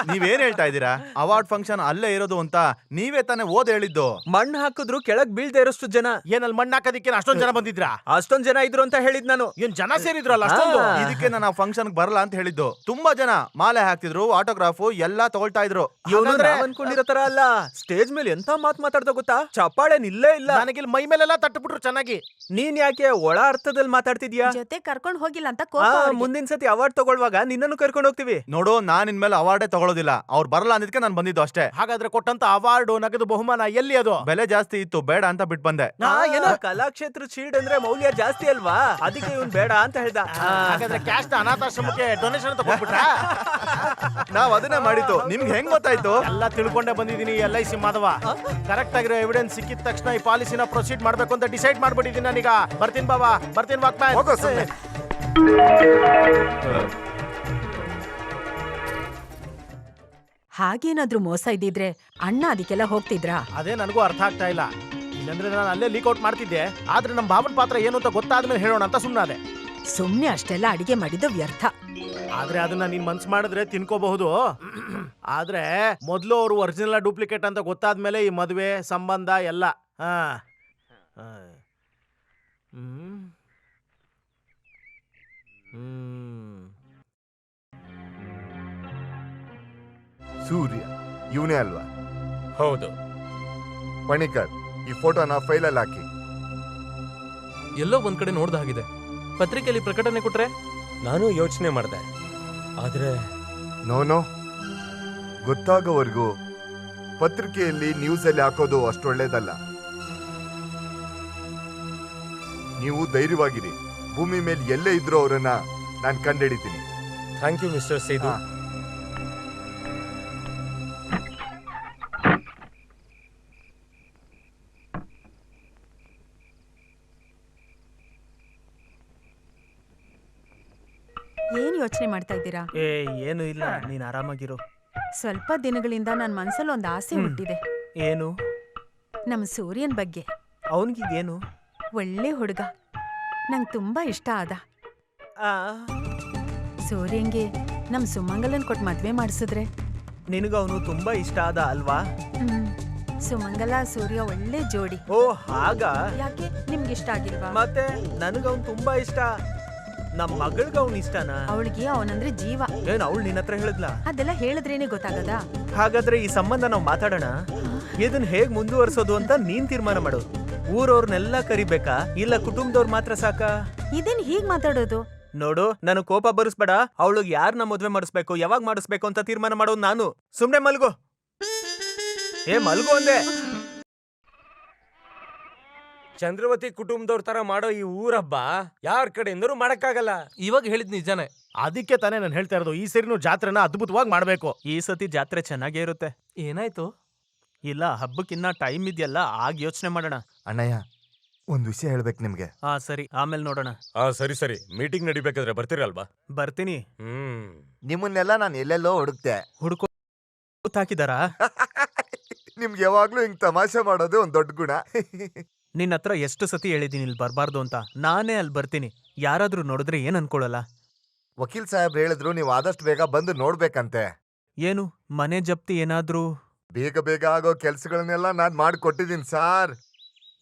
ನೀವೇನ್ ಹೇಳ್ತಾ ಇದ್ದೀರಾ? ಅವಾರ್ಡ್ ಫಂಕ್ಷನ್ ಅಲ್ಲೇ ಇರೋದು ಅಂತ ನೀವೇ ತಾನೇ ಓದ್ ಹೇಳಿದ್ದು. ಮಣ್ಣು ಹಾಕಿದ್ರು ಕೆಳಗ್ ಬೀಳ್ದೆ ಇರೋಷ್ಟು ಜನ. ಏನಲ್ಲಿ ಮಣ್ಣು ಹಾಕೋದಿಕ್ಕೆ ಅಷ್ಟೊಂದ್ ಜನ ಬಂದಿದ್ರಾ? ಅಷ್ಟೊಂದ್ ಜನ ಇದ್ರು ಅಂತ ಹೇಳಿದ್ ನಾನು. ಏನ್ ಜನ ಸೇರಿದ್ರಲ್ಲ ಅಷ್ಟೊಂದು? ಇದಕ್ಕೆ ನಾನು ಆ ಫಂಕ್ಷನ್ ಬರಲ್ಲ ಅಂತ ಹೇಳಿದ್ದು. ತುಂಬಾ ಜನ ಮಾಲೆ ಹಾಕ್ತಿದ್ರು, ಆಟೋಗ್ರಾಫು ಎಲ್ಲಾ ತಗೊಳ್ತಾ ಇದ್ರು. ಇವನು ನಾವ್ ಅನ್ಕೊಂಡಿರೋ ತರ ಅಲ್ಲ. ಸ್ಟೇಜ್ ಮೇಲೆ ಎಂತ ಮಾತಾಡ್ದ ಗೊತ್ತಾ? ಚಪ್ಪಾಳೆ ನಿಲ್ಲೇ ಇಲ್ಲ. ನನಗಿಲ್ಲಿ ಮೈ ಮೇಲೆಲ್ಲ ತಟ್ಟಬಿಟ್ರು ಚೆನ್ನಾಗಿ. ನೀನ್ ಯಾಕೆ ಒಳ ಅರ್ಥದಲ್ಲಿ ಮಾತಾಡ್ತಿದ್ಯಾ? ಜೊತೆ ಕರ್ಕೊಂಡ್ ಹೋಗಿಲ್ಲ ಅಂತ ಕೋಪ ಅವ್ರಿಗೆ. ಮುಂದಿನ ಸತಿ ಅವಾರ್ಡ್ ತಗೊಳ್ವಾಗ ನಿನ್ನನ್ನು ಕರ್ಕೊಂಡು ಹೋಗ್ತೀವಿ. ನೋಡು, ನಾನ್ ಇನ್ಮೇಲೆ ಅವಾರ್ಡೇ ತಗೊಳ್ಳೋದಿಲ್ಲ. ಅವ್ರು ಬರಲ್ಲ ಅಂದಿದ್ಕೆ ನಾನು ಬಂದಿದ್ದು ಅಷ್ಟೇ. ಹಾಗಾದ್ರೆ ಕೊಟ್ಟಂತ ಅವಾರ್ಡು, ನಗದು ಬಹುಮಾನ ಎಲ್ಲಿ ಅದು? ಬೆಲೆ ಜಾಸ್ತಿ ಇತ್ತು, ಬೇಡ ಅಂತ ಬಿಟ್ಟು ಬಂದೆ. ಏನೋ ಕಲಾಕ್ಷೇತ್ರ ಶೀಲ್ಡ್ ಅಂದ್ರೆ ಮೌಲ್ಯ ಜಾಸ್ತಿ ಅಲ್ವಾ, ಅದಕ್ಕೆ ಇವ್ನ್ ಬೇಡ ಅಂತ ಹೇಳ್ದ. ಹಾಗಾದ್ರೆ ಕ್ಯಾಶ್ ಅನಾಥಾಶ್ರಮಕ್ಕೆ ಡೊನೇಷನ್ ಅಂತ ಕೊಟ್ಬಿಟ್ರಾ? ನಾವ್ ಅದನ್ನೇ ಮಾಡಿದ್ದು. ನಿಮ್ಗೆ ಹೆಂಗ್ ಗೊತ್ತಾಯ್ತು? ಎಲ್ಲ ತಿಳ್ಕೊಂಡೇ ಬಂದಿದ್ದೀನಿ. LIC ಮಾಧವ ಕರೆಕ್ಟ್ ಆಗಿರೋ ಎವಿಡೆನ್ಸ್ ಸಿಕ್ಕಿದ ತಕ್ಷಣ ಈ ಪಾಲಿಸಿನ ಪ್ರೊಸೀಡ್ ಮಾಡ್ಬೇಕು ಅಂತ ಡಿಸೈಡ್ ಮಾಡ್ಬಿಟ್ಟಿದ್ದೀನಿ ನಾನೀಗ. ಬರ್ತೀನಿ ಬಾಬಾ, ಬರ್ತೀನಿ ವಾಕ್ಮ್ಯಾನ್. ಹೋಗೋ ಸುಮ್ನೆ. ಹಾಗೇನಾದ್ರೂ ಮೋಸ ಇದ್ದಿದ್ರೆ ಅಣ್ಣ ಅದಕ್ಕೆಲ್ಲ ಹೋಗ್ತಿದ್ರಾ? ಅದೇ ನನಗೂ ಅರ್ಥ ಆಗ್ತಾ ಇಲ್ಲ. ಇಲ್ಲಂದ್ರೆ ನಾನು ಅಲ್ಲೇ ಲೀಕ್ ಔಟ್ ಮಾಡ್ತಿದ್ದೆ. ಆದ್ರೆ ನಮ್ಮ ಭಾವನ ಪಾತ್ರ ಏನು ಅಂತ ಗೊತ್ತಾದ್ಮೇಲೆ ಹೇಳೋಣ ಅಂತ ಸುಮ್ಮನಾದೆ. ಸುಮ್ನೆ ಅಷ್ಟೆಲ್ಲ ಅಡಿಗೆ ಮಾಡಿದ್ದು ವ್ಯರ್ಥ. ಆದ್ರೆ ಅದನ್ನ ನೀನ್ ಮನ್ಸು ಮಾಡಿದ್ರೆ ತಿನ್ಕೋಬಹುದು. ಆದ್ರೆ ಮೊದ್ಲು ಅವರು ಒರಿಜಿನಲ್ ಡೂಪ್ಲಿಕೇಟ್ ಅಂತ ಗೊತ್ತಾದ್ಮೇಲೆ ಈ ಮದುವೆ ಸಂಬಂಧ ಎಲ್ಲ. ಸೂರ್ಯ ಇವನೇ ಅಲ್ವಾ? ಹೌದು. ಪಣಿಕರ್, ಈ ಫೋಟೋನ ಫೈಲಲ್ಲಿ ಹಾಕಿ. ಎಲ್ಲೋ ಒಂದ್ ಕಡೆ ನೋಡ್ದ ಹಾಗಿದೆ. ಪತ್ರಿಕೆಯಲ್ಲಿ ಪ್ರಕಟಣೆ ಕೊಟ್ರೆ? ನಾನು ಯೋಚನೆ ಮಾಡಿದೆ, ಆದ್ರೆ ನೋ, ಗೊತ್ತಾಗೋವರೆಗೂ ಪತ್ರಿಕೆಯಲ್ಲಿ ನ್ಯೂಸಲ್ಲಿ ಹಾಕೋದು ಅಷ್ಟೊಳ್ಳೇದಲ್ಲ. ನೀವು ಧೈರ್ಯವಾಗಿರಿ. ಭೂಮಿ ಮೇಲೆ ಎಲ್ಲೇ ಇದ್ರೂ ಅವರನ್ನ ನಾನು ಕಂಡುಹಿಡಿತೀನಿ. Thank you mister Sethu. ಏನ್ ಯೋಚನೆ ಮಾಡ್ತಾ ಇದ್ದೀರಾ? ಏನು ಇಲ್ಲ, ನೀನ್ ಆರಾಮಾಗಿರು. ಸ್ವಲ್ಪ ದಿನಗಳಿಂದ ನನ್ ಮನ್ಸಲ್ಲಿ ಒಂದ್ ಆಸೆ ಹುಟ್ಟಿದೆ. ಏನು? ನಮ್ ಸೂರ್ಯನ್ ಬಗ್ಗೆ. ಅವನ್ಗೀಗೇನು? ಒಳ್ಳೆ ಹುಡುಗ, ನಂಗ್ ತುಂಬಾ ಇಷ್ಟ ಆದ. ಸೂರ್ಯಂಗೆ ನಮ್ ಸುಮಂಗಲನ್ ಕೊಟ್ಟು ಮದ್ವೆ ಮಾಡಿಸಿದ್ರೆ? ನಿನಗ ಅವನು ತುಂಬಾ ಇಷ್ಟ ಆದ ಅಲ್ವಾ? ಸುಮಂಗಲ ಸೂರ್ಯ ಒಳ್ಳೆ ಜೋಡಿ. ಓ ಹಾಗ? ಯಾಕೆ ನಿಮ್ಗೆ ಇಷ್ಟ ಆಗಿಲ್ವಾ? ಮತ್ತೆ ನನಗ ಅವ್ನು ತುಂಬಾ ಇಷ್ಟ. ನಮ್ ಮಗಳ್ಗ ಅವ್ನ ಇಷ್ಟನಾ? ಅವಳಿಗೆ ಅವನಂದ್ರೆ ಜೀವ. ಏನ್ ಅವಳು ನಿನ್ನ ಹತ್ರ ಹೇಳಿದ್ಲಾ? ಅದೆಲ್ಲ ಹೇಳಿದ್ರೇನೆ ಗೊತ್ತಾಗದ. ಹಾಗಾದ್ರೆ ಈ ಸಂಬಂಧ ನಾವ್ ಮಾತಾಡೋಣ. ಇದನ್ ಹೇಗ್ ಮುಂದುವರ್ಸೋದು ಅಂತ ನೀನ್ ತೀರ್ಮಾನ ಮಾಡು. ಊರವ್ರನ್ನೆಲ್ಲ ಕರಿಬೇಕಾ ಇಲ್ಲ ಕುಟುಂಬದವ್ರು ಮಾತ್ರ ಸಾಕಾ? ಇದೇನ್ ಹೀಗ್ ಮಾತಾಡೋದು? ನೋಡು, ನಾನು ಕೋಪ ಬರಿಸ್ಬೇಡ. ಅವಳಿಗೆ ಯಾರನ್ನ ಮದ್ವೆ ಮಾಡಿಸ್ಬೇಕು, ಯಾವಾಗ ಮಾಡಿಸ್ಬೇಕು ಅಂತ ತೀರ್ಮಾನ ಮಾಡೋದು ನಾನು. ಸುಮ್ನೆ ಮಲ್ಗೋ. ಮಲ್ಗೋ ಅಂದೆ. ಚಂದ್ರವತಿ ಕುಟುಂಬದವ್ರ ತರ ಮಾಡೋ ಈ ಊರಬ್ಬ ಯಾರ ಕಡೆಯಿಂದರೂ ಮಾಡಕ್ಕಾಗಲ್ಲ. ಇವಾಗ ಹೇಳಿದ್ ನಿಜಾನೇ. ಅದಕ್ಕೆ ತಾನೇ ನಾನು ಹೇಳ್ತಾ ಇರೋದು, ಈ ಸರಿನೂ ಜಾತ್ರೆನ ಅದ್ಭುತವಾಗಿ ಮಾಡ್ಬೇಕು. ಈ ಸತಿ ಜಾತ್ರೆ ಚೆನ್ನಾಗೇ ಇರುತ್ತೆ. ಏನಾಯ್ತು? ಇಲ್ಲ, ಹಬ್ಬಕ್ಕಿನ್ನ ಟೈಮ್ ಇದೆಯಲ್ಲ, ಆಗ ಯೋಚನೆ ಮಾಡೋಣ. ಅಣ್ಣಯ್ಯ, ಒಂದ್ ವಿಷಯ ಹೇಳ್ಬೇಕು ನಿಮ್ಗೆ. ಸರಿ, ಆಮೇಲೆ ನೋಡೋಣ. ಸರಿ ಸರಿ, ಮೀಟಿಂಗ್ ನಡಿಬೇಕಾದ್ರೆ ಬರ್ತೀರಲ್ವಾ? ಬರ್ತೀನಿ. ನಿಮ್ಮನ್ನೆಲ್ಲ ನಾನು ಎಲ್ಲೆಲ್ಲೋ ಹುಡುಕ್ತೆ. ಹುಡ್ಕೋ ಹಾಕಿದಾರಾ? ನಿಮ್ಗೆ ಯಾವಾಗ್ಲೂ ಹಿಂಗ್ ತಮಾಷೆ ಮಾಡೋದು ಒಂದ್ ದೊಡ್ಡ ಗುಣ. ನಿನ್ನ ಹತ್ರ ಎಷ್ಟು ಸತಿ ಹೇಳಿದೀನಿ ಇಲ್ಲಿ ಬರ್ಬಾರ್ದು ಅಂತ. ನಾನೇ ಅಲ್ಲಿ ಬರ್ತೀನಿ. ಯಾರಾದ್ರೂ ನೋಡಿದ್ರೆ ಏನ್ ಅನ್ಕೊಳಲ್ಲ? ವಕೀಲ್ ಸಾಹೇಬ್ರು ಹೇಳಿದ್ರು ನೀವು ಆದಷ್ಟು ಬೇಗ ಬಂದು ನೋಡ್ಬೇಕಂತೆ. ಏನು ಮನೆ ಜಪ್ತಿ ಏನಾದ್ರೂ? ಬೇಗ ಬೇಗ ಆಗೋ ಕೆಲ್ಸಗಳನ್ನೆಲ್ಲ ನಾನ್ ಮಾಡ್ಕೊಟ್ಟಿದೀನಿ ಸಾರ್.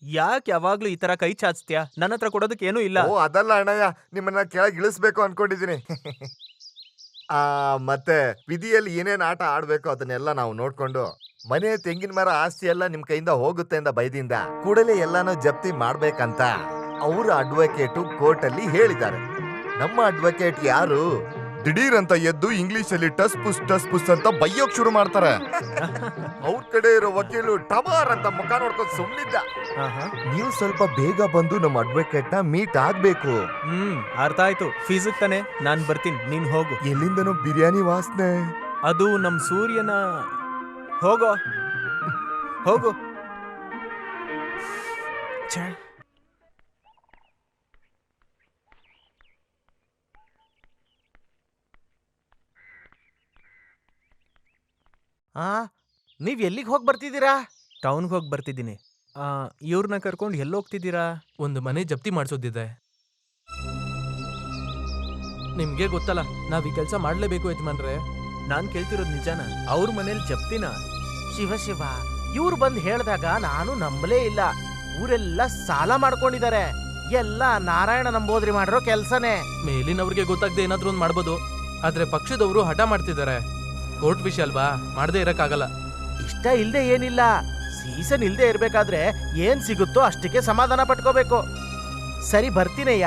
ಯಾಕೆ ಯಾವಾಗ್ಲೂ ಈ ತರ ಕೈ ಚಾಚ್ತೀಯಾ? ನನ್ನ ಹತ್ರ ಕೊಡೋದಕ್ಕೆ ಏನೂ ಇಲ್ಲ. ಓ ಅದಲ್ಲ ಅಣ್ಣಯ್ಯ, ನಿಮ್ಮನ್ನ ಕೆಳಗೆ ಇಳಿಸ್ಬೇಕು ಅನ್ಕೊಂಡಿದೀನಿ. ಮತ್ತೆ ವಿಧಿಯಲ್ಲಿ ಏನೇನ್ ಆಟ ಆಡ್ಬೇಕು ಅದನ್ನೆಲ್ಲ ನಾವು ನೋಡ್ಕೊಂಡು ಮನೆ ತೆಂಗಿನ ಮರ ಆಸ್ತಿ ಎಲ್ಲ ನಿಮ್ ಕೈಯಿಂದ ಹೋಗುತ್ತೆ ಅಂತ ಬೈದಿಂದ ಕೂಡಲೇ ಎಲ್ಲಾನು ಜಪ್ತಿ ಮಾಡ್ಬೇಕಂತ ಅವ್ರ ಅಡ್ವೊಕೇಟು ಕೋರ್ಟ್ ಅಲ್ಲಿ ಹೇಳಿದ್ದಾರೆ. ನಮ್ಮ ಅಡ್ವೊಕೇಟ್ ಯಾರು ದಿಢೀರ್ ಅಂತ ಎದ್ದು ಇಂಗ್ಲಿಷ್ ಅಲ್ಲಿ ಟಸ್ ಪುಸ್ ಅಂತ ಬೈಯೋಕ್ ಶುರು ಮಾಡ್ತಾರೆ. ಅವ್ರ ಕಡೆ ಇರೋ ವಕೀಲು ಟಮಾರ್ ಅಂತ ಮುಖ ನೋಡ್ಕೊಂಡು ಸುಮ್ನಿದ್ದ. ನೀವು ಸ್ವಲ್ಪ ಬೇಗ ಬಂದು ನಮ್ಮ ಅಡ್ವೊಕೇಟ್ ನ ಮೀಟ್ ಆಗ್ಬೇಕು. ಅರ್ಥ ಆಯ್ತು. ಫೀಸಿಗೆ ತಾನೆ, ನಾನ್ ಬರ್ತೀನಿ, ನೀನ್ ಹೋಗು. ಎಲ್ಲಿಂದನೋ ಬಿರಿಯಾನಿ ವಾಸನೆ. ಅದು ನಮ್ ಸೂರ್ಯನ. ಹೋಗೋ ಹೋಗು. ನೀವ್ ಎಲ್ಲಿಗೆ ಹೋಗಿ ಬರ್ತಿದ್ದೀರಾ? ಟೌನ್ಗೆ ಹೋಗಿ ಬರ್ತಿದ್ದೀನಿ. ಇವ್ರನ್ನ ಕರ್ಕೊಂಡು ಎಲ್ಲಿ ಹೋಗ್ತಿದ್ದೀರಾ? ಒಂದು ಮನೆ ಜಪ್ತಿ ಮಾಡಿಸೋದಿದೆ. ನಿಮ್ಗೆ ಗೊತ್ತಲ್ಲ, ನಾವ್ ಈ ಕೆಲಸ ಮಾಡ್ಲೇಬೇಕು ಯಜಮಾನ್ರೆ. ನಾನ್ ಕೇಳ್ತಿರೋದು ನಿಜಾನ? ಅವ್ರ ಮನೇಲಿ ಜಪ್ತಿನ? ಶಿವ, ಇವ್ರು ಬಂದ್ ಹೇಳ್ದಾಗ ನಾನು ನಂಬಲೇ ಇಲ್ಲ. ಊರೆಲ್ಲ ಸಾಲ ಮಾಡ್ಕೊಂಡಿದ್ದಾರೆ. ಎಲ್ಲ ನಾರಾಯಣ ನಂಬೋದ್ರಿ ಮಾಡಿರೋ ಕೆಲ್ಸನೇ. ಮೇಲಿನವ್ರಿಗೆ ಗೊತ್ತಾಗದೆ ಏನಾದ್ರೂ ಒಂದ್ ಮಾಡ್ಬೋದು, ಆದ್ರೆ ಪಕ್ಷದವರು ಹಠ ಮಾಡ್ತಿದ್ದಾರೆ. ಕೋರ್ಟ್ ವಿಷಯ ಅಲ್ವಾ, ಮಾಡದೇ ಇರಕ್ಕಾಗಲ್ಲ. ಇಷ್ಟ ಇಲ್ದೆ ಏನಿಲ್ಲ, ಸೀಸನ್ ಇಲ್ದೆ ಇರ್ಬೇಕಾದ್ರೆ ಏನ್ ಸಿಗುತ್ತೋ ಅಷ್ಟಕ್ಕೆ ಸಮಾಧಾನ ಪಟ್ಕೋಬೇಕು. ಸರಿ, ಬರ್ತೀನಯ್ಯ.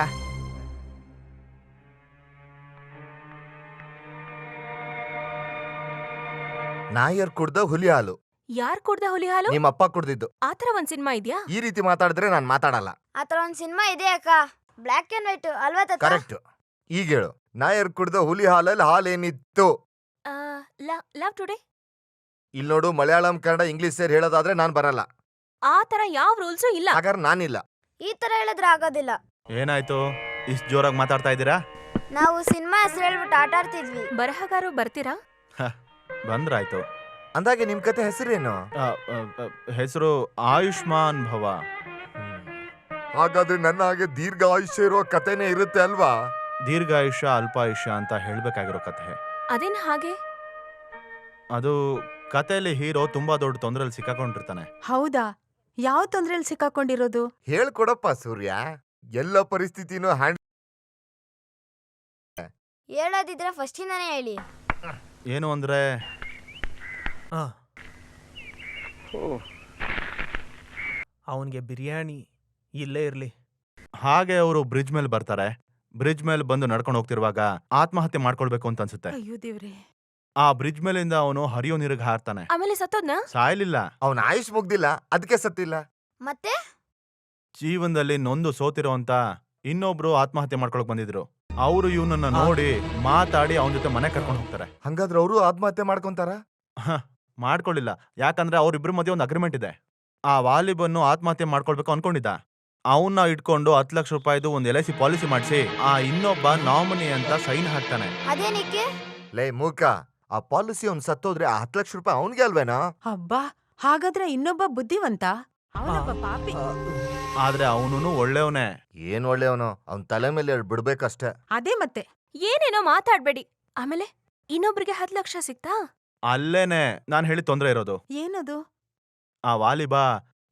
ನಾಯರ್ ಕುಡ್ದ ಹುಲಿ ಹಾಲು. ಯಾರ್ ಕುಡ್ದ ಹುಲಿ ಹಾಲು? ನಿಮ್ಮಪ್ಪ ಕುಡ್ದಿದ್ದು. ಆತರ ಒಂದ್ ಸಿನಿಮಾ ಇದ್ಯಾ? ಈ ರೀತಿ ಮಾತಾಡಿದ್ರೆ ನಾನ್ ಮಾತಾಡಲ್ಲ. ಆತರ ಒಂದ್ ಸಿನಿಮಾ ಇದೆ ಅಕ್ಕ, ಬ್ಲಾಕ್ ಅಂಡ್ ವೈಟ್ ಅಲ್ವಾ ತಾತ? ಕರೆಕ್ಟ್. ಈಗ ಹೇಳು, ನಾಯರ್ ಕುಡ್ದ ಹುಲಿ ಹಾಲಲ್ಲಿ ಹಾಲೇನಿತ್ತು? Love today. ಇಲ್ಲಿ ನೋಡು, ಮಲಯಾಳಂ ಕನ್ನಡ ಇಂಗ್ಲಿಷ್ ಸೇರಿ ಹೇಳೋದಾದ್ರೆ ನಾನ್ ಬರಲ್ಲ. ಆ ತರ ಯಾವ ರೂಲ್ಸು ಇಲ್ಲ. ಹಾಗಾದ್ರೆ ನಾನಿಲ್ಲ. ಈ ತರ ಹೇಳಿದ್ರೆ ಆಗೋದಿಲ್ಲ. ಏನಾಯ್ತು ಇಷ್ಟು ಜೋರಾಗಿ ಮಾತಾಡ್ತಾ ಇದ್ದೀರಾ? ನಾವು ಸಿನಿಮಾ ಹೆಸರು ಹೇಳ್ಬಿಟ್ಟು ಆಟ ಆಡ್ತಿದ್ವಿ. ಬರಹಗಾರು ಬರ್ತೀರಾ? ಬಂದ್ರಾಯ್ತು. ಅಂದಾಗೆ ನಿಮ್ ಕತೆ ಹೆಸರೇನು? ಹೆಸರು ಆಯುಷ್ಮಾನ್ ಭವ. ಹಾಗಾದ್ರೆ ನನ್ನ ಹಾಗೆ ದೀರ್ಘ ಆಯುಷ್ಯ ಇರೋ ಕತೆನೇ ಇರುತ್ತೆ ಅಲ್ವಾ? ದೀರ್ಘಾಯುಷ್ಯ ಅಲ್ಪಾಯುಷ್ಯ ಅಂತ ಹೇಳ್ಬೇಕಾಗಿರೋ ಕಥೆ ಅದೇನ್ ಹಾಗೆ? ಅದು ಕಥೆಯಲ್ಲಿ ಹೀರೋ ತುಂಬಾ ದೊಡ್ಡ ತೊಂದರೆಯಲ್ಲಿ ಸಿಕ್ಕಾಕೊಂಡಿರ್ತಾನೆ. ಹೌದಾ? ಯಾವ ತೊಂದ್ರೆಯಲ್ಲಿ ಸಿಕ್ಕಾಕೊಂಡಿರೋದು? ಹೇಳ್ಕೊಡಪ್ಪ ಸೂರ್ಯ, ಎಲ್ಲ ಪರಿಸ್ಥಿತಿನೂ ಹೇಳೋದಿದ್ರೆ ಫಸ್ಟ್ ಇಂದಾನೇ ಹೇಳಿ. ಏನು ಅಂದ್ರೆ ಅವನ್ಗೆ ಬಿರಿಯಾನಿ ಇಲ್ಲೇ ಇರ್ಲಿ. ಹಾಗೆ ಅವರು ಬ್ರಿಡ್ಜ್ ಮೇಲೆ ಬರ್ತಾರೆ. ಬ್ರಿಡ್ಜ್ ಮೇಲೆ ಬಂದು ನಡ್ಕೊಂಡು ಹೋಗ್ತಿರುವಾಗ ಆತ್ಮಹತ್ಯೆ ಮಾಡ್ಕೊಳ್ಬೇಕು ಅಂತ ಅನ್ಸುತ್ತೆ. ಅಯ್ಯೋ ದೇವ್ರೆ. ಆ ಬ್ರಿಡ್ಜ್ ಮೇಲಿಂದ ಅವನು ಹರಿಯೋ ನೀರಿಗೆ ಹಾರ್ತಾನೆ. ಆಮೇಲೆ ಸತ್ತೋದ್ನ? ಸಾಯ್ಲಿಲ್ಲ, ಅವನ ಆಯುಷ್ ಮುಗ್ದಿಲ್ಲ, ಅದಕ್ಕೆ ಸತ್ತಿಲ್ಲ. ಮತ್ತೆ ಜೀವನದಲ್ಲಿ ನೊಂದು ಸೋತಿರೋ ಇನ್ನೊಬ್ರು ಆತ್ಮಹತ್ಯೆ ಮಾಡ್ಕೊಳಕ್ ಬಂದಿದ್ರು. ಅವರು ಇವನನ್ನ ನೋಡಿ ಮಾತಾಡಿ ಅವನ ಜೊತೆ ಮನೆ ಕರ್ಕೊಂಡು ಹೋಗ್ತಾರೆ. ಹಂಗಾದ್ರೆ ಅವರು ಆತ್ಮಹತ್ಯೆ ಮಾಡ್ಕೊಂತಾರ? ಮಾಡ್ಕೊಳ್ಳಿಲ್ಲ, ಯಾಕಂದ್ರೆ ಅವ್ರಿಬ್ರ ಮಧ್ಯೆ ಒಂದು ಅಗ್ರಿಮೆಂಟ್ ಇದೆ. ಆ ವಾಲಿಬನ್ನು ಆತ್ಮಹತ್ಯೆ ಮಾಡ್ಕೊಳ್ಬೇಕು ಅನ್ಕೊಂಡಿದ್ದ. ಅವನ್ನ ಇಟ್ಕೊಂಡು 10 ಲಕ್ಷ ರೂಪಾಯಿದು ಒಂದು LIC ಪಾಲಿಸಿ ಮಾಡಿಸಿ ಆ ಇನ್ನೊಬ್ಬ ನಾಮಿನಿ ಅಂತ ಸೈನ್ ಹಾಕ್ತಾನೆ. ಅದೇನಕ್ಕೆ? ಲೇ ಮೂಕ, ಆ ಪಾಲಿಸಿ ಅವ್ನ್ ಸತ್ತೋದ್ರೆ ಆ 10 ಲಕ್ಷ ರೂಪಾಯಿ ಅವನ್ಗೆ ಅಲ್ವೇನಾ? ಅಬ್ಬಾ, ಹಾಗಾದ್ರೆ ಇನ್ನೊಬ್ಬ ಬುದ್ಧಿವಂತ, ಅವನೊಬ್ಬ ಪಾಪಿ. ಆದ್ರೆ ಅವನು ಒಳ್ಳೆಯವನೇ. ಏನ್ ಒಳ್ಳೆಯವನು, ಅವ್ನ್ ತಲೆ ಮೇಲೆ ಬಿಡ್ಬೇಕಷ್ಟೇ. ಅದೇ ಮತ್ತೆ. ಏನೇನೋ ಮಾತಾಡ್ಬೇಡಿ. ಆಮೇಲೆ ಇನ್ನೊಬ್ರಿಗೆ 10 ಲಕ್ಷ ಸಿಕ್ತಾ? ಅಲ್ಲೇನೆ ನಾನ್ ಹೇಳಿ ತೊಂದ್ರೆ ಇರೋದು. ಏನದು? ಆ ವಾಲಿಬಾ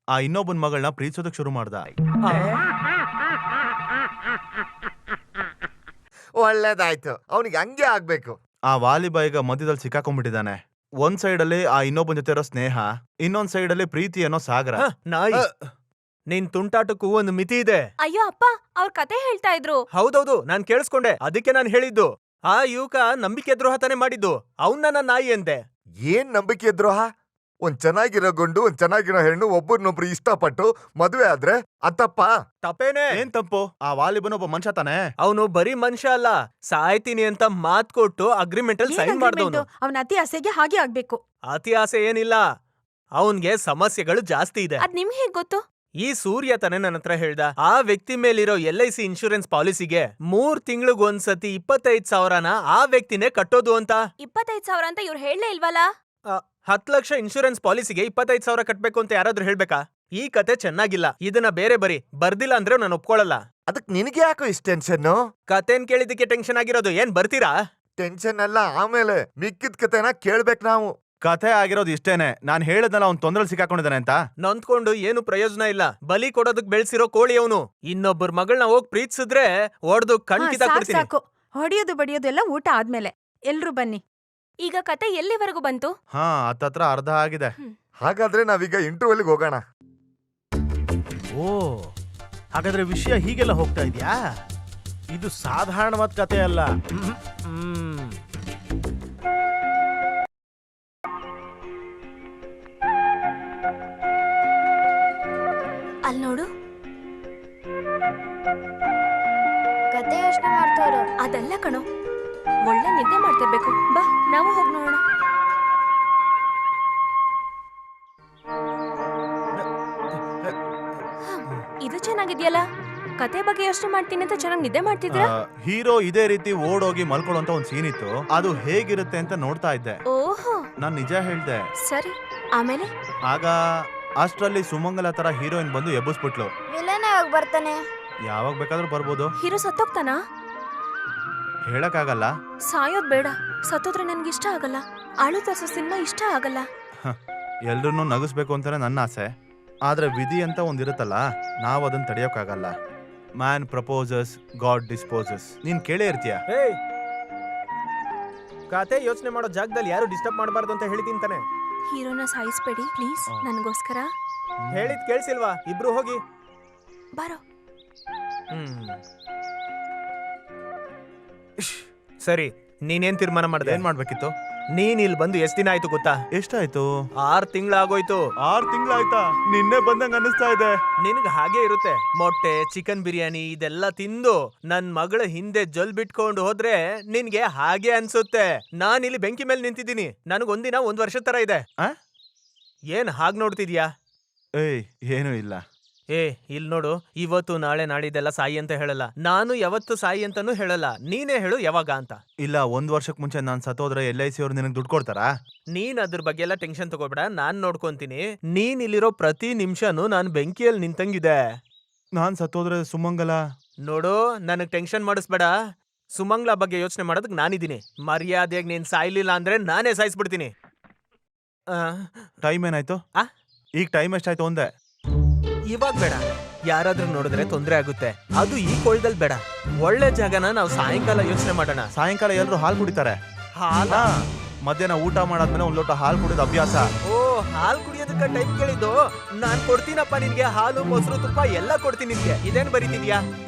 ಆ ಇನ್ನೊಬ್ಬನ್ ಮಗಳನ್ನ ಪ್ರೀತಿಸೋದಕ್ ಶುರು ಮಾಡ್ದ. ಒಳ್ಳೇದಾಯ್ತು, ಅವನಿಗೆ ಹಂಗೆ ಆಗ್ಬೇಕು. ಆ ವಾಲಿಬಾ ಈಗ ಮಧ್ಯದಲ್ಲಿ ಸಿಕ್ಕಾಕೊಂಡ್ಬಿಟ್ಟಿದ್ದಾನೆ. ಒಂದ್ ಸೈಡ್ ಅಲ್ಲಿ ಆ ಇನ್ನೊಬ್ಬನ್ ಜೊತೆ ಇರೋ ಸ್ನೇಹ, ಇನ್ನೊಂದ್ ಸೈಡ್ ಅಲ್ಲಿ ಪ್ರೀತಿ ಅನ್ನೋ ಸಾಗರ. ನಾಯಿ, ನಿನ್ ತುಂಟಾಟಕ್ಕೂ ಒಂದು ಮಿತಿ ಇದೆ. ಅಯ್ಯೋ ಅಪ್ಪ, ಅವ್ರ ಕತೆ ಹೇಳ್ತಾ ಇದ್ರು. ಹೌದೌದು, ನಾನ್ ಕೇಳಿಸ್ಕೊಂಡೆ, ಅದಕ್ಕೆ ನಾನ್ ಹೇಳಿದ್ದು. ಆ ಯುವಕ ನಂಬಿಕೆ ದ್ರೋಹ ತಾನೇ ಮಾಡಿದ್ದು. ಅವನ್ನ ನಾಯಿ ಎಂದೆ. ಏನ್ ನಂಬಿಕೆ ದ್ರೋಹ? ಒಂದ್ ಚೆನ್ನಾಗಿರೋ ಗಂಡು ಒಂದ್ ಚೆನ್ನಾಗಿರೋ ಹೆಣ್ಣು ಒಬ್ಬರನ್ನೊಬ್ರು ಇಷ್ಟಪಟ್ಟು ಮದ್ವೆ ಆದ್ರೆ ಅತ್ತಪ್ಪ? ತಪ್ಪೇನೆ. ಏನ್ ತಪ್ಪು? ಆ ವಾಲಿಬನ್ ಒಬ್ಬ ಮನುಷ್ಯ ತಾನೆ. ಅವನು ಬರೀ ಮನುಷ್ಯ ಅಲ್ಲ, ಸಾಯ್ತೀನಿ ಅಂತ ಮಾತ್ ಕೊಟ್ಟು ಅಗ್ರಿಮೆಂಟ್ ಅಲ್ಲಿ ಸೈನ್ ಮಾಡ್ದವನು. ಅವನ ಅತಿ ಆಸೆಗೆ ಹಾಗೆ ಆಗ್ಬೇಕು. ಅತಿ ಆಸೆ ಏನಿಲ್ಲ, ಅವನ್ಗೆ ಸಮಸ್ಯೆಗಳು ಜಾಸ್ತಿ ಇದೆ. ಅದ್ ನಿಮ್ಗೆ ಹೇಗ್ ಗೊತ್ತು? ಈ ಸೂರ್ಯ ತಾನೇ ನನ್ನ ಹತ್ರ ಹೇಳ್ದ ಆ ವ್ಯಕ್ತಿ ಮೇಲಿರೋ LIC ಇನ್ಶೂರೆನ್ಸ್ ಪಾಲಿಸಿಗೆ 3 ತಿಂಗಳಿಗೊಂದ್ಸತಿ 25,000ನ ಆ ವ್ಯಕ್ತಿನೇ ಕಟ್ಟೋದು ಅಂತ. 25,000 ಅಂತ ಇವ್ರು ಹೇಳಲೇ ಇಲ್ವಲ್ಲ? 10 ಲಕ್ಷ ಇನ್ಶೂರೆನ್ಸ್ ಪಾಲಿಸಿಗೆ 25,000 ಕಟ್ಬೇಕು ಅಂತ ಯಾರಾದ್ರೂ ಹೇಳ್ಬೇಕಾ? ಈ ಕತೆ ಚೆನ್ನಾಗಿಲ್ಲ, ಇದನ್ನ ಬೇರೆ ಬರಿ. ಬರ್ದಿಲ್ಲ ಅಂದ್ರೆ ನಾನು ಒಪ್ಕೊಳಲ್ಲ. ಅದಕ್ ನಿನಗೆ ಯಾಕೋ ಇಷ್ಟ ಟೆನ್ಷನ್? ಕತೆನ್ ಕೇಳಿದಕ್ಕೆ ಟೆನ್ಷನ್ ಆಗಿರೋದು, ಏನ್ ಬರ್ತೀರಾ? ಟೆನ್ಷನ್ ಅಲ್ಲ, ಆಮೇಲೆ ಮಿಕ್ಕಿದ ಕತೆನ ಕೇಳ್ಬೇಕು ನಾವು. ಕಥೆ ಆಗಿರೋದು ಇಷ್ಟೇನೆ. ನಾನ್ ಹೇಳದ್ನಲ್ಲ ಅವ್ನ್ ತೊಂದ್ರೆ ಸಿಕ್ಕಾಕೊಂಡಿದ್ದಾನೆ ಅಂತ. ನೊಂದ್ಕೊಂಡು ಏನು ಪ್ರಯೋಜನ ಇಲ್ಲ. ಬಲಿ ಕೊಡೋದಕ್ ಬೆಳ್ಸಿರೋ ಕೋಳಿ ಅವನು. ಇನ್ನೊಬ್ಬರ ಮಗಳನ್ನ ಹೋಗ್ ಪ್ರೀತಿಸಿದ್ರೆ ಹೊಡ್ದು ಕಣ್ ಕಿತ್ತಾಕ್ಬಿಡ್ತೀನಿ. ಸಾಕು, ಹೊಡಿಯೋದು ಬಡಿಯೋದೆಲ್ಲ ಊಟ ಆದ್ಮೇಲೆ. ಎಲ್ರು ಬನ್ನಿ. ಈಗ ಕತೆ ಎಲ್ಲಿವರೆಗೂ ಬಂತು? ಹಾ, ಹತ್ತತ್ರ ಅರ್ಧ ಆಗಿದೆ. ಹಾಗಾದ್ರೆ ನಾವೀಗ ಇಂಟರ್ವ್ಯೂಲಿಗೆ ಹೋಗೋಣ. ಓ, ಹಾಗಾದ್ರೆ ವಿಷಯ ಹೀಗೆಲ್ಲ ಹೋಗ್ತಾ ಇದ್ಯಾ? ಇದು ಸಾಧಾರಣವಾದ ಕತೆ ಅಲ್ಲ. ಅಲ್ಲಿ ನೋಡು, ಕತೆ ಯೋಚನೆ ಮಾಡ್ತಾರೋ? ಅದಲ್ಲ ಕಣೋ, ಒಳ್ಳೆ ನಿದ್ದೆ ಮಾಡ್ತಿರ್ಬೇಕು. ಬಾ, ನಾವು ಹೋಗಿ ನೋಡೋಣ. ಇದು ಚೆನ್ನಾಗಿದ್ಯಲ್ಲ. ಕತೆ ಬಗ್ಗೆ ಯೋಚನೆ ಮಾಡ್ತೀನಿ ಅಂತ ಚೆನ್ನಾಗಿ ನಿದ್ದೆ ಮಾಡ್ತಿದ್ರ. ಹೀರೋ ಇದೇ ರೀತಿ ಓಡೋಗಿ ಮಲ್ಕೊಳ್ಳುವಂತ ಒಂದ್ ಸೀನ್ ಇತ್ತು. ಅದು ಹೇಗಿರುತ್ತೆ ಅಂತ ನೋಡ್ತಾ ಇದ್ದೆ. ಓಹೋ, ನಾನ್ ನಿಜ ಹೇಳ್ದೆ. ಸರಿ, ಆಮೇಲೆ? ಆಗ ಅಷ್ಟ್ರಲ್ಲಿ ಸುಮಂಗಲ ತರ ಹೀರೋಯಿನ್ ಬಂದು ಎಬ್ಬಿಸ್ಬಿಟ್ಲು. ವಿಲನ್ ಯಾವಾಗ ಬರ್ತಾನೆ? ಯಾವಾಗ ಬೇಕಾದ್ರೂ ಬರ್ಬೋದು. ಹೀರೋ ಸತ್ತೋಗ್ತಾನ? ಹೇಳಕ್ಕಾಗಲ್ಲ. ಸಾಯೋದ್ ಬೇಡ, ಸತ್ತೋದ್ರೆ ನನ್ಗಿಷ್ಟ ಆಗಲ್ಲ. ಅಳು ತರ್ಸೋ ಸಿನಿಮಾ ಇಷ್ಟ ಆಗಲ್ಲ. ಎಲ್ರನ್ನೂ ನಗಿಸ್ಬೇಕು ಅಂತಾನೆ ನನ್ನ ಆಸೆ. ಆದ್ರೆ ವಿಧಿ ಅಂತ ಒಂದಿರುತ್ತಲ್ಲ, ನಾವ್ ಅದನ್ನ ತಡೆಯೋಕ್ಕಾಗಲ್ಲ. Man proposes, God disposes. ನೀನ್ ಕೇಳೇ ಇರ್ತೀಯ. ಕತೆ ಯೋಚನೆ ಮಾಡೋ ಜಾಗದಲ್ಲಿ ಯಾರು ಡಿಸ್ಟರ್ಬ್ ಮಾಡಬಾರ್ದು ಅಂತ ಹೇಳಿದ್ದೀನಿ ತಾನೆ. ಹೀರೋನ ಸಾಯಿಸ್ಬೇಡಿ ಪ್ಲೀಸ್, ನನಗೋಸ್ಕರ. ಹೇಳಿದ್ ಕೇಳಿಸಿಲ್ವಾ? ಇಬ್ರು ಹೋಗಿ. ಬಾರೋ. ಸರಿ, ನೀನೇನ್ ತೀರ್ಮಾನ ಮಾಡ್ದೆ? ಏನ್ ಮಾಡ್ಬೇಕಿತ್ತು? ನೀನ್ ಇಲ್ಲಿ ಬಂದು ಎಷ್ಟ್ ದಿನ ಆಯ್ತು ಗೊತ್ತಾ? ಎಷ್ಟಾಯ್ತು? 6 ತಿಂಗಳಾಗೋಯ್ತು. 6 ತಿಂಗಳಾಯ್ತಾ? ನಿನ್ನೆ ಬಂದಂಗ ಅನ್ನಿಸ್ತಾ ಇದೆ. ನಿನ್ಗ್ ಹಾಗೆ ಇರುತ್ತೆ. ಮೊಟ್ಟೆ, ಚಿಕನ್ ಬಿರಿಯಾನಿ ಇದೆಲ್ಲ ತಿಂದು ನನ್ ಮಗಳ ಹಿಂದೆ ಜಲ್ ಬಿಟ್ಕೊಂಡು ಹೋದ್ರೆ ನಿನ್ಗೆ ಹಾಗೆ ಅನ್ಸುತ್ತೆ. ನಾನ್ ಇಲ್ಲಿ ಬೆಂಕಿ ಮೇಲೆ ನಿಂತಿದ್ದೀನಿ. ನನಗ್ ಒಂದಿನ 1 ವರ್ಷದ ತರ ಇದೆ. ಏನ್ ಹಾಗ್ ನೋಡ್ತಿದ್ಯಾ? ಏಯ್, ಏನೂ ಇಲ್ಲ. ಇಲ್ ನೋಡು, ಇವತ್ತು ನಾಳೆ ನಾಳಿದೆಲ್ಲ ಸಾಯಿ ಅಂತ ಹೇಳಲ್ಲ. ನಾನು ಯಾವತ್ತು ಸಾಯಿ ಅಂತಾನು ಹೇಳಲ್ಲ. ನೀನೇ ಹೇಳು ಯಾವಾಗ ಅಂತ. ಇಲ್ಲ, 1 ವರ್ಷಕ್ ಮುಂಚೆ ನಾನ್ ಸತ್ತೋದ್ರೆ LIC ಅವ್ರು ನಿನಗ್ ದುಡ್ಡು ಕೊಡ್ತಾರಾ? ನೀನ್ ಅದ್ರ ಬಗ್ಗೆ ಎಲ್ಲ ಟೆನ್ಷನ್ ತಗೋಬೇಡ, ನಾನ್ ನೋಡ್ಕೊಂತೀನಿ. ನೀನ್ ಇಲ್ಲಿರೋ ಪ್ರತಿ ನಿಮಿಷನೂ ನಾನ್ ಬೆಂಕಿಯಲ್ಲಿ ನಿಂತಂಗಿದೆ. ನಾನ್ ಸತ್ತೋದ್ರೆ ಸುಮಂಗಲ? ನೋಡು, ನನಗ್ ಟೆನ್ಷನ್ ಮಾಡಿಸ್ಬೇಡ. ಸುಮಂಗ್ಲಾ ಬಗ್ಗೆ ಯೋಚನೆ ಮಾಡೋದಕ್ ನಾನಿದ್ದೀನಿ. ಮರ್ಯಾದೆಯಾಗಿ ನೀನ್ ಸಾಯ್ಲಿಲ್ಲ ಅಂದ್ರೆ ನಾನೇ ಸಾಯಿಸ್ಬಿಡ್ತೀನಿ. ಟೈಮ್ ಏನಾಯ್ತು? ಈಗ ಟೈಮ್ ಎಷ್ಟಾಯ್ತು ಒಂದೇ? ಇವಾಗ ಬೇಡ, ಯಾರಾದ್ರೂ ನೋಡಿದ್ರೆ ತೊಂದ್ರೆ ಆಗುತ್ತೆ. ಅದು ಈ ಕೊಳ್ದಲ್ಲಿ ಬೇಡ. ಒಳ್ಳೆ ಜಾಗನ ನಾವು ಸಾಯಂಕಾಲ ಯೋಚನೆ ಮಾಡೋಣ. ಸಾಯಂಕಾಲ ಎಲ್ರು ಹಾಲು ಕುಡಿತಾರೆ. ಹಾಲ? ಮಧ್ಯಾಹ್ನ ಊಟ ಮಾಡಾದ್ಮೇಲೆ 1 ಲೋಟ ಹಾಲು ಕುಡಿಯೋದು ಅಭ್ಯಾಸ. ಓ, ಹಾಲು ಕುಡಿಯೋದಕ್ಕ ಟೈಮ್ ಕೇಳಿದ್ದು? ನಾನ್ ಕೊಡ್ತೀನಪ್ಪ ನಿನ್ಗೆ. ಹಾಲು, ಮೊಸರು, ತುಪ್ಪ ಎಲ್ಲ ಕೊಡ್ತೀನಿ ನಿನ್ಗೆ. ಇದೇನ್ ಬರೀತಿದ್ಯಾ?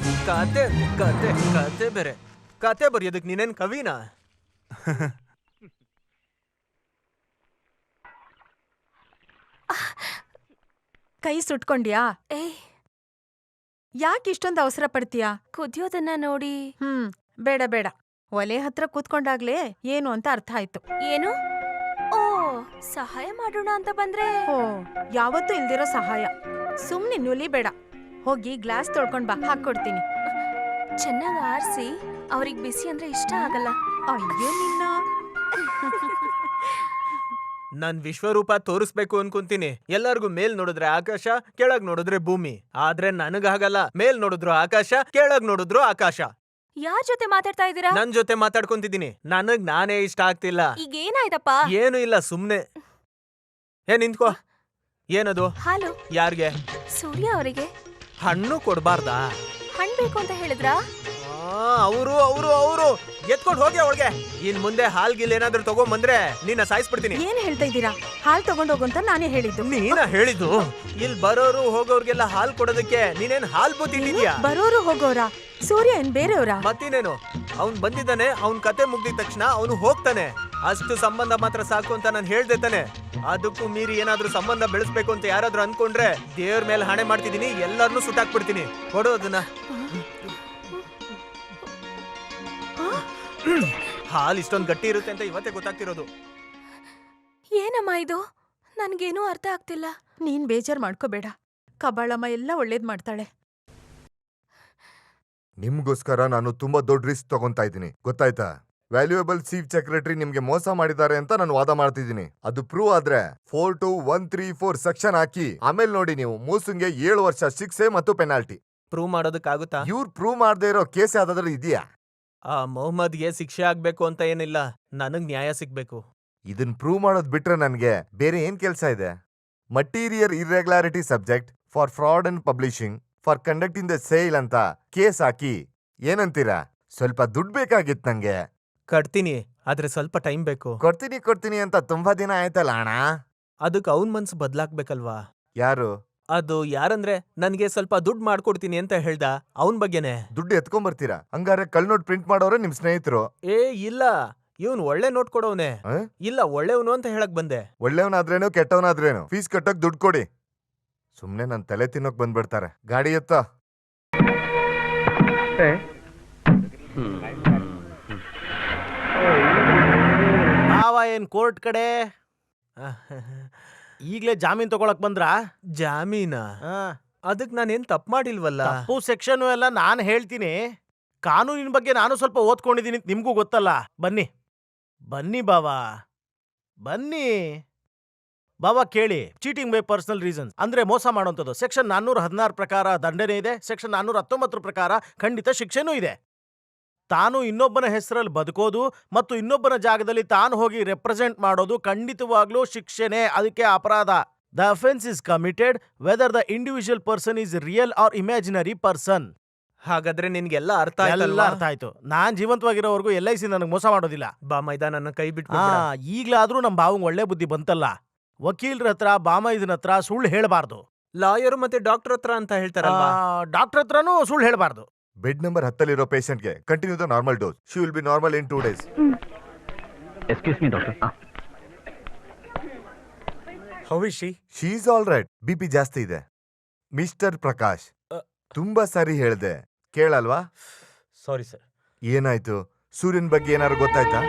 ಕತೆ ಕತೆ ಕತೆ ಬೇರೆ. ಕತೆ ಬರೆಯೋದಕ್ ನೀನೇನ್ ಕವಿನಾ? ಕೈ ಸುಟ್ಕೊಂಡ್ಯಾ? ಯಾಕೆ ಇಷ್ಟೊಂದು ಅವಸರ ಪಡ್ತೀಯಾ? ಕುದಿಯೋದನ್ನ ನೋಡಿ. ಬೇಡ ಬೇಡ. ಒಲೆ ಹತ್ರ ಕೂತ್ಕೊಂಡಾಗ್ಲೇ ಏನು ಅಂತ ಅರ್ಥ ಆಯ್ತು. ಏನು? ಓ, ಸಹಾಯ ಮಾಡೋಣ ಅಂತ ಬಂದ್ರೆ? ಓ, ಯಾವತ್ತೂ ಇಲ್ದಿರೋ ಸಹಾಯ. ಸುಮ್ನೆ ನುಲಿಬೇಡ. ಹೋಗಿ ಗ್ಲಾಸ್ ತೊಳ್ಕೊಂಡ್ ಬಾ, ಹಾಕೊಡ್ತೀನಿ. ಚೆನ್ನಾಗಿ ಆರಿಸಿ. ಅವ್ರಿಗೆ ಬಿಸಿ ಅಂದ್ರೆ ಇಷ್ಟ ಆಗಲ್ಲ. ಅಯ್ಯೋ ನಿನ್ನ. ನಾನ್ ವಿಶ್ವರೂಪ ತೋರಿಸ್ಬೇಕು ಅನ್ಕೊಂತೀನಿ. ಎಲ್ಲರಿಗೂ ಮೇಲ್ ನೋಡಿದ್ರೆ ಆಕಾಶ, ಕೆಳಗ್ ನೋಡಿದ್ರೆ ಭೂಮಿ. ಆದ್ರೆ ನನಗಾಗಲ್ಲ. ಮೇಲ್ ನೋಡಿದ್ರು ಆಕಾಶ, ಕೆಳಗ್ ನೋಡಿದ್ರು ಆಕಾಶ. ಯಾರ್ ಜೊತೆ ಮಾತಾಡ್ತಾ ಇದ್ದೀರಾ? ನನ್ ಜೊತೆ ಮಾತಾಡ್ಕೊಂತಿದ್ದೀನಿ. ನನಗ್ ನಾನೇ ಇಷ್ಟ ಆಗ್ತಿಲ್ಲ. ಈಗ ಏನಾಯ್ತಪ್ಪ? ಏನು ಇಲ್ಲ, ಸುಮ್ನೆ. ನಿಂತ್ಕೋ. ಏನದು? ಹಾಲು. ಯಾರ್ಗೆ? ಸೂರ್ಯ ಅವರಿಗೆ. ಹಣ್ಣು ಕೊಡ್ಬಾರ್ದಾ? ಹಣ್ಣು ಬೇಕು ಅಂತ ಹೇಳಿದ್ರಾ? ಅವರು ಎತ್ಕೊಂಡು ಹೋಗಿ ಅವಳಿಗೆ. ಇನ್ ಮುಂದೆ ಹಾಲ್ಗಿಲ್ ಏನಾದ್ರೂ ತಗೊಂಬಂದ್ರೆ ನಿನ್ನ ಸಾಯಿಸ್ಬಿಡ್ತೀನಿ. ಏನ್ ಹೇಳ್ತಾ ಇದ್ದೀರಾ? ಹಾಲ್ ತಗೊಂಡೋಗು ಅಂತ ನಾನೇ ಹೇಳಿದ್ದು. ನೀನ ಹೇಳಿದ್ದು? ಇಲ್ಲಿ ಬರೋರು ಹೋಗೋರ್ಗೆಲ್ಲ ಹಾಲ್ ಕೊಡೋದಕ್ಕೆ ನೀನೇನ್ ಹಾಲ್ ಬೂತಿದ್ಯಾ? ಬರೋರು ಹೋಗೋರಾ? ಸೂರ್ಯ ಏನ್ ಬೇರೆಯವ್ರಾ? ಮತ್ತಿನೇನು, ಅವ್ನ್ ಬಂದಿದ್ದಾನೆ. ಅವ್ನ್ ಕತೆ ಮುಗ್ದಿದ ತಕ್ಷಣ ಅವನು ಹೋಗ್ತಾನೆ. ಅಷ್ಟು ಸಂಬಂಧ ಮಾತ್ರ ಸಾಕು ಅಂತ ನಾನು ಹೇಳ್ದೆ ತಾನೆ. ಅದಕ್ಕೂ ಮೀರಿ ಏನಾದ್ರೂ ಸಂಬಂಧ ಬೆಳೆಸ್ಬೇಕು ಅಂತ ಯಾರಾದ್ರೂ ಅನ್ಕೊಂಡ್ರೆ ದೇವ್ರ ಮೇಲೆ ಹಣೆ ಮಾಡ್ತಿದೀನಿ, ಎಲ್ಲರನ್ನೂ ಸುಟ್ಟಾಕ್ಬಿಡ್ತೀನಿ. ಕೊಡು ಅದನ್ನ. ಹಾಲ್ ಇಷ್ಟೊಂದು ಗಟ್ಟಿ ಇರುತ್ತೆ ಅಂತ ಇವತ್ತೇ ಗೊತ್ತಾಗ್ತಿರೋದು. ಏನಮ್ಮ ಇದು? ನನ್ಗೇನೂ ಅರ್ಥ ಆಗ್ತಿಲ್ಲ. ನೀನ್ ಬೇಜಾರ್ ಮಾಡ್ಕೋಬೇಡ. ಕಬಾಳಮ್ಮ ಎಲ್ಲ ಒಳ್ಳೇದ್ ಮಾಡ್ತಾಳೆ. ನಿಮ್ಗೋಸ್ಕರ ನಾನು ತುಂಬಾ ದೊಡ್ಡ ರಿಸ್ಕ್ ತಗೊಂತಾ ಇದ್ದೀನಿ, ಗೊತ್ತಾಯ್ತಾ? ವ್ಯಾಲ್ಯೂಯಬಲ್ ಚೀಫ್ ಸೆಕ್ರೆಟರಿ ನಿಮ್ಗೆ ಮೋಸ ಮಾಡಿದ್ದಾರೆ ಅಂತ ನಾನು ವಾದ ಮಾಡ್ತಿದ್ದೀನಿ. ಅದು ಪ್ರೂವ್ ಆದ್ರೆ 42134 ಸೆಕ್ಷನ್ ಹಾಕಿ ಆಮೇಲೆ ನೋಡಿ ನೀವು ಮೂಸುಂಗೆ 7 ವರ್ಷ ಶಿಕ್ಷೆ ಮತ್ತು ಪೆನಾಲ್ಟಿ. ಪ್ರೂವ್ ಮಾಡೋದಕ್ಕಾಗುತ್ತಾ? ಇವ್ರು ಪ್ರೂವ್ ಮಾಡದೇ ಇರೋ ಕೇಸ್ ಯಾವ್ದಾದ್ರು ಇದೆಯಾ? ಆ ಮೊಹಮ್ಮದ್ಗೆ ಶಿಕ್ಷೆ ಆಗ್ಬೇಕು ಅಂತ ಏನಿಲ್ಲ, ನನಗ್ ನ್ಯಾಯ ಸಿಗ್ಬೇಕು. ಇದನ್ ಪ್ರೂವ್ ಮಾಡೋದ್ ಬಿಟ್ರೆ ನನ್ಗೆ ಬೇರೆ ಏನ್ ಕೆಲ್ಸ ಇದೆ? Material irregularity subject for fraud and publishing for conducting the sale ಅಂತ ಕೇಸ್ ಹಾಕಿ ಏನಂತೀರಾ? ಸ್ವಲ್ಪ ದುಡ್ಡು ಬೇಕಾಗಿತ್ತು ನಂಗೆ. ಕಟ್ತೀನಿ, ಆದ್ರೆ ಸ್ವಲ್ಪ ಟೈಮ್ ಬೇಕು. ಕೊಡ್ತೀನಿ ಅಂತ ತುಂಬಾ ದಿನ ಆಯ್ತಲ್ಲ ಅಣ್ಣ. ಅದಕ್ಕೆ ಅವನ್ ಮನ್ಸು ಬದ್ಲಾಗ್ಬೇಕಲ್ವಾ? ಯಾರು? ಅದು ಯಾರಂದ್ರೆ ನನ್ಗೆ ಸ್ವಲ್ಪ ದುಡ್ಡು ಮಾಡ್ಕೊಡ್ತೀನಿ ಅಂತ ಹೇಳ್ದ, ಅವನ್ ಬಗ್ಗೆನೆ. ದುಡ್ಡು ಎತ್ಕೊಂಬರ್ತೀರಾ? ಹಂಗಾರೆ ಕಳ್ ನೋಟ್ ಪ್ರಿಂಟ್ ಮಾಡೋರೆ ನಿಮ್ ಸ್ನೇಹಿತರು? ಏ ಇಲ್ಲ, ಇವನ್ ಒಳ್ಳೆ ನೋಟ್ ಕೊಡೋನೆ. ಇಲ್ಲ, ಒಳ್ಳೆವನು ಅಂತ ಹೇಳಕ್ ಬಂದೆ. ಒಳ್ಳೆಯವನಾದ್ರೇನು ಕೆಟ್ಟವನಾದ್ರೇನು ಫೀಸ್ ಕಟ್ಟಕ್ ದುಡ್ಡು ಕೊಡಿ. ಸುಮ್ನೆ ನನ್ ತಲೆ ತಿನ್ನೋಕ್ ಬಂದ್ಬಿಡ್ತಾರೆ. ಗಾಡಿ ಎತ್ತ. ಭಾವ ಏನ್ ಕೋರ್ಟ್ ಕಡೆ ಈಗ್ಲೇ ಜಾಮೀನ್ ತಗೊಳಕ್ ಬಂದ್ರಾ? ಜಾಮೀನ? ಅದಕ್ ನಾನೇನ್ ತಪ್ಪು ಮಾಡಿಲ್ವಲ್ಲ. ತಪ್ಪು ಸೆಕ್ಷನ್ ಎಲ್ಲ ನಾನ್ ಹೇಳ್ತೀನಿ. ಕಾನೂನಿನ ಬಗ್ಗೆ ನಾನು ಸ್ವಲ್ಪ ಓದ್ಕೊಂಡಿದ್ದೀನಿ, ನಿಮ್ಗೂ ಗೊತ್ತಲ್ಲ. ಬನ್ನಿ ಬನ್ನಿ ಬಾವಾ, ಬನ್ನಿ ಬಾವಾ. ಕೇಳಿ, ಚೀಟಿಂಗ್ ಬೈ ಪರ್ಸನಲ್ ರೀಸನ್ಸ್ ಅಂದ್ರೆ ಮೋಸ ಮಾಡುವಂಥದ್ದು ಸೆಕ್ಷನ್ 416 ಪ್ರಕಾರ ದಂಡನೆ ಇದೆ. ಸೆಕ್ಷನ್ 419 ಪ್ರಕಾರ ಖಂಡಿತ ಶಿಕ್ಷೆನೂ ಇದೆ. ತಾನು ಇನ್ನೊಬ್ಬನ ಹೆಸರಲ್ಲಿ ಬದುಕೋದು ಮತ್ತು ಇನ್ನೊಬ್ಬನ ಜಾಗದಲ್ಲಿ ತಾನು ಹೋಗಿ ರೆಪ್ರೆಸೆಂಟ್ ಮಾಡೋದು ಖಂಡಿತವಾಗ್ಲೂ ಶಿಕ್ಷೆನೇ, ಅದಕ್ಕೆ ಅಪರಾಧ. The offence is committed whether the individual person is real or imaginary person. ಹಾಗಾದ್ರೆ ನಿನ್ಗೆಲ್ಲ ಅರ್ಥ ಎಲ್ಲ ಅರ್ಥ ಆಯ್ತು. ನಾನ್ ಜೀವಂತವಾಗಿರೋವರೆಗೂ LIC ನನಗೆ ಮೋಸ ಮಾಡೋದಿಲ್ಲ. ಬಾಮೈದ ನನ್ನ ಕೈ ಬಿಟ್ಟು. ಈಗ್ಲಾದ್ರೂ ನಮ್ ಬಾವಂಗ್ ಒಳ್ಳೆ ಬುದ್ಧಿ ಬಂತಲ್ಲ. ವಕೀಲ್ರ ಹತ್ರ ಬಾಮೈದನ ಹತ್ರ ಸುಳ್ಳು ಹೇಳ್ಬಾರ್ದು. ಲಾಯರ್ ಮತ್ತೆ ಡಾಕ್ಟರ್ ಹತ್ರ ಅಂತ ಹೇಳ್ತಾರಲ್ವಾ, ಡಾಕ್ಟರ್ ಹತ್ರನೂ ಸುಳ್ಳು ಹೇಳ್ಬಾರ್ದು. ಬೆಡ್ ನಂಬರ್ 10 ಪೇಷಂಟ್ಗೆ continue the normal dose. She will be normal in 2 days. Excuse me doctor. How is she? She is all right. BP ಜಾಸ್ತಿ ಇದೆ. ಮಿಸ್ಟರ್ ಪ್ರಕಾಶ್, ತುಂಬಾ ಸರಿ ಹೇಳ್ದೆ, ಕೇಳಲ್ವಾ? Sorry sir. ಏನಾಯ್ತು? ಸೂರ್ಯನ್ ಬಗ್ಗೆ ಏನಾದ್ರು ಗೊತ್ತಾಯ್ತಾ?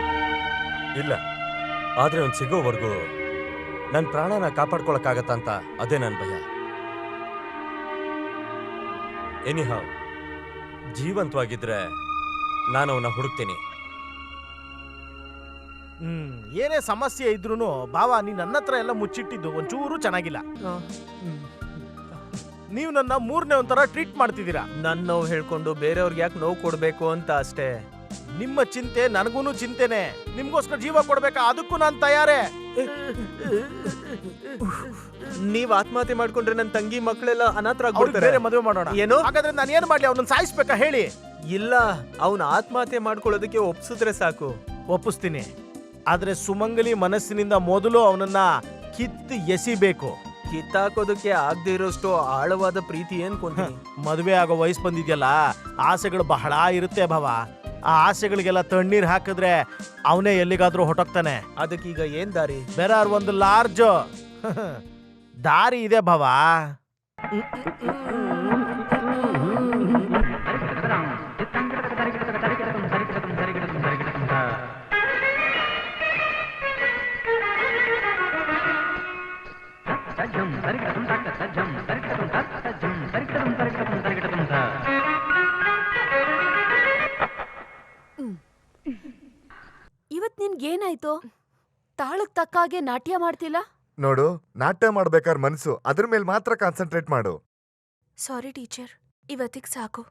ಇಲ್ಲ, ಆದ್ರೆ ಅವ್ನು ಸಿಗೋವರೆಗೂ ನನ್ನ ಪ್ರಾಣನ ಕಾಪಾಡ್ಕೊಳಕ್ಕಾಗತ್ತಂತ ಅದೇ ನನ್ನ ಭಯ. ಎನಿಹಾವ್, ಜೀವಂತವಾಗಿದ್ರೆ ನಾನು ಅವನ್ನ ಹುಡುಕ್ತೀನಿ. ಏನೇ ಸಮಸ್ಯೆ ಇದ್ರೂನು ಬಾವಾ, ನೀನ್ ನನ್ನ ಹತ್ರ ಎಲ್ಲ ಮುಚ್ಚಿಟ್ಟಿದ್ದು ಒಂಚೂರು ಚೆನ್ನಾಗಿಲ್ಲ. ನೀವು ನನ್ನ 3ನೇ ಒಂಥರ ಟ್ರೀಟ್ ಮಾಡ್ತಿದ್ದೀರಾ. ನನ್ ನೋವು ಹೇಳ್ಕೊಂಡು ಬೇರೆಯವ್ರಿಗೆ ಯಾಕೆ ನೋವು ಕೊಡ್ಬೇಕು ಅಂತ ಅಷ್ಟೇ. ನಿಮ್ಮ ಚಿಂತೆ ನನಗೂನು ಚಿಂತೆನೆ. ನಿಮ್ಗೋಸ್ಕರ ಜೀವ ಕೊಡ್ಬೇಕಾ? ಅದಕ್ಕೂ ನಾನು ತಯಾರೇ. ನೀವ್ ಆತ್ಮಹತ್ಯೆ ಮಾಡ್ಕೊಂಡ್ರೆ ನನ್ ತಂಗಿ ಮಕ್ಕಳೆಲ್ಲ ಅನಾಥರಾಗ್ಬಿಡ್ತಾರೆ. ಬೇರೆ ಮದುವೆ ಮಾಡೋಣ. ಏನು? ಹಾಗಾದ್ರೆ ನಾನು ಏನ್ ಮಾಡ್ಲಿ? ಅವ್ನನ್ನ ಸಾಯಿಸ್ಬೇಕಾ ಹೇಳಿ? ಇಲ್ಲ, ಅವ್ನ ಆತ್ಮಹತ್ಯೆ ಮಾಡ್ಕೊಳ್ಳೋದಕ್ಕೆ ಒಪ್ಸಿದ್ರೆ ಸಾಕು. ಒಪ್ಪಿಸ್ತೀನಿ, ಆದ್ರೆ ಸುಮಂಗಲಿ ಮನಸ್ಸಿನಿಂದ ಮೊದಲು ಅವನನ್ನ ಕಿತ್ತು ಎಸಿಬೇಕು. ಕಿತ್ತಾಕೋದಕ್ಕೆ ಆಗದೆ ಇರೋಷ್ಟು ಆಳವಾದ ಪ್ರೀತಿ ಏನ್ ಕೊಂತೀನಿ. ಮದುವೆ ಆಗೋ ವಯಸ್ಸು ಬಂದಿದ್ಯಲ್ಲ, ಆಸೆಗಳು ಬಹಳ ಇರುತ್ತೆ ಭಾವ. ಆ ಆಸೆಗಳಿಗೆಲ್ಲ ತಣ್ಣೀರ್ ಹಾಕಿದ್ರೆ ಅವನೇ ಎಲ್ಲಿಗಾದ್ರೂ ಹೊಟ್ಟೋಗ್ತಾನೆ. ಅದಕ್ಕೀಗ ಏನ್ ದಾರಿ? ಬೇರೆ ಒಂದು ಲಾರ್ಜ್ ದಾರಿ ಇದೆ ಭಾವ. ಇವತ್ ನಿನ್ಗೇನಾಯ್ತು? ತಾಳಕ್ ತಕ್ಕಾಗೆ ನಾಟ್ಯ ಮಾಡ್ತಿಲ್ಲ? ನೋಡು, ನಾಟ್ಯ ಮಾಡ್ಬೇಕಾದ್ರೆ ಮನ್ಸು ಅದ್ರ ಮೇಲೆ ಮಾತ್ರ ಕಾನ್ಸಂಟ್ರೇಟ್ ಮಾಡು. ಸಾರಿ ಟೀಚರ್, ಇವತ್ತಿಗೆ ಸಾಕು,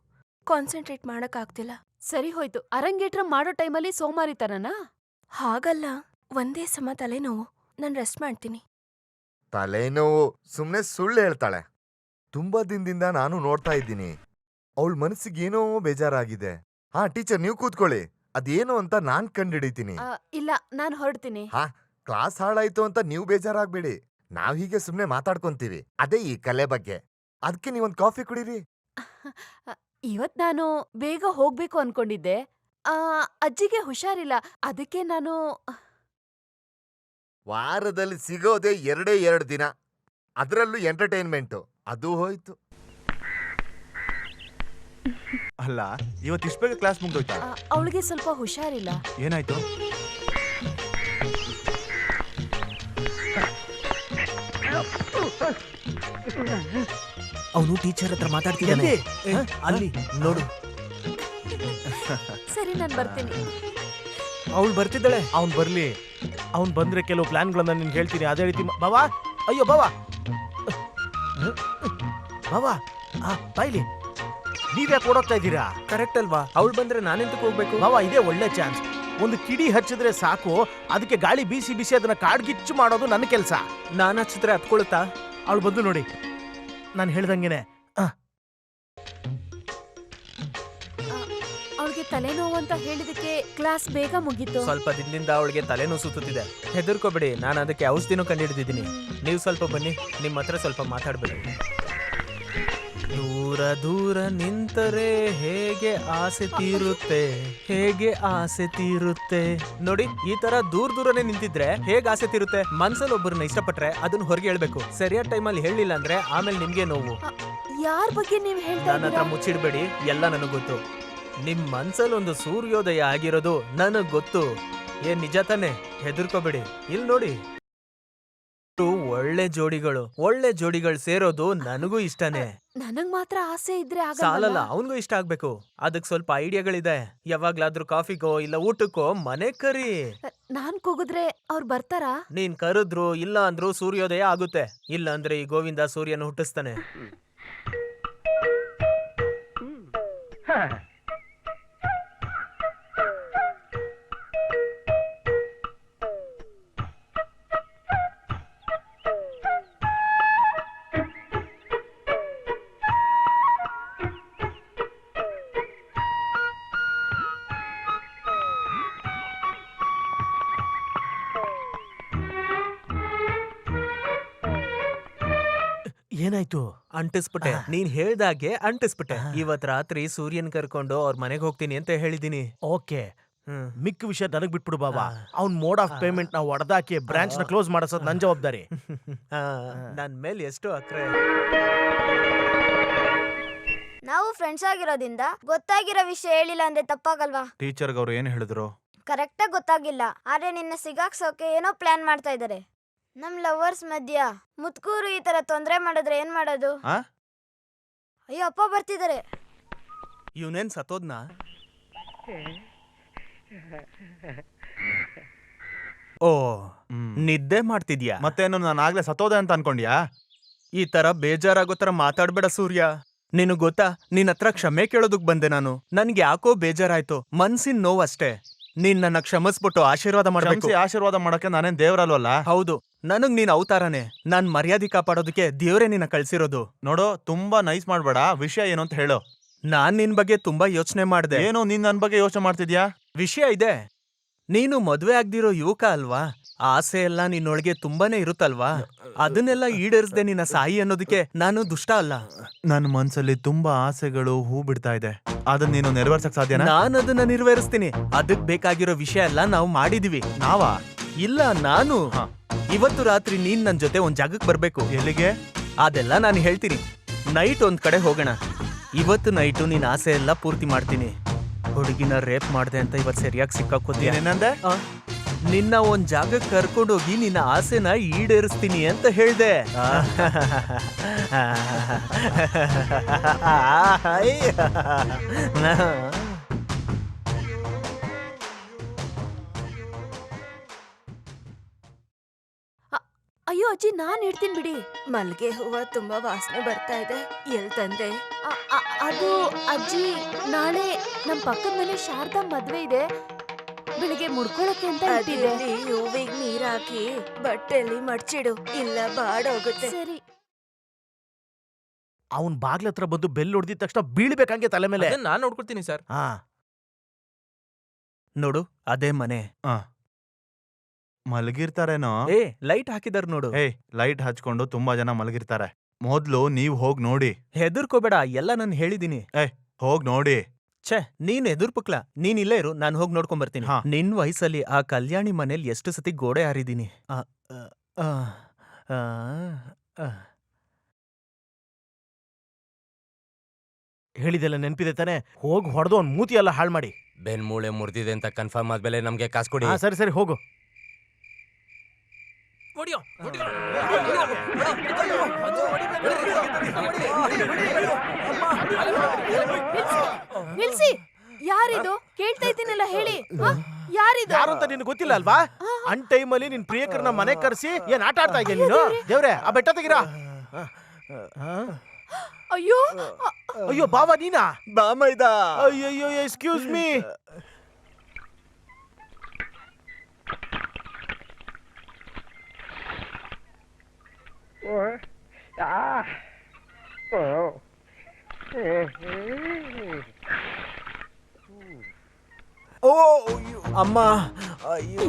ಕಾನ್ಸಂಟ್ರೇಟ್ ಮಾಡಕ್ ಆಗ್ತಿಲ್ಲ. ಸರಿ ಹೋಯ್ತು. ಅರಂಗೇಟ್ರ ಮಾಡೋ ಟೈಮಲ್ಲಿ ಸೋಮಾರಿತನನಾ? ಹಾಗಲ್ಲ, ಒಂದೇ ಸಮ ತಲೆನೋವು. ನಾನು ರೆಸ್ಟ್ ಮಾಡ್ತೀನಿ. ತಲೆನೋವು? ಸುಮ್ನೆ ಸುಳ್ಳು ಹೇಳ್ತಾಳೆ. ತುಂಬಾ ದಿನದಿಂದ ನಾನು ನೋಡ್ತಾ ಇದ್ದೀನಿ. ಅವಳ ಮನಸ್ಸಿಗೆ ಏನೋ ಬೇಜಾರಾಗಿದೆ. ಟೀಚರ್, ನೀವು ಕೂತ್ಕೊಳ್ಳಿ, ಅದೇನು ಅಂತ ನಾನ್ ಕಂಡಿಡಿತೀನಿ. ಇಲ್ಲ, ನಾನು ಹೊರಡ್ತೀನಿ. ಕ್ಲಾಸ್ ಹಾಳಾಯ್ತು ಅಂತ ನೀವು ಬೇಜಾರಾಗ್ಬೇಡಿ. ನಾವ್ ಹೀಗೆ ಸುಮ್ನೆ ಮಾತಾಡ್ಕೊಂತೀವಿ, ಅದೇ ಈ ಕಲೆ ಬಗ್ಗೆ. ಅದಕ್ಕೆ ನೀವೊಂದ್ ಕಾಫಿ ಕುಡೀರಿ. ಇವತ್ ನಾನು ಬೇಗ ಹೋಗ್ಬೇಕು ಅನ್ಕೊಂಡಿದ್ದೆ. ಅಜ್ಜಿಗೆ ಹುಷಾರಿಲ್ಲ, ಅದಕ್ಕೆ ನಾನು ವಾರದಲ್ಲಿ ಸಿಗೋದೇ 2 ದಿನ, ಅದರಲ್ಲೂ ಎಂಟರ್ಟೈನ್ಮೆಂಟು, ಅದು ಹೋಯ್ತು. ಅಲ್ಲ, ಇವತ್ತು ಇಷ್ಟು ಬೇಗ ಕ್ಲಾಸ್ ಮುಗ್ದೋಯ್ತಾ? ಅವಳಿಗೆ ಸ್ವಲ್ಪ ಹುಷಾರಿಲ್ಲ. ಏನಾಯ್ತು? ಅವನು ಟೀಚರ್ ಹತ್ರ ಮಾತಾಡ್ತಿದ್ದಾನೆ. ಎಲ್ಲಿ? ಅಲ್ಲಿ ನೋಡು. ಸರಿ ನಾನ್ ಬರ್ತೀನಿ. ಅವಳು ಬರ್ತಿದ್ದಾಳೆ. ಅವ್ನ್ ಬರ್ಲಿ. ಅವ್ನ್ ಬಂದ್ರೆ ಕೆಲವು ಪ್ಲಾನ್ಗಳನ್ನ ನಿನ್ಗೆ ಹೇಳ್ತೀನಿ. ಅದೇ ರೀತಿ ಬಾವಾ, ಅಯ್ಯೋ ಬಾವಾ, ಬಾವಾ, ಬಾಯ್ಲಿ, ನೀವ್ಯಾಕೆ ಓಡೋಗ್ತಾ ಇದ್ದೀರಾ? ಕರೆಕ್ಟ್ ಅಲ್ವಾ? ಅವಳು ಬಂದ್ರೆ ನಾನೆಂತಕ್ಕೆ ಹೋಗ್ಬೇಕು? ಬಾವಾ, ಇದೇ ಒಳ್ಳೆ ಚಾನ್ಸ್. ಒಂದು ಕಿಡಿ ಹಚ್ಚಿದ್ರೆ ಸಾಕು, ಅದಕ್ಕೆ ಗಾಳಿ ಬೀಸಿ ಬೀಸಿ ಅದನ್ನ ಕಾಡ್ಗಿಚ್ಚು ಮಾಡೋದು ನನ್ನ ಕೆಲಸ. ನಾನು ಹಚ್ಚಿದ್ರೆ ಹತ್ಕೊಳುತ್ತಾ? ಅವಳು ಬಂದು ನೋಡಿ, ನಾನು ಹೇಳ್ದಂಗೆನೆ. ಅವಳಿಗೆ ತಲೆನೋವು ಅಂತ ಹೇಳಿದಕ್ಕೆ ಕ್ಲಾಸ್ ಬೇಗ ಮುಗೀತು. ಸ್ವಲ್ಪ ದಿನದಿಂದ ಅವಳಿಗೆ ತಲೆನೋವು ಸುತ್ತುತ್ತಿದೆ. ಹೆದರ್ಕೋಬೇಡಿ, ನಾನು ಅದಕ್ಕೆ ಔಷಧಿನೂ ಕಂಡುಹಿಡಿದಿದ್ದೀನಿ. ನೀವು ಸ್ವಲ್ಪ ಬನ್ನಿ, ನಿಮ್ಮ ಹತ್ರ ಸ್ವಲ್ಪ ಮಾತಾಡ್ಬೇಡಿ. ದೂರ ದೂರ ನಿಂತರೆ ಹೇಗೆ ಆಸೆ ತೀರುತ್ತೆ, ಹೇಗೆ ಆಸೆ ತೀರುತ್ತೆ. ನೋಡಿ, ಈ ತರ ದೂರನೇ ನಿಂತಿದ್ರೆ ಹೇಗೆ ಆಸೆ ತೀರುತ್ತೆ? ಮನ್ಸಲ್ಲಿ ಒಬ್ಬರನ್ನ ಇಷ್ಟಪಟ್ರೆ ಅದನ್ನ ಹೊರಗೆ ಹೇಳ್ಬೇಕು. ಸರಿಯಾದ ಟೈಮಲ್ಲಿ ಹೇಳಿಲ್ಲ ಅಂದ್ರೆ ಆಮೇಲೆ ನಿಮ್ಗೆ ನೋವು. ಯಾರ್ ಬಗ್ಗೆ ನೀವ್ ಹೇಳ್ತಾ ನನ್ನ ಹತ್ರ ಮುಚ್ಚಿಡ್ಬೇಡಿ, ಎಲ್ಲ ನನಗ್ ಗೊತ್ತು. ನಿಮ್ ಮನ್ಸಲ್ಲಿ ಒಂದು ಸೂರ್ಯೋದಯ ಆಗಿರೋದು ನನಗ್ ಗೊತ್ತು. ಏನ್ ನಿಜ ತಾನೆ? ಹೆದರ್ಕೋಬೇಡಿ. ಇಲ್ಲಿ ನೋಡಿ, ಒಳ್ಳೆ ಜೋಡಿಗಳು ಸೇರೋದು ನನಗೂ ಇಷ್ಟನೇ. ನನಗ್ ಮಾತ್ರ ಆಸೆ ಇದ್ರೆ ಸಾಲಲ್ಲ, ಅವನ್ಗೂ ಇಷ್ಟ ಆಗ್ಬೇಕು. ಅದಕ್ ಸ್ವಲ್ಪ ಐಡಿಯಾಗಳಿದೆ. ಯಾವಾಗ್ಲಾದ್ರೂ ಕಾಫಿಗೋ ಇಲ್ಲ ಊಟಕ್ಕೋ ಮನೆ ಕರಿ. ನಾನ್ ಕೂಗಿದ್ರೆ ಅವ್ರು ಬರ್ತಾರಾ? ನೀನ್ ಕರೆದ್ರು ಇಲ್ಲ ಅಂದ್ರೂ ಸೂರ್ಯೋದಯ ಆಗುತ್ತೆ. ಇಲ್ಲ ಅಂದ್ರೆ ಈ ಗೋವಿಂದ ಸೂರ್ಯನ ಹುಟ್ಟಿಸ್ತಾನೆ. ಏನಾಯ್ತು? ಅಂಟಿಸ್ಬಿಟ್ಟೆ. ನೀನ್ ಹೇಳ್ದಾಗೆ ಅಂಟಿಸ್ಬಿಟ್ಟೆ. ಇವತ್ ರಾತ್ರಿ ಸೂರ್ಯನ್ ಕರ್ಕೊಂಡು ಅವ್ರ ಮನೆಗೆ ಹೋಗ್ತೀನಿ ಅಂತ ಹೇಳಿದೀನಿ. ಓಕೆ, ಮಿಕ್ಕ ವಿಷಯ ನನಗ್ ಬಿಟ್ಬಿಡು ಬಾಬಾ. ಅವ್ನ್ ಮೋಡ್ ಆಫ್ ಪೇಮೆಂಟ್ ನ ಹೊಡೆದಾಕಿ ಬ್ರಾಂಚ್ ನ ಕ್ಲೋಸ್ ಮಾಡಿಸೋದು ನನ್ ಜವಾಬ್ದಾರಿ. ನನ್ ಮೇಲೆ ಎಷ್ಟು ಅಕ್ರೆ. ನಾವು ಫ್ರೆಂಡ್ಸ್ ಆಗಿರೋದ್ರಿಂದ ಗೊತ್ತಾಗಿರೋ ವಿಷಯ ಹೇಳಿಲ್ಲ ಅಂದ್ರೆ ತಪ್ಪಾಗಲ್ವಾ? ಟೀಚರ್ಗೆ ಅವ್ರು ಏನು ಹೇಳಿದ್ರು? ಕರೆಕ್ಟಾಗಿ ಗೊತ್ತಾಗಿಲ್ಲ, ಆದ್ರೆ ನಿನ್ನ ಸಿಗಾಕ್ಸೋಕೆ ಏನೋ ಪ್ಲಾನ್ ಮಾಡ್ತಾ ಇದಾರೆ. ನಮ್ ಲವರ್ಸ್ ಮಧ್ಯ ಮುತ್ಕೂರು ಈ ತರ ತೊಂದ್ರೆ ಮಾಡಿದ್ರೆ ಏನ್ ಮಾಡೋದು? ಅಯ್ಯೋ, ಅಪ್ಪ ಬರ್ತಿದಾರೆ. ಇವನೇನ್ ಸತ್ತೋದ್ನಾ? ಓ, ನಿದ್ದೆ ಮಾಡ್ತಿದ್ಯಾ? ಮತ್ತೇನು, ನಾನು ಆಗ್ಲೇ ಸತ್ತೋದೆ ಅಂತ ಅನ್ಕೊಂಡ್ಯಾ? ಈ ತರ ಬೇಜಾರಾಗೋ ತರ ಮಾತಾಡ್ಬೇಡ ಸೂರ್ಯ. ನೀನು ಗೊತ್ತಾ, ನಿನ್ ಹತ್ರ ಕ್ಷಮೆ ಕೇಳೋದಕ್ ಬಂದೆ ನಾನು. ನನ್ಗೆ ಯಾಕೋ ಬೇಜಾರಾಯ್ತು, ಮನ್ಸಿನ ನೋವಷ್ಟೇ. ನೀನ್ ನನ್ನ ಕ್ಷಮಿಸ್ಬಿಟ್ಟು ಆಶೀರ್ವಾದ ಮಾಡ್ಬೇಕು. ಆಶೀರ್ವಾದ ಮಾಡಕ್ಕೆ ನಾನೇನ್ ದೇವ್ರಲ್ವಲ್ಲ? ಹೌದು, ನನಗ್ ನೀನ್ ಅವತಾರನೇ. ನಾನ್ ಮರ್ಯಾದೆ ಕಾಪಾಡೋದಕ್ಕೆ ದೇವ್ರೇ ನಿನ್ನ ಕಳ್ಸಿರೋದು. ನೋಡು, ತುಂಬಾ ನೈಸ್ ಮಾಡ್ಬೇಡ. ವಿಷಯ ಏನು ಅಂತ ಹೇಳು. ನಾನ್ ನಿನ್ ಬಗ್ಗೆ ತುಂಬಾ ಯೋಚನೆ ಮಾಡ್ದೆ. ಏನು ನೀನ್ ನನ್ ಬಗ್ಗೆ ಯೋಚನೆ ಮಾಡ್ತಿದ್ಯಾ? ವಿಷಯ ಇದೆ. ನೀನು ಮದ್ವೆ ಆಗ್ದಿರೋ ಯುವಕ ಅಲ್ವಾ? ಆಸೆ ಎಲ್ಲ ನಿನ್ನೊಳಗೆ ತುಂಬಾನೇ ಇರುತ್ತಲ್ವಾ? ಅದನ್ನೆಲ್ಲ ಈಡೇರಿಸದೆ ನಿನ್ನ ಸಾಯಿ ಅನ್ನೋದಕ್ಕೆ ನಾನು ದುಷ್ಟ ಅಲ್ಲ. ನನ್ ಮನ್ಸಲ್ಲಿ ತುಂಬಾ ಆಸೆಗಳು ಹೂ ಬಿಡ್ತಾ ಇದೆ. ಅದನ್ನ ನೀನು ನೆರವೇರ್ಸಕ್ ಸಾಧ್ಯನಾ? ನಾನು ಅದನ್ನ ನೆರವೇರಿಸ್ತೀನಿ. ಅದಕ್ ಬೇಕಾಗಿರೋ ವಿಷಯ ಎಲ್ಲ ನಾವು ಮಾಡಿದೀವಿ. ನಾವಾ? ಇಲ್ಲ, ನಾನು. ಇವತ್ತು ರಾತ್ರಿ ನೀನ್ ನನ್ ಜೊತೆ ಒಂದ್ ಜಾಗಕ್ಕೆ ಬರ್ಬೇಕು. ಎಲ್ಲಿಗೆ? ಅದೆಲ್ಲ ನಾನು ಹೇಳ್ತೀನಿ. ನೈಟ್ ಒಂದ್ ಕಡೆ ಹೋಗೋಣ. ಇವತ್ತು ನೈಟು ನಿನ್ ಆಸೆ ಎಲ್ಲ ಪೂರ್ತಿ ಮಾಡ್ತೀನಿ. ಹುಡುಗಿನ ರೇಪ್ ಮಾಡ್ದೆ ಅಂತ ಇವತ್ತು ಸರಿಯಾಗಿ ಸಿಕ್ಕಾಕೋತೀನಿ. ಏನಂದೆ? ನಿನ್ನ ಒಂದ್ ಜಾಗಕ್ಕೆ ಕರ್ಕೊಂಡೋಗಿ ನಿನ್ನ ಆಸೆನ ಈಡೇರಿಸ್ತೀನಿ ಅಂತ ಹೇಳ್ದೆ. ಅಯ್ಯೋ ಅಜ್ಜಿ, ನಾನ್ ಇಡ್ತೀನಿ ಬಿಡಿ. ಮಲ್ಗೆ ಹೂವ ತುಂಬಾ ವಾಸನೆ ಬರ್ತಾ ಇದೆ. ಎಲ್ ತಂದೆ? ಅದು ಅಜ್ಜಿ, ನಾಳೆ ನಮ್ ಪಕ್ಕದ ಮನೆ ಶಾರದಾ ಮದ್ವೆ ಇದೆ. ಬೆಳಿಗ್ಗೆ ಮುಡ್ಕೊಳಕ್ಕೆ ಅಂತ ಇಟ್ಟಿದೆ. ಹೂವಿಗೆ ನೀರ್ ಹಾಕಿ ಬಟ್ಟೆಲಿ ಮಡ್ಚಿಡು, ಇಲ್ಲ ಬಾಡೋಗುತ್ತೆ. ಸರಿ. ಅವ್ನ್ ಬಾಗ್ಲ ಹತ್ರ ಬಂದು ಬೆಲ್ ಹೊಡೆದಿದ ತಕ್ಷಣ ಬೀಳ್ಬೇಕಂಗೆ ತಲೆ ಮೇಲೆ. ನಾನ್ ನೋಡ್ಕೊಡ್ತೀನಿ ಸರ್. ನೋಡು, ಅದೇ ಮನೆ. ಮಲಗಿರ್ತಾರೇನೋ? ಲೈಟ್ ಹಾಕಿದಾರ ನೋಡು. ಲೈಟ್ ಹಚ್ಕೊಂಡು ತುಂಬಾ ಜನ ಮಲಗಿರ್ತಾರೆ. ಮೊದ್ಲು ನೀವ್ ಹೋಗ್ ನೋಡಿ. ಹೆದರ್ಕೋಬೇಡ, ಎಲ್ಲ ನಾನು ಹೇಳಿದೀನಿ. ಹೋಗ್ ನೋಡಿ. ಛೇ, ನೀನ್ ಎದುರ್ಪಕ್ಲ. ನೀನ್ ಇಲ್ಲೇ ಇರು, ನಾನು ಹೋಗಿ ನೋಡ್ಕೊಂಡ್ ಬರ್ತೀನಿ. ನಿನ್ ವಯಸ್ಸಲ್ಲಿ ಆ ಕಲ್ಯಾಣಿ ಮನೇಲಿ ಎಷ್ಟು ಸತಿ ಗೋಡೆ ಹಾರಿದೀನಿ. ಹೇಳಿದೆಲ್ಲ ನೆನ್ಪಿದೆ ತಾನೆ? ಹೋಗ್ ಹೊಡೆದು ಅವ್ನ್ ಮೂತಿ ಎಲ್ಲ ಹಾಳು ಮಾಡಿ. ಬೆನ್ ಮೂಳೆ ಮುರಿದಿದೆ ಅಂತ ಕನ್ಫರ್ಮ್ ಆದ್ಮೇಲೆ ನಮ್ಗೆ ಕಾಸು ಕೊಡಿ. ಸರಿ ಸರಿ ಹೋಗು. ನಿಲ್ಸಿ, ಯಾರಿದು? ಕೇಳ್ತಾ ಇದ್ದೀನಲ್ಲ, ಹೇಳಿ. ಯಾರಿದು? ಯಾರು ಅಂತ ನಿನ್ ಗೊತ್ತಿಲ್ಲ ಅಲ್ವಾ? ಅನ್ ಟೈಮಲ್ಲಿ ನಿನ್ ಪ್ರಿಯಕರನ್ನ ಮನೆ ಕರ್ಸಿ ಏನ್ ಆಟ ಆಡ್ತಾ ಇದೆಯಾ ನೀನು? ದೇವ್ರೆ, ಆ ಬೆಟ್ಟ ತೆಗಿರಾ. ಅಯ್ಯೋ ಅಯ್ಯೋ ಬಾವ ನೀನಾ? ಬಾಮೈದ. ಅಯ್ಯಯ್ಯೋ, ಎಕ್ಸ್ಕ್ಯೂಸ್ ಮೀ. ಓ ಅಮ್ಮ,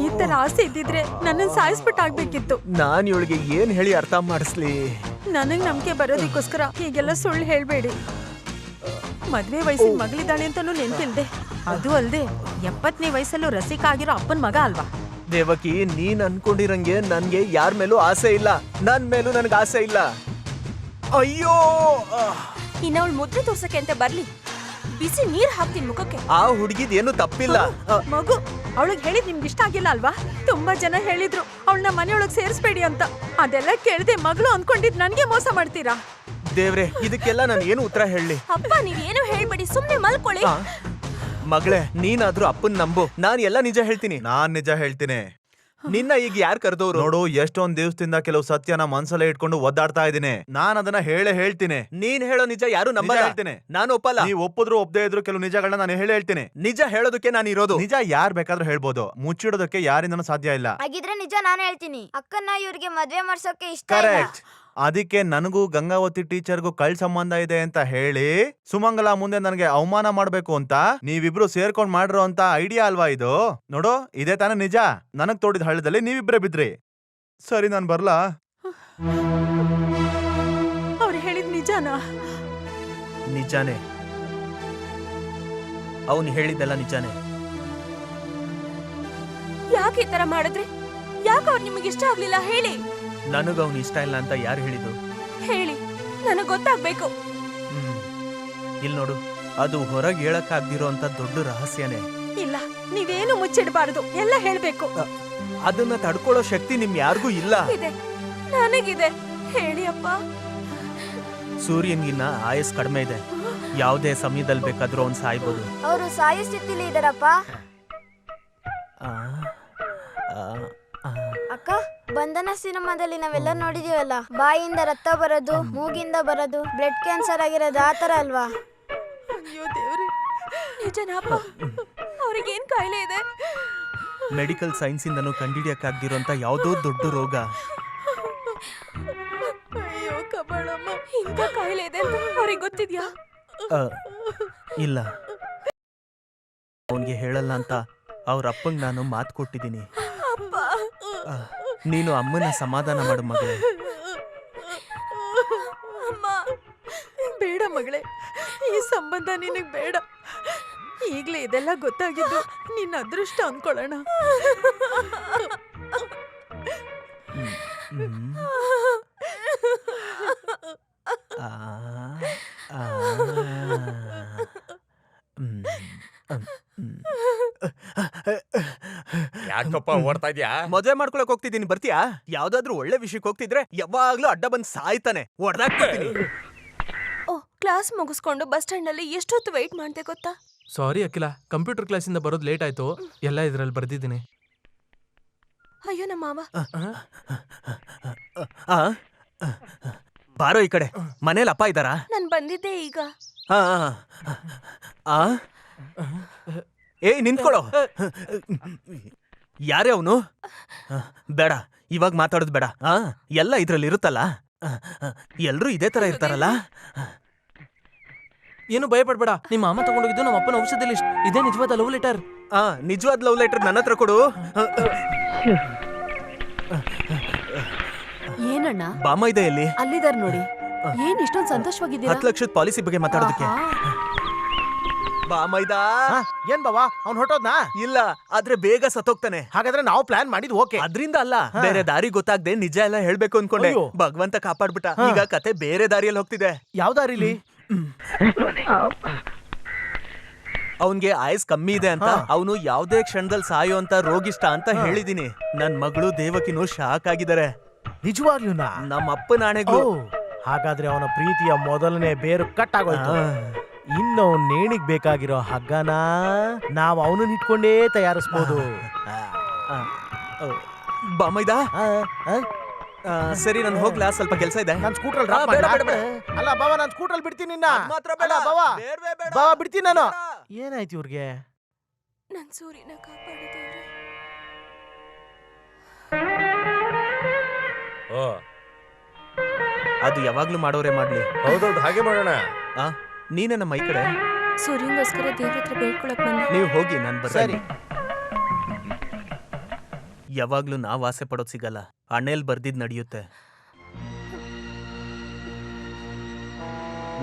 ಈ ತರ ಆಸೆ ಇದ್ದಿದ್ರೆ ನನ್ನನ್ನು ಸಾಯಿಸ್ಬಿಟ್ಟಾಗ್ಬೇಕಿತ್ತು. ನಾನ್ ಇವಳಿಗೆ ಏನ್ ಹೇಳಿ ಅರ್ಥ ಮಾಡಿಸ್ಲಿ? ನನಗ್ ನಂಬಿಕೆ ಬರೋದಕ್ಕೋಸ್ಕರ ಹೀಗೆಲ್ಲ ಸುಳ್ಳು ಹೇಳ್ಬೇಡಿ. ಮದ್ವೆ ವಯಸ್ಸಿನ ಮಗಳಿದ್ದಾಳೆ ಅಂತಾನು ನೆನ್ಪಿಲ್ದೆ, ಅದು ಅಲ್ದೆ 70ನೇ ವಯಸ್ಸಲ್ಲೂ ರಸಿಕ ಆಗಿರೋ ಅಪ್ಪನ್ ಮಗ ಅಲ್ವಾ? ದೇವಕಿ, ನೀನ್ ಅನ್ಕೊಂಡಿರಂಗೆ ನನ್ಗೆ ಯಾರ ಮೇಲೂ ಆಸೆ ಇಲ್ಲ. ನನ್ ಮೇಲೂ ನನ್ಗೆ ಆಸೆ ಇಲ್ಲ. ಅಯ್ಯೋ, ಇನ್ನ ಅವಳು ಮುದ್ರೆ ತೋರ್ಸಕ್ಕೆ ಅಂತ ಬರ್ಲಿ, ಬಿಸಿ ನೀರ್ ಹಾಕ್ತೀನಿ ಮುಖಕ್ಕೆ. ಆ ಹುಡುಗಿದ್ ಏನು ತಪ್ಪಿಲ್ಲ. ಮಗು, ಅವಳಿಗೆ ಹೇಳಿದ್ ನಿಮ್ಗೆ ಇಷ್ಟ ಆಗಿಲ್ಲ ಅಲ್ವಾ? ತುಂಬಾ ಜನ ಹೇಳಿದ್ರು ಅವಳನ್ನ ಮನೆಯೊಳಗ್ ಸೇರಿಸ್ಬೇಡಿ ಅಂತ. ಅದೆಲ್ಲ ಕೇಳ್ದೆ ಮಗಳು ಅನ್ಕೊಂಡಿದ್ ನನ್ಗೆ ಮೋಸ ಮಾಡ್ತೀರಾ? ದೇವ್ರೆ, ಇದಕ್ಕೆಲ್ಲ ನಾನು ಏನು ಉತ್ತರ ಹೇಳಿ? ಅಪ್ಪ, ನೀವೇನು ಹೇಳ್ಬೇಡಿ, ಸುಮ್ನೆ ಮಲ್ಕೊಳ್ಳಿ. ಮಗಳೇ, ನೀನಾದ್ರೂ ಅಪ್ಪನ್ ನಂಬು. ನಾನ್ ಎಲ್ಲ ನಿಜ ಹೇಳ್ತೀನಿ. ನಾನ್ ನಿಜ ಹೇಳ್ತೀನಿ. ನಿನ್ನ ಈಗ ಯಾರ್ ಕರ್ದವ್ರು? ನೋಡು, ಎಷ್ಟೊಂದ್ ದಿವಸದಿಂದ ಕೆಲವು ಸತ್ಯನ ಮನ್ಸಲ್ಲೇ ಇಟ್ಕೊಂಡು ಒದ್ದಾಡ್ತಾ ಇದೀನಿ. ನಾನ್ ಅದನ್ನ ಹೇಳ್ತೀನಿ. ನೀನ್ ಹೇಳೋ ನಿಜ ಯಾರು ನಂಬಲ್ಲ. ಹೇಳ್ತೀನಿ. ನಾನು ಒಪ್ಪಲ್ಲ. ನೀವ್ ಒಪ್ಪಿದ್ರು ಒಪ್ಪದೇ ಇದ್ರು ಕೆಲವು ನಿಜಗಳನ್ನ ನಾನು ಹೇಳ್ತೀನಿ. ನಿಜ ಹೇಳೋದಕ್ಕೆ ನಾನು ಇರೋದು. ನಿಜ ಯಾರ್ ಬೇಕಾದ್ರೂ ಹೇಳ್ಬೋದು, ಮುಚ್ಚಿಡೋದಕ್ಕೆ ಯಾರಿಂದನೂ ಸಾಧ್ಯ ಇಲ್ಲ. ಹಾಗಿದ್ರೆ ನಿಜ ನಾನು ಹೇಳ್ತೀನಿ. ಅಕ್ಕನ್ನ ಇವ್ರಿಗೆ ಮದ್ವೆ ಮಾಡ್ಸೋಕೆ ಇಷ್ಟ ಇಲ್ಲ. ಕರೆಕ್ಟ್. ಅದಕ್ಕೆ ನನಗೂ ಗಂಗಾವತಿ ಟೀಚರ್ಗೂ ಕಳ್ ಸಂಬಂಧ ಇದೆ ಅಂತ ಹೇಳಿ ಸುಮಂಗಲ ಮುಂದೆ ನನಗೆ ಅವಮಾನ ಮಾಡ್ಬೇಕು ಅಂತ ನೀವಿಬ್ರು ಸೇರ್ಕೊಂಡ್ ಮಾಡಿರೋ ಅಂತ ಐಡಿಯಾ ಅಲ್ವಾ ಇದು? ನೋಡು, ಇದೇ ತಾನೇ ನಿಜ. ನನಗ್ ತೋಡಿದ ಹಳ್ಳದಲ್ಲಿ ನೀವಿಬ್ರೇ ಬಿದ್ರಿ. ಸರಿ, ನಾನ್ ಬರ್ಲಾ? ಅವ್ರು ಹೇಳಿದ್ ನಿಜಾನಾ? ನಿಜಾನೇ. ಅವನು ಹೇಳಿದ್ದೆಲ್ಲ ನಿಜಾನೇ. ಯಾಕೆ ಈ ತರ ಮಾಡಿದ್ರಿ? ಯಾಕೆ ಅವ್ರು ನಿಮಗೆ ಇಷ್ಟ ಆಗ್ಲಿಲ್ಲ ಹೇಳಿ? ನನಗ ಅವನು ಇಷ್ಟ ಇಲ್ಲ ಅಂತ ಯಾರು ಹೇಳಿದ್ದು? ಹೇಳಿ, ನನಗ್ ಗೊತ್ತಾಗ್ಬೇಕು. ಇಲ್ಲಿ ನೋಡು, ಅದು ಹೊರಗೆ ಹೇಳಕ್ಕಾಗ್ದಿರೋ ಅಂತ ದೊಡ್ಡ ರಹಸ್ಯನೇ. ಇಲ್ಲ, ನೀವೇನು ಮುಚ್ಚಿಡಬಾರದು, ಎಲ್ಲ ಹೇಳ್ಬೇಕು. ಅದನ್ನ ತಡ್ಕೊಳ್ಳೋ ಶಕ್ತಿ ನಿಮ್ ಯಾರಿಗೂ ಇಲ್ಲ. ಇದೆ, ನನಗಿದೆ. ಹೇಳಿ ಅಪ್ಪ. ಸೂರ್ಯನ್ಗಿನ್ನ ಆಯಸ್ ಕಡಿಮೆ ಇದೆ. ಯಾವುದೇ ಸಮಯದಲ್ಲಿ ಬೇಕಾದ್ರೂ ಅವ್ನು ಸಾಯ್ಬೋದು. ಅವರು ಸಾಯೋ ಸ್ಥಿತಿಲಿ ಇದಾರಪ್ಪ. ಅಕ್ಕ, ಬಂಧನ ಸಿನಿಮಾದಲ್ಲಿ ನಾವೆಲ್ಲ ನೋಡಿದೀವಲ್ಲ, ಬಾಯಿಯಿಂದ ರಕ್ತ ಬರೋದು, ಮೂಗಿಂದ ಬರೋದು, ಬ್ಲಡ್ ಕ್ಯಾನ್ಸರ್ ಆಗಿರೋದು, ಆತರ ಅಲ್ವಾ? ಅಯ್ಯೋ ದೇವ್ರೆ, ನಿಜನಪ್ಪ? ಅವ್ರಿಗೇನ್ ಕಾಯಿಲೆ ಇದೆ? ಮೆಡಿಕಲ್ ಸೈನ್ಸ್ ಇಂದನೂ ಕಂಡಿಡಿಯಕ್ಕಾಗ್ದಿರೋಂತ ಯಾವುದೋ ದೊಡ್ಡ ರೋಗ. ಅಯ್ಯೋ ಕಬಳಮ್ಮ, ಇಂಥ ಕಾಯಿಲೆ ಇದೆ ಅಂತ ಅವ್ರಿಗೆ ಗೊತ್ತಿದ್ಯಾ? ಇಲ್ಲ, ಅವನ್ಗೆ ಹೇಳಲ್ಲ ಅಂತ ಅವ್ರ ಅಪ್ಪಂಗ್ ನಾನು ಮಾತು ಕೊಟ್ಟಿದ್ದೀನಿ. ನೀನು ಅಮ್ಮನ ಸಮಾಧಾನ ಮಾಡು ಮಗಳೇ. ಬೇಡ ಮಗಳೇ, ಈ ಸಂಬಂಧ ನಿನಗ್ ಬೇಡ. ಈಗ್ಲೇ ಇದೆಲ್ಲ ಗೊತ್ತಾಗಿದ್ದು ನಿನ್ನ ಅದೃಷ್ಟ ಅನ್ಕೊಳ್ಳೋಣ. ಯಾಕಪ್ಪ ಓಡ್ತಾ ಇದ್ಯಾ? ಮದುವೆ ಮಾಡ್ಕೊಳಕ್ ಹೋಗ್ತಿದ್ದೀನಿ, ಬರ್ತೀಯಾ? ಯಾವ್ದಾದ್ರು ಒಳ್ಳೆ ವಿಷಯಕ್ಕೆ ಹೋಗ್ತಿದ್ರೆ ಯಾವಾಗ್ಲೂ ಅಡ್ಡ ಬಂದ್ ಸಾಯ್ತಾನೆ. ಹೊಡ್ದಾಕ್ಬಿಡ್ತೀನಿ. ಓ, ಕ್ಲಾಸ್ ಮುಗಿಸ್ಕೊಂಡು ಬಸ್ ಸ್ಟ್ಯಾಂಡ್ ನಲ್ಲಿ ಎಷ್ಟೊತ್ತು ವೇಟ್ ಮಾಡ್ದೆ ಗೊತ್ತಾ? ಸಾರಿ ಅಖಿಲ, ಕಂಪ್ಯೂಟರ್ ಕ್ಲಾಸಿಂದ ಬರೋದು ಲೇಟ್ ಆಯ್ತು. ಎಲ್ಲ ಇದ್ರಲ್ಲಿ ಬರ್ದಿದ್ದೀನಿ. ಅಯ್ಯೋ ನಮ್ಮ ಮಾವ. ಬಾರೋ ಈ ಕಡೆ. ಮನೇಲಿ ಅಪ್ಪ ಇದ್ದಾರಾ? ನಾನ್ ಬಂದಿದ್ದೆ ಈಗ. ಏಯ್, ನಿಂತ್ಕೊಳ್ಳೋ. ಯಾರೇ ಅವನು? ಬೇಡ, ಇವಾಗ ಮಾತಾಡೋದು ಬೇಡ. ಎಲ್ಲ ಇದ್ರಲ್ಲಿ ಇರುತ್ತಲ್ಲ, ಎಲ್ರೂ ಇದೇ ತರ ಇರ್ತಾರಲ್ಲ. ಏನು ಭಯ ಪಡ್ಬೇಡ, ನಿಮ್ಮ ಅಮ್ಮ ತಗೊಂಡೋಗಿದ್ದು ನಮ್ಮ ಅಪ್ಪನ ಔಷಧಿ ಲಿಸ್ಟ್. ಇದೇ ನಿಜವಾದ ಲವ್ ಲೆಟರ್. ನಿಜವಾದ ಲವ್ ಲೆಟರ್ ನನ್ನ ಹತ್ರ ಕೊಡು. ಏನಣ್ಣ? ಬಾಮೈದೆಯಲ್ಲಿ ಅಲ್ಲಿದಾರ್ ನೋಡಿ. ಏನ್ ಇಷ್ಟೊಂದು ಸಂತೋಷವಾಗಿದ್ದೀರಾ? 10 ಲಕ್ಷದ ಪಾಲಿಸಿ ಬಗ್ಗೆ ಮಾತಾಡೋದಕ್ಕೆ. ಬಾಮೈದಾ. ಏನ್ ಬಾವಾ, ಅವ್ನು ಹೊಟ್ಟೋದ್ನಾ? ಇಲ್ಲ, ಆದ್ರೆ ಬೇಗ ಸತ್ತೋಗ್ತಾನೆ. ಹಾಗಾದ್ರೆ ನಾವು ಪ್ಲಾನ್ ಮಾಡಿದ್ ಓಕೆ. ಅದ್ರಿಂದ ಅಲ್ಲ, ಬೇರೆ ದಾರಿ ಗೊತ್ತಾಗ್ದೆ ನಿಜ ಎಲ್ಲ ಹೇಳ್ಬೇಕು ಅನ್ಕೊಂಡೆ. ಭಗವಂತ ಕಾಪಾಡ್ಬಿಟ್ಟ. ಈಗ ಕತೆ ಬೇರೆ ದಾರಿಯಲ್ಲಿ ಹೋಗ್ತಿದೆ. ಯಾವ ದಾರಿಲಿ? ಅವನ್ಗೆ ಆಯಸ್ ಕಮ್ಮಿ ಇದೆ ಅಂತ ಅವನು ಯಾವ್ದೇ ಕ್ಷಣದಲ್ಲಿ ಸಾಯೋ ಅಂತ ರೋಗಿಷ್ಟ ಅಂತ ಹೇಳಿದೀನಿ. ನನ್ ಮಗಳು ದೇವಕಿನೂ ಶಾಕ್ ಆಗಿದ್ದಾರೆ. ನಿಜವಾಗ್ಲೂನಾ? ನಮ್ಮ ಅಪ್ಪನ ಆಣೆಗಳು. ಹಾಗಾದ್ರೆ ಅವನ ಪ್ರೀತಿಯ ಮೊದಲನೇ ಬೇರು ಕಟ್ ಆಗೋಯ್ತು. ಇನ್ನು ಅವ್ನ್ ನೇಣಿಗ್ ಬೇಕಾಗಿರೋ ಹಗ್ಗನ ನಾವ್ ಅವನನ್ನ ಇಟ್ಕೊಂಡೇ ತಯಾರಿಸ್ಬೋದು. ಬಾಮೈದ ಸರಿ, ನಾನು ಹೋಗ್ಲಾ, ಸ್ವಲ್ಪ ಕೆಲಸ ಇದೆ. ನಾನ್ ಸ್ಕೂಟ್ರಲ್ಲಿ ಅಲ್ಲ ಬಾವ, ನಾನ್ ಸ್ಕೂಟ್ರಲ್ಲಿ ಬಿಡ್ತೀನಿ ನಿನ್ನ. ಬಾವ ಬಿಡ್ತೀನಿ ನಾನು. ಏನಾಯ್ತು ಇವ್ರಿಗೆ? ನನ್ ಸೂರ್ಯನ ಕಾಪಾಡಿದೇವ್ರೆ. ಓ, ಅದು ಯಾವಾಗ್ಲೂ ಮಾಡೋರೆ ಮಾಡ್ಲಿ. ಹೌದೌದು, ಹಾಗೆ ಮಾಡೋಣ. ನೀನೇ ನಮ್ಮ ಈ ಕಡೆ. ಸೂರ್ಯಂಗೋಸ್ಕರ ದೇವ್ರ ಹತ್ರ ಬೇಡ್ಕೊಳಕ್ ಬಂದೆ. ನೀವು ಹೋಗಿ, ನಾನು ಬರ್ತೀನಿ. ಯಾವಾಗ್ಲೂ ನಾವ್ ಆಸೆ ಪಡೋದ್ ಸಿಗಲ್ಲ, ಹಣೆಲ್ ಬರ್ದಿದ್ ನಡೆಯುತ್ತೆ.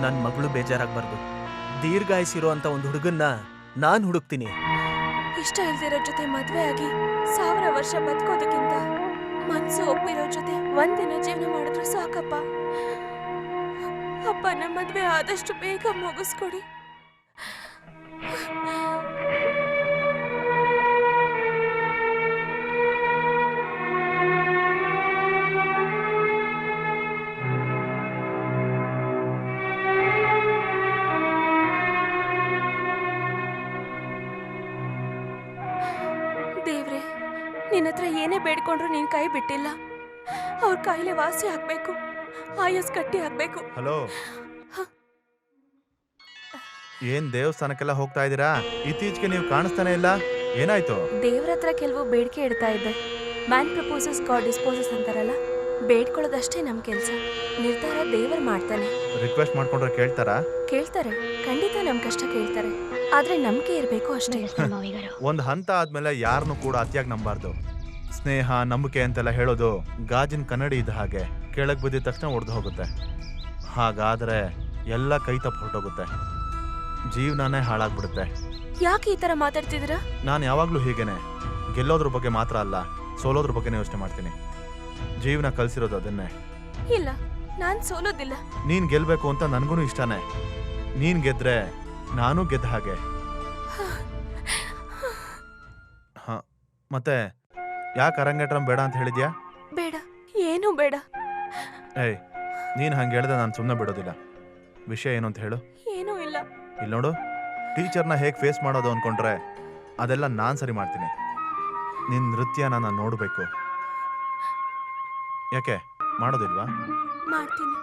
ನನ್ ಮಗಳು ಬೇಜಾರಾಗ್ಬಾರ್ದು. ದೀರ್ಘಾಯಿಸಿರೋ ಅಂತ ಒಂದು ಹುಡುಗನ್ನ ನಾನ್ ಹುಡುಕ್ತೀನಿ. ಇಷ್ಟ ಇಲ್ದಿರೋ ಜೊತೆ ಮದ್ವೆ ಆಗಿ 1000 ವರ್ಷ ಬದುಕೋದಕ್ಕಿಂತ ಮನ್ಸು ಒಪ್ಪಿರೋ ಜೊತೆ ಒಂದಿನ ಜೀವನ ಮಾಡಿದ್ರು ಸಾಕಪ್ಪ. ಅಪ್ಪ, ನಮ್ಮ ಮದ್ವೆ ಆದಷ್ಟು ಬೇಗ ಮುಗಿಸ್ಕೊಡಿ. ದೇವ್ರೆ, ನಿನ್ನತ್ರ ಏನೇ ಬೇಡ್ಕೊಂಡ್ರು ನೀನ್ ಕೈ ಬಿಟ್ಟಿಲ್ಲ. ಅವ್ರ ಕಾಯಿಲೆ ವಾಸಿ ಆಗ್ಬೇಕು, ಆಯಸ್ ಗಟ್ಟಿ ಆಗ್ಬೇಕು. ಹಲೋ, ಏನ್ ದೇವಸ್ಥಾನಕ್ಕೆಲ್ಲ ಹೋಗ್ತಾ ಇದೀರಾ? ಇತ್ತೀಚೆಗೆ ನೀವು ಕಾಣಿಸ್ತಾನೆ ಇಲ್ಲ, ಏನಾಯ್ತು? ದೇವ್ರ ಹತ್ರ ಕೆಲವು ಬೇಡಿಕೆ ಇಡ್ತಾ ಇದ್ದೆ. ಮ್ಯಾನ್ ಪ್ರಪೋಸಸ್ ಗಾಡ್ ಡಿಸ್ಪೋಸಸ್ ಅಂತಾರಲ್ಲ, ಬೇಡ್ಕೊಳ್ಳೋದಷ್ಟೇ ನಮ್ ಕೆಲ್ಸ. ನಿರ್ಧಾರ ದೇವ್ರು ಮಾಡ್ತಾನೆ. ರಿಕ್ವೆಸ್ಟ್ ಮಾಡ್ಕೊಂಡ್ರೆ ಕೇಳ್ತಾರಾ? ಕೇಳ್ತಾರೆ, ಖಂಡಿತ ನಮ್ ಕಷ್ಟ ಕೇಳ್ತಾರೆ. ಆದ್ರೆ ನಂಬಿಕೆ ಇರ್ಬೇಕು ಅಷ್ಟೇ. ಒಂದ್ ಹಂತ ಆದ್ಮೇಲೆ ಯಾರನ್ನು ಕೂಡ ಅತಿಯಾಗಿ ನಂಬಾರ್ದು. ಸ್ನೇಹ, ನಂಬಿಕೆ ಅಂತೆಲ್ಲ ಹೇಳೋದು ಗಾಜಿನ ಕನ್ನಡಿ ಇದ್ದ ಹಾಗೆ, ಕೆಳಗ್ ಬಿದ್ದಿದ ತಕ್ಷಣ ಒಡೆದು ಹೋಗುತ್ತೆ. ಹಾಗಾದ್ರೆ ಎಲ್ಲ ಕೈ ತಪ್ಪು ಹೊರಟೋಗುತ್ತೆ, ಜೀವನನೇ ಹಾಳಾಗ್ಬಿಡುತ್ತೆ. ಯಾಕೆ ಈ ತರ ಮಾತಾಡ್ತಿದ್ದೀರಾ? ನಾನು ಯಾವಾಗ್ಲೂ ಹೀಗೇನೆ, ಗೆಲ್ಲೋದ್ರ ಬಗ್ಗೆ ಮಾತ್ರ ಅಲ್ಲ, ಸೋಲೋದ್ರ ಬಗ್ಗೆನೇ ಯೋಚನೆ ಮಾಡ್ತೀನಿ. ಜೀವನ ಕಲ್ಸಿರೋದು ಅದನ್ನೇ. ಇಲ್ಲ, ನಾನ್ ಸೋಲೋದಿಲ್ಲ. ನೀನ್ ಗೆಲ್ಬೇಕು ಅಂತ ನನ್ಗೂ ಇಷ್ಟನೇ. ನೀನ್ ಗೆದ್ರೆ ನಾನು ಗೆದ್ದ ಹಾಗೆ. ಮತ್ತೆ ಯಾಕೆ ಅರಂಗೇಟ್ರಂ ಬೇಡ ಅಂತ ಹೇಳಿದ್ಯಾ? ಬೇಡ, ಏನೂ ಬೇಡ. ಏಯ್, ನೀನ್ ಹಂಗೆ ಹೇಳ್ದೆ ನಾನು ಸುಮ್ಮನೆ ಬಿಡೋದಿಲ್ಲ. ವಿಷಯ ಏನು ಅಂತ ಹೇಳು. ಏನೂ ಇಲ್ಲ. ಇಲ್ಲಿ ನೋಡು, ಟೀಚರ್ನ ಹೇಗೆ ಫೇಸ್ ಮಾಡೋದು ಅನ್ಕೊಂಡ್ರೆ ಅದೆಲ್ಲ ನಾನು ಸರಿ ಮಾಡ್ತೀನಿ. ನಿನ್ ನೃತ್ಯನ ನಾನು ನೋಡಬೇಕು. ಯಾಕೆ ಮಾಡೋದಿಲ್ವಾ? ಮಾಡ್ತೀನಿ,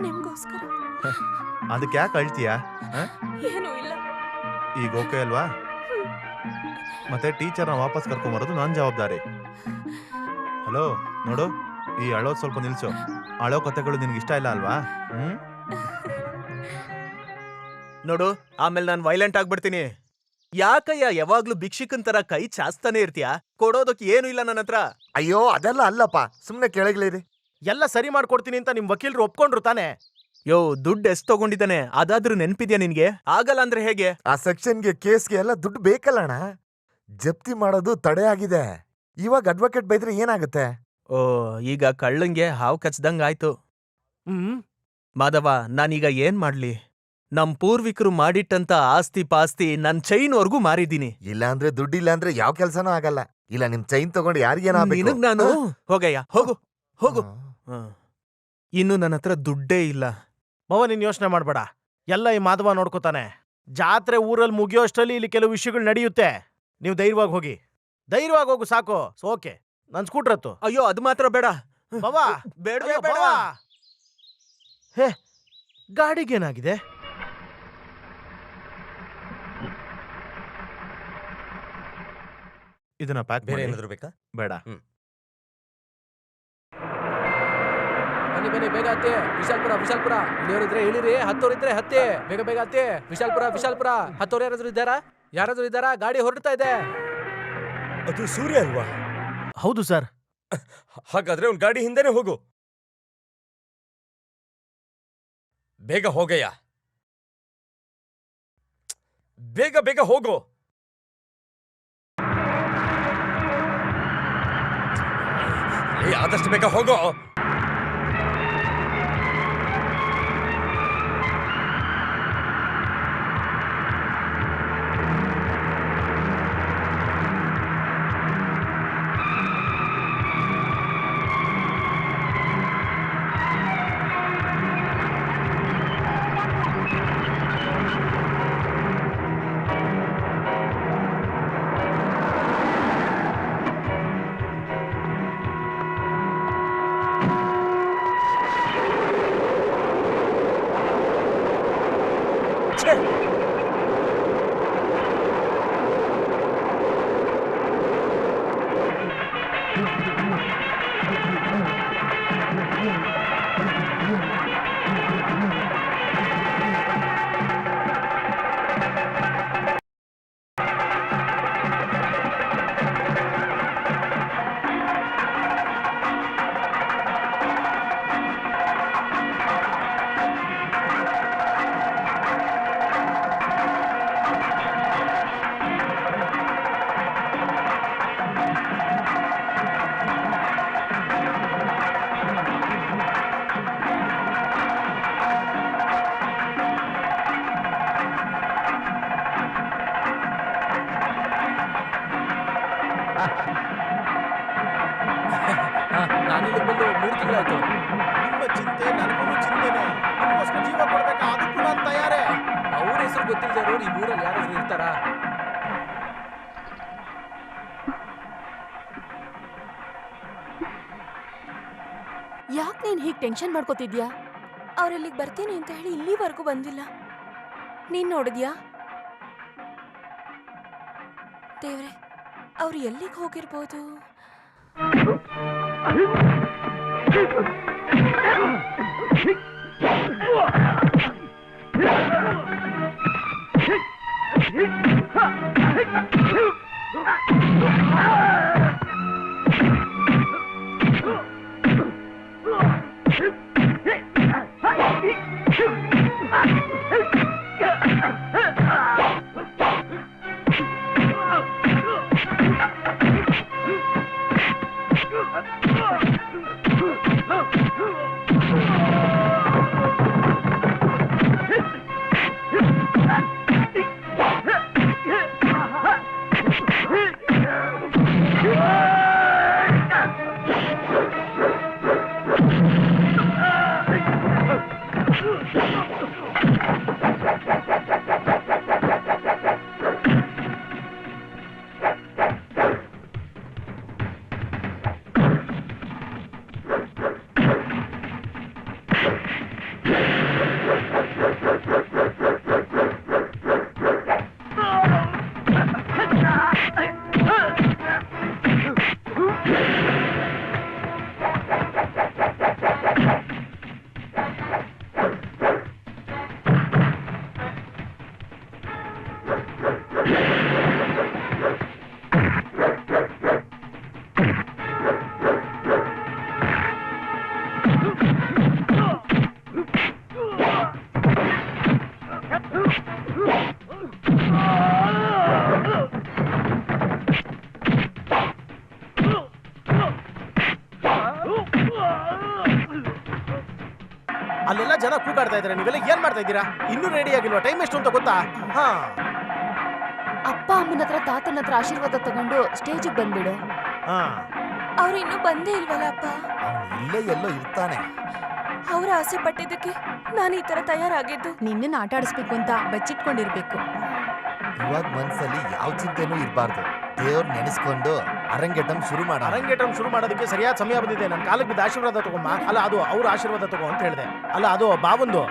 ನಿಮ್ಗೋಸ್ಕರ. ಅದಕ್ಕೆ ಯಾಕೆ ಅಳ್ತೀಯಾ? ಏನೂ ಇಲ್ಲ. ಈಗ ಓಕೆ ಅಲ್ವಾ? ಮತ್ತೆ ಟೀಚರ್ನ ವಾಪಸ್ ಕರ್ಕೊಂಬರೋದು ನನ್ನ ಜವಾಬ್ದಾರಿ. ಹಲೋ, ನೋಡು, ಈ ಅಳೋದು ಸ್ವಲ್ಪ ನಿಲ್ಸು. ಅಳೋ ಕಥೆಗಳು ನಿನ್ಗೆ ಇಷ್ಟ ಇಲ್ಲ ಅಲ್ವಾ? ನೋಡು, ಆಮೇಲೆ ನಾನು ವೈಲೆಂಟ್ ಆಗ್ಬಿಡ್ತೀನಿ. ಯಾಕಯ್ಯ ಯಾವಾಗ್ಲೂ ಭಿಕ್ಷಿಕನ್ ತರ ಕೈ ಚಾಸ್ತಾನೆ ಇರ್ತೀಯ? ಕೊಡೋದಕ್ಕೆ ಏನು ಇಲ್ಲ ನನ್ನ ಹತ್ರ. ಅಯ್ಯೋ, ಅದೆಲ್ಲ ಅಲ್ಲಪ್ಪ, ಸುಮ್ನೆ ಕೆಳಗ್ಲೇರಿ. ಎಲ್ಲ ಸರಿ ಮಾಡ್ಕೊಡ್ತೀನಿ ಅಂತ ನಿಮ್ ವಕೀಲರು ಒಪ್ಕೊಂಡ್ರು ತಾನೆ? ಯೋ, ದುಡ್ಡು ಎಷ್ಟು ತಗೊಂಡಿದ್ದಾನೆ ಅದಾದ್ರೂ ನೆನ್ಪಿದ್ಯಾ ನಿನ್ಗೆ? ಆಗಲ್ಲ ಅಂದ್ರೆ ಹೇಗೆ? ಆ ಸೆಕ್ಷನ್ಗೆ, ಕೇಸ್ಗೆ ಎಲ್ಲ ದುಡ್ಡು ಬೇಕಲ್ಲಣ್ಣ. ಜಪ್ತಿ ಮಾಡೋದು ತಡೆ ಆಗಿದೆ. ಇವಾಗ ಅಡ್ವೊಕೇಟ್ ಬೈದ್ರೆ ಏನಾಗುತ್ತೆ? ಓ, ಈಗ ಕಳ್ಳಂಗೆ ಹಾವು ಕಚ್ದಂಗ್ ಆಯ್ತು. ಮಾಧವ, ನಾನೀಗ ಏನ್ ಮಾಡ್ಲಿ? ನಮ್ ಪೂರ್ವಿಕರು ಮಾಡಿಟ್ಟಂತ ಆಸ್ತಿ ಪಾಸ್ತಿ ನನ್ ಚೈನ್ವರ್ಗೂ ಮಾರಿದ್ದೀನಿ. ಇಲ್ಲ ಅಂದ್ರೆ ದುಡ್ಡಿಲ್ಲ ಅಂದ್ರೆ ಯಾವ ಕೆಲ್ಸನೂ ಆಗಲ್ಲ. ಇಲ್ಲ, ನಿಮ್ ಚೈನ್ ತಗೊಂಡು ಯಾರಿಗೇನಾಗಬೇಕು? ನಿನಗ್ ನಾನು ಹೋಗಯ್ಯ, ಹೋಗು ಹೋಗು. ಇನ್ನು ನನ್ನ ಹತ್ರ ದುಡ್ಡೇ ಇಲ್ಲ. ಮವ, ನೀನ್ ಯೋಚನೆ ಮಾಡ್ಬೇಡ, ಎಲ್ಲ ಈ ಮಾಧವ ನೋಡ್ಕೋತಾನೆ. ಜಾತ್ರೆ ಊರಲ್ಲಿ ಮುಗಿಯೋ ಅಷ್ಟರಲ್ಲಿ ಇಲ್ಲಿ ಕೆಲವು ವಿಷಯಗಳು ನಡೆಯುತ್ತೆ. ನೀವು ಧೈರ್ಯವಾಗಿ ಹೋಗಿ, ಧೈರ್ಯವಾಗಿ ಹೋಗು, ಸಾಕು. ಓಕೆ, ನನ್ ಸ್ಕೂಟರ್ ಹತ್ತು. ಅಯ್ಯೋ, ಅದು ಮಾತ್ರ ಬೇಡ ಬಾವಾ, ಬೇಡವೇ ಬೇಡ. ಹೇ, ಗಾಡಿಗೇನಾಗಿದೆ? ಇದನ್ನ ಪ್ಯಾಕ್ ಬೇರೆ ಮಾಡಿ. ಏನಾದ್ರು ಬೇಕಾ? ಬೇಡ. ಬನ್ನಿ ಬನ್ನಿ, ಬೇಗ ಹತ್ತಿ. ವಿಶಾಲ್ಪುರ, ವಿಶಾಲ್ಪುರ. ಇಳಿಯೋರಿದ್ರೆ ಇಳಿರಿ, ಹತ್ತೋರಿದ್ರೆ ಹತ್ತಿ. ಬೇಗ ಬೇಗ ಹತ್ತಿ. ವಿಶಾಲ್ಪುರ, ವಿಶಾಲ್ಪುರ. ಹತ್ತೋರು ಯಾರಾದ್ರೂ ಇದ್ದಾರಾ? ಯಾರಾದ್ರೂ ಇದ್ದಾರಾ? ಗಾಡಿ ಹೊರಡ್ತಾ ಇದೆ. ಅದು ಸೂರ್ಯ ಅಲ್ವಾ? ಹೌದು ಸರ್. ಹಾಗಾದ್ರೆ ಅವ್ನ್ ಗಾಡಿ ಹಿಂದೆನೆ ಹೋಗು. ಬೇಗ ಹೋಗಯ್ಯ, ಬೇಗ ಬೇಗ ಹೋಗು. ಆದಷ್ಟು ಬೇಗ ಹೋಗೋ. ತಿಂಗಳಾಯ್ತು. ನಿಮ್ಮ ಚಿಂತೆ ನನಗೂ ಚಿಂತೆನೆ. ನಿಮ್ಗೋಸ್ಕರ ಜೀವ ಕೊಡ್ಬೇಕಾ? ಅದಕ್ಕೂ ನಾನು ತಯಾರೇ. ಅವ್ರ ಹೆಸರು ಗೊತ್ತಿಲ್ಲದೆ ಇರೋರು ಈ ಊರಲ್ಲಿ ಯಾರಾದ್ರೂ ಇರ್ತಾರಾ? ಯಾಕೆ ನೀನ್ ಹೀಗ್ ಟೆನ್ಷನ್ ಮಾಡ್ಕೋತಿದ್ಯಾ? ಅವ್ರಲ್ಲಿಗೆ ಬರ್ತೀನಿ ಅಂತ ಹೇಳಿ ಇಲ್ಲಿವರೆಗೂ ಬಂದಿಲ್ಲ. ನೀನ್ ನೋಡಿದ್ಯಾ? ದೇವ್ರೆ, ಅವ್ರು ಎಲ್ಲಿಗೆ ಹೋಗಿರ್ಬೋದು? ಅಲ್ಲೆಲ್ಲ ಜನ ಕೂಗಾಡ್ತಾ ಇದಾರೆ. ನೀವೆಲ್ಲ ಏನ್ ಮಾಡ್ತಾ ಇದ್ದೀರಾ? ಇನ್ನೂ ರೆಡಿ ಆಗಿಲ್ವಾ? ಟೈಮ್ ಎಷ್ಟು ಅಂತ ಗೊತ್ತಾ? ಹಾ, ಅಪ್ಪ ಅಮ್ಮನ ಹತ್ರ ತಾತನ ಹತ್ರ ಆಶೀರ್ವಾದ ತಗೊಂಡು ಸ್ಟೇಜಿಗೆ ಬಂದ್ಬಿಡು. ಹಾ. ಅವ್ರು ಇನ್ನೂ ಬಂದೇ ಇಲ್ವಲ್ಲ ಅಪ್ಪ? ಇಲ್ಲೇ ಎಲ್ಲೋ ಇರ್ತಾನೆ. ಅವ್ರ ಆಸೆ ಪಟ್ಟಿದ್ದಕ್ಕೆ ನಾನು ಈ ತರ ತಯಾರಾಗಿದ್ದು. ನಿನ್ನನ್ನ ಆಟ ಆಡಿಸ್ಬೇಕು ಅಂತ ಬಚ್ಚಿಟ್ಕೊಂಡಿರ್ಬೇಕು. ಇವಾಗ ಮನ್ಸಲ್ಲಿ ಯಾವ ಚಿಂತೆನೂ ಇರಬಾರ್ದು. ದೇವ್ರ ನೆನೆಸ್ಕೊಂಡು ಅರಂಗೇಟಂ ಶುರು ಮಾಡ. ಅರಂಗೇಟಂ ಶುರು ಮಾಡೋದಕ್ಕೆ ಸರಿಯಾದ ಸಮಯ ಬಂದಿದೆ. ನನ್ನ ಕಾಲಕ್ಕೆ ಬಿದ್ದ ಆಶೀರ್ವಾದ ತಗೊಂಬ. ಅಲ್ಲ, ಅದು ಅವ್ರ ಆಶೀರ್ವಾದ ತಗೋ ಅಂತ ಹೇಳಿದೆ. ಅಲ್ಲ, ಅದು ಬಾವಂದು.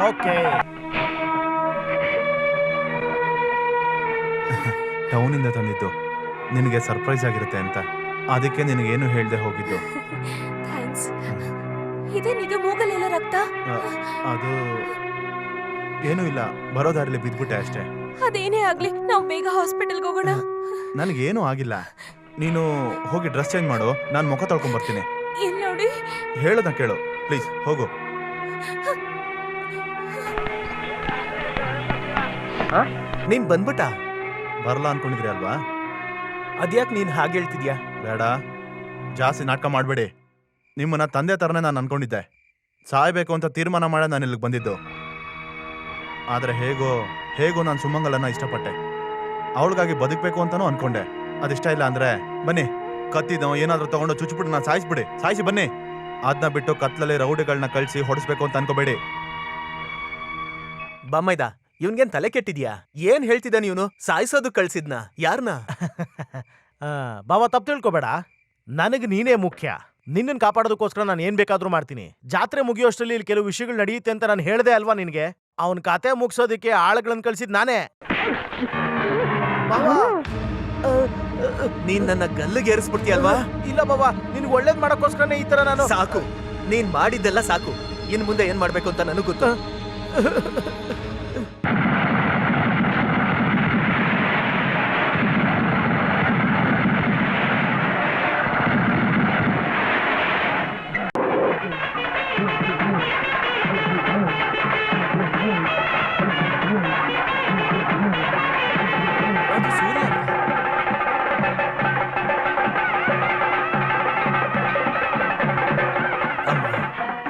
ಓಕೆ. ಟೌನಿಂದ ತಂದಿದ್ದು ನಿನಗೆ ಸರ್ಪ್ರೈಸ್ ಆಗಿರುತ್ತೆ ಅಂತ. ಅದಕ್ಕೆ ನಿನಗೇನು ಹೇಳ್ದೆ ಹೋಗಿದ್ದು. ಥ್ಯಾಂಕ್ಸ್. ಇದೇನಿದು ಮೂಗಲೆಲ್ಲ ರಕ್ತ? ಅದು ಏನೂ ಇಲ್ಲ, ಬರೋ ದಾರಿಲಿ ಬಿದ್ಬಿಟ್ಟೆ ಅಷ್ಟೇ. ಅದೇನೇ ಆಗ್ಲಿ, ನಾವು ಬೇಗ ಹಾಸ್ಪಿಟಲ್ಗೆ ಹೋಗೋಣ. ನನಗೇನೂ ಆಗಿಲ್ಲ. ನೀನು ಹೋಗಿ ಡ್ರೆಸ್ ಚೇಂಜ್ ಮಾಡು, ನಾನು ಮುಖ ತೊಳ್ಕೊಂಡ್ ಬರ್ತೀನಿ. ಇಲ್ಲಿ ನೋಡಿ. ಹೇಳೋದ ಕೇಳು ಪ್ಲೀಸ್, ಹೋಗು. ನೀನ್ ಬಂದ್ಬಿಟ್ಟ? ಬರಲ್ಲ ಅನ್ಕೊಂಡಿದ್ರಿ ಅಲ್ವಾ? ಅದ್ಯಾಕ್ ನೀನ್ ಹಾಗೆ ಹೇಳ್ತಿದ್ಯಾ? ಬೇಡ, ಜಾಸ್ತಿ ನಾಟಕ ಮಾಡಬೇಡಿ. ನಿಮ್ಮನ್ನ ತಂದೆ ಥರನೇ ನಾನು ಅನ್ಕೊಂಡಿದ್ದೆ. ಸಾಯ್ಬೇಕು ಅಂತ ತೀರ್ಮಾನ ಮಾಡಿ ನಾನು ಇಲ್ಲಿಗೆ ಬಂದಿದ್ದು. ಆದರೆ ಹೇಗೋ ನಾನು ಸುಮಂಗಲನ್ನ ಇಷ್ಟಪಟ್ಟೆ. ಅವಳಿಗಾಗಿ ಬದುಕಬೇಕು ಅಂತಾನೂ ಅನ್ಕೊಂಡೆ. ಅದಿಷ್ಟ ಇಲ್ಲ ಅಂದ್ರೆ ಬನ್ನಿ, ಕತ್ತಿದ ಏನಾದ್ರೂ ತಗೊಂಡು ಚುಚ್ಚಿಬಿಟ್ಟು ನಾನು ಸಾಯಿಸಿ ಬನ್ನಿ. ಅದನ್ನ ಬಿಟ್ಟು ಕತ್ಲಲ್ಲಿ ರೌಡಿಗಳನ್ನ ಕಳಿಸಿ ಹೊಡಿಸ್ಬೇಕು ಅಂತ ಅನ್ಕೋಬೇಡಿ. ಬಾಮೈದ, ಇವನ್ಗೇನ್ ತಲೆ ಕೆಟ್ಟಿದ್ಯಾ? ಏನ್ ಹೇಳ್ತಿದ್ದಾನೆ ಇವನು? ಸಾಯಿಸೋದು ಕಳ್ಸಿದ್ನ? ಯಾರನ್ನ? ಬಾವ, ತಪ್ಪು ತಿಳ್ಕೊಬೇಡ. ನನಗೆ ನೀನೇ ಮುಖ್ಯ. ನಿನ್ನನ್ನು ಕಾಪಾಡೋದಕ್ಕೋಸ್ಕರ ನಾನು ಏನ್ ಬೇಕಾದ್ರೂ ಮಾಡ್ತೀನಿ. ಜಾತ್ರೆ ಮುಗಿಯೋಷ್ಟರಲ್ಲಿ ಇಲ್ಲಿ ಕೆಲವು ವಿಷಯಗಳು ನಡೆಯುತ್ತೆ ಅಂತ ನಾನು ಹೇಳ್ದೆ ಅಲ್ವಾ ನಿನ್ಗೆ? ಅವನ್ ಕತೆ ಮುಗಿಸೋದಕ್ಕೆ ಆಳುಗಳನ್ನ ಕಳ್ಸಿದ್ ನಾನೇ. ನೀನ್ ನನ್ನ ಗಲ್ಲಿಗೆ ಏರಿಸ್ಬಿಡ್ತೀಯಲ್ವಾ? ಇಲ್ಲ ಬಾಬಾ, ನಿನ್ಗೆ ಒಳ್ಳೇದ್ ಮಾಡಕ್ಕೋಸ್ಕರನೇ ಈ ತರ ನಾನು. ಸಾಕು, ನೀನ್ ಮಾಡಿದ್ದೆಲ್ಲ ಸಾಕು. ಇನ್ ಮುಂದೆ ಏನ್ ಮಾಡ್ಬೇಕು ಅಂತ ನನಗ್ ಗೊತ್ತು.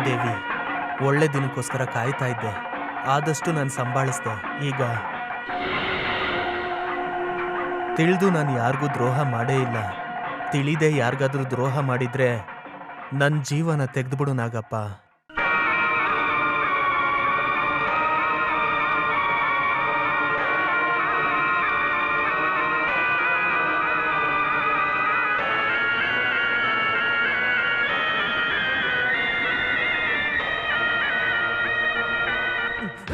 ದೇವಿ, ಒಳ್ಳೆ ದಿನಕ್ಕೋಸ್ಕರ ಕಾಯ್ತಾ ಇದ್ದೆ. ಆದಷ್ಟು ನಾನು ಸಂಭಾಳಿಸ್ದೆ. ಈಗ ತಿಳಿದು ನಾನು ಯಾರಿಗೂ ದ್ರೋಹ ಮಾಡೇ ಇಲ್ಲ. ತಿಳಿದೇ ಯಾರಿಗಾದ್ರೂ ದ್ರೋಹ ಮಾಡಿದ್ರೆ ನನ್ ಜೀವನ ತೆಗೆದ್ಬಿಡು ನಾಗಪ್ಪ.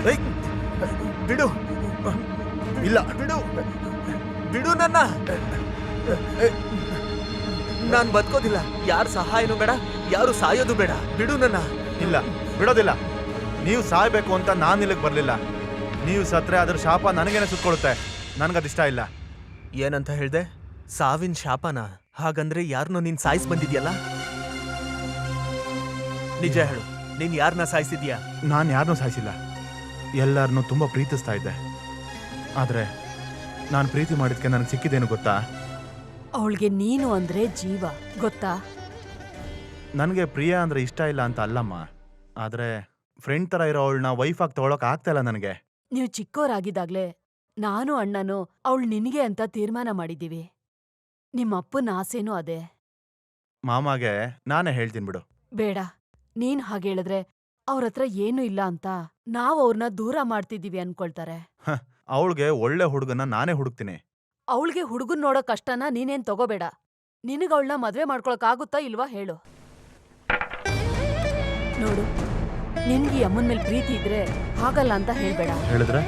ಏಯ್, ಬಿಡು ಇಲ್ಲ ಬಿಡು ಬಿಡು ನನ್ನ. ನಾನ್ ಬದುಕೋದಿಲ್ಲ. ಯಾರ ಸಹಾಯನೂ ಬೇಡ, ಯಾರು ಸಾಯೋದು ಬೇಡ. ಬಿಡು ನನ್ನ. ಇಲ್ಲ ಬಿಡೋದಿಲ್ಲ. ನೀವು ಸಾಯ್ಬೇಕು ಅಂತ ನಾನು ಇಲ್ಲಿಗೆ ಬರ್ಲಿಲ್ಲ. ನೀವು ಸತ್ರೆ ಅದ್ರ ಶಾಪ ನನಗೇನೆ ಸುತ್ಕೊಳುತ್ತೆ. ನನ್ಗದಿಷ್ಟ ಇಲ್ಲ. ಏನಂತ ಹೇಳ್ದೆ? ಸಾವಿನ ಶಾಪನ? ಹಾಗಂದ್ರೆ ಯಾರನ್ನೋ ನೀನ್ ಸಾಯಿಸ್ ಬಂದಿದ್ಯಲ್ಲ? ನಿಜ ಹೇಳು, ನೀನ್ ಯಾರನ್ನ ಸಾಯಿಸಿದ್ಯಾ? ನಾನು ಯಾರನ್ನೂ ಸಾಯಿಸಿಲ್ಲ. ಎಲ್ಲರನ್ನೂ ತುಂಬ ಪ್ರೀತಿಸ್ತಾ ಇದ್ದೆ. ಆದ್ರೆ ನಾನು ಪ್ರೀತಿ ಮಾಡಿದ್ಕೆ ನನಗೆ ಸಿಕ್ಕಿದ್ದೇನು ಗೊತ್ತಾ? ಅವಳಿಗೆ ನೀನು ಅಂದ್ರೆ ಜೀವ, ಗೊತ್ತಾ? ನನಗೆ ಪ್ರಿಯಾ ಅಂದ್ರೆ ಇಷ್ಟ ಇಲ್ಲ ಅಂತ ಅಲ್ಲಮ್ಮ. ಆದ್ರೆ ಫ್ರೆಂಡ್ ತರ ಇರೋ ಅವಳನ್ನ ವೈಫ್ ಆಗಿ ತಗೊಳಕ್ ಆಗ್ತಾ ಇಲ್ಲ ನನಗೆ. ನೀವು ಚಿಕ್ಕೋರಾಗಿದ್ದಾಗ್ಲೇ ನಾನು ಅಣ್ಣನು ಅವಳು ನಿನಗೆ ಅಂತ ತೀರ್ಮಾನ ಮಾಡಿದ್ದೀವಿ. ನಿಮ್ಮಪ್ಪನ ಆಸೆನೂ ಅದೇ. ಮಾಮಾಗೆ ನಾನೇ ಹೇಳ್ತೀನಿ ಬಿಡು. ಬೇಡ, ನೀನ್ ಹಾಗೇಳಿದ್ರೆ ಅವ್ರತ್ರ ಏನೂ ಇಲ್ಲ ಅಂತ ನಾವ್ ಅವ್ರನ್ನ ದೂರ ಮಾಡ್ತಿದ್ದೀವಿ ಅನ್ಕೊಳ್ತಾರೆ. ಅವಳಿಗೆ ಒಳ್ಳೆ ಹುಡುಗನ ನಾನೇ ಹುಡುಕ್ತೀನಿ. ಅವಳಿಗೆ ಹುಡುಗನ್ ನೋಡೋ ಕಷ್ಟನ ನೀನೇನ್ ತಗೋಬೇಡ. ನಿನಗ ಅವಳನ್ನ ಮದ್ವೆ ಮಾಡ್ಕೊಳಕ್ ಆಗುತ್ತಾ ಇಲ್ವಾ ಹೇಳು. ನೋಡು, ನಿನ್ಗೆ ಈ ಅಮ್ಮನ್ ಮೇಲೆ ಪ್ರೀತಿ ಇದ್ರೆ ಹಾಗಲ್ಲ ಅಂತ ಹೇಳ್ಬೇಡ. ಹೇಳಿದ್ರೆ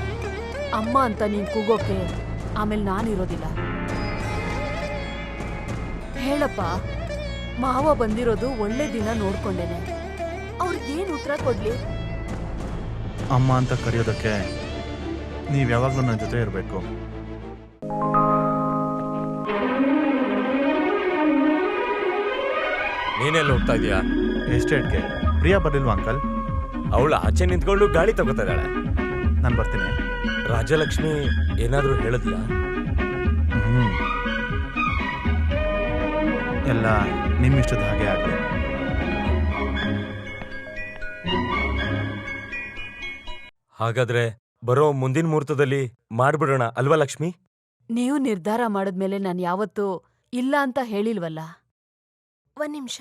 ಅಮ್ಮ ಅಂತ ನೀನ್ ಕೂಗೋಕೆ ಆಮೇಲೆ ನಾನಿರೋದಿಲ್ಲ. ಹೇಳಪ್ಪ, ಮಾವ ಬಂದಿರೋದು ಒಳ್ಳೆ ದಿನ ನೋಡ್ಕೊಂಡೇನೆ. ಅವ್ರಿಗೇನ್ ಉತ್ತರ ಕೊಡ್ಲಿ? ಅಮ್ಮ ಅಂತ ಕರೆಯೋದಕ್ಕೆ ನೀವ್ ಯಾವಾಗ್ಲೂ ನನ್ನ ಜೊತೆ ಇರಬೇಕು. ನೀನೆಲ್ಲ ಹೋಗ್ತಾ ಇದೀಯಾ? ಎಸ್ಟೇಟ್ಗೆ. ಪ್ರಿಯಾ ಬರ್ಲಿಲ್ವಾ ಅಂಕಲ್? ಅವಳು ಆಚೆ ನಿಂತ್ಕೊಂಡು ಗಾಳಿ ತಗೋತಾ ಇದ್ದಾಳೆ. ನಾನು ಬರ್ತೀನಿ. ರಾಜಲಕ್ಷ್ಮಿ ಏನಾದ್ರೂ ಹೇಳಿದ್ಲ? ಎಲ್ಲ ನಿಮ್ಮಿಷ್ಟದ ಹಾಗೆ ಆಗ್ಲಿ. ಹಾಗಾದ್ರೆ ಬರೋ ಮುಂದಿನ ಮುಹೂರ್ತದಲ್ಲಿ ಮಾಡ್ಬಿಡೋಣ ಅಲ್ವಾ ಲಕ್ಷ್ಮಿ? ನೀವು ನಿರ್ಧಾರ ಮಾಡಿದ್ಮೇಲೆ ನಾನು ಯಾವತ್ತೂ ಇಲ್ಲ ಅಂತ ಹೇಳಿಲ್ವಲ್ಲ. ಒಂದ್ ನಿಮಿಷ.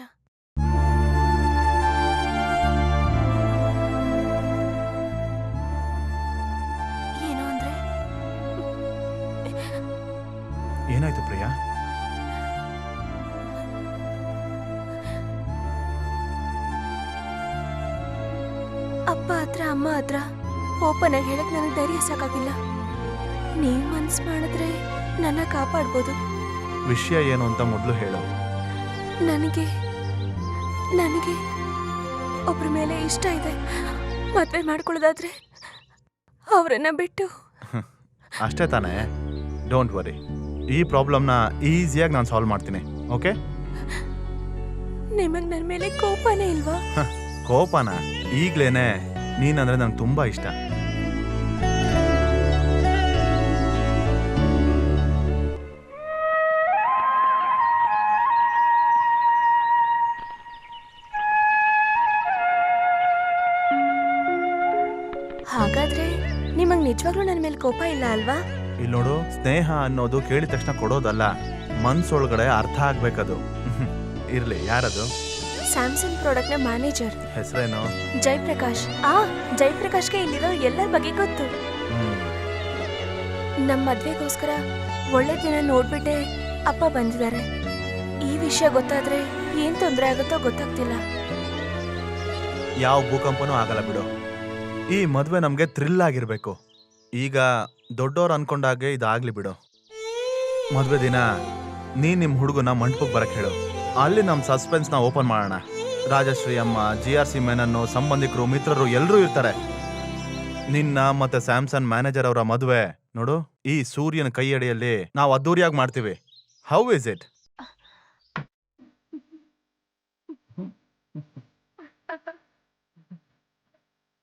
ಏನು ಅಂದ್ರೆ? ಏನಾಯ್ತು ಪ್ರಿಯಾ? ಅಪ್ಪ ಹತ್ರ ಅಮ್ಮ ಹತ್ರ ಓಪನ್ ಆಗಿ ಹೇಳಕ್ ನನಗೆ ಧೈರ್ಯ ಸಾಕಾಗಿಲ್ಲ. ನೀವ್ ಮನ್ಸ್ ಮಾಡಿದ್ರೆ ನನ್ನ ಕಾಪಾಡ್ಬೋದು. ವಿಷಯ ಏನು ಅಂತ ಮೊದಲು ಹೇಳು. ನನಗೆ ಒಬ್ರ ಮೇಲೆ ಇಷ್ಟ ಇದೆ. ಮದ್ವೆ ಮಾಡ್ಕೊಳ್ಳೋದಾದ್ರೆ ಅವರನ್ನ ಬಿಟ್ಟು. ಅಷ್ಟೇ ತಾನೇ? Don't worry. ಈ ಪ್ರಾಬ್ಲಮ್ನ ಈಸಿಯಾಗಿ ನಾನು ಸಾಲ್ವ್ ಮಾಡ್ತೀನಿ. ಓಕೆ? ನಿಮಗ್ ನನ್ನ ಮೇಲೆ ಕೋಪನೇ ಇಲ್ವಾ? ಕೋಪನ? ಈಗ್ಲೇನೆ ನೀನಂದ್ರೆ ನಂಗೆ ತುಂಬಾ ಇಷ್ಟ. ಹಾಗಾದ್ರೆ ನಿಮಗ್ ನಿಜವಾಗ್ಲೂ ನನ್ನ ಮೇಲೆ ಕೋಪ ಇಲ್ಲ ಅಲ್ವಾ? ಇಲ್ಲಿ ನೋಡು, ಸ್ನೇಹ ಅನ್ನೋದು ಕೇಳಿದ ತಕ್ಷಣ ಕೊಡೋದಲ್ಲ, ಮನ್ಸೊಳಗಡೆ ಅರ್ಥ ಆಗ್ಬೇಕದು. ಇರ್ಲಿ, ಯಾರದು? ಸ್ಯಾಮ್ಸಂಗ್ ಪ್ರಾಡಕ್ಟ್ ನ ಮ್ಯಾನೇಜರ್. ಹೆಸರೇನು? ಜಯಪ್ರಕಾಶ್. ಜಯಪ್ರಕಾಶ್ಗೆ ಇಲ್ಲಿರೋ ಎಲ್ಲರ ಬಗ್ಗೆ ಗೊತ್ತು. ನಮ್ಮ ಮದ್ವೆಗೋಸ್ಕರ ಒಳ್ಳೆ ದಿನ ನೋಡ್ಬಿಟ್ಟೆ ಅಪ್ಪ ಬಂದಿದ್ದಾರೆ. ಈ ವಿಷಯ ಗೊತ್ತಾದ್ರೆ ಏನ್ ತೊಂದರೆ ಆಗುತ್ತೋ ಗೊತ್ತಾಗ್ತಿಲ್ಲ. ಯಾವ ಭೂಕಂಪನೂ ಆಗಲ್ಲ ಬಿಡು. ಈ ಮದ್ವೆ ನಮ್ಗೆ ಥ್ರಿಲ್ ಆಗಿರ್ಬೇಕು. ಈಗ ದೊಡ್ಡವ್ರು ಅನ್ಕೊಂಡಾಗೆ ಇದಾಗ್ಲಿ ಬಿಡು. ಮದ್ವೆ ದಿನ ನೀನ್ ನಿಮ್ ಹುಡುಗನ ಮಂಟಪಕ್ಕೆ ಬರಕ್ ಹೇಳು. ಅಲ್ಲಿ ನಮ್ ಸಸ್ಪೆನ್ಸ್ ನ ಓಪನ್ ಮಾಡೋಣ. ರಾಜಶ್ರೀ ಅಮ್ಮ, GRC ಮೆನನ್ನು, ಸಂಬಂಧಿಕರು, ಮಿತ್ರರು ಎಲ್ಲರೂ ಇರ್ತಾರೆ. ನಿನ್ನ ಮತ್ತೆ ಸ್ಯಾಮ್ಸಂಗ್ ಮ್ಯಾನೇಜರ್ ಅವರ ಮದುವೆ ನೋಡು, ಈ ಸೂರ್ಯನ ಕೈಯಡಿಯಲ್ಲಿ ನಾವು ಅದ್ದೂರಿಯಾಗಿ ಮಾಡ್ತೀವಿ. How is it?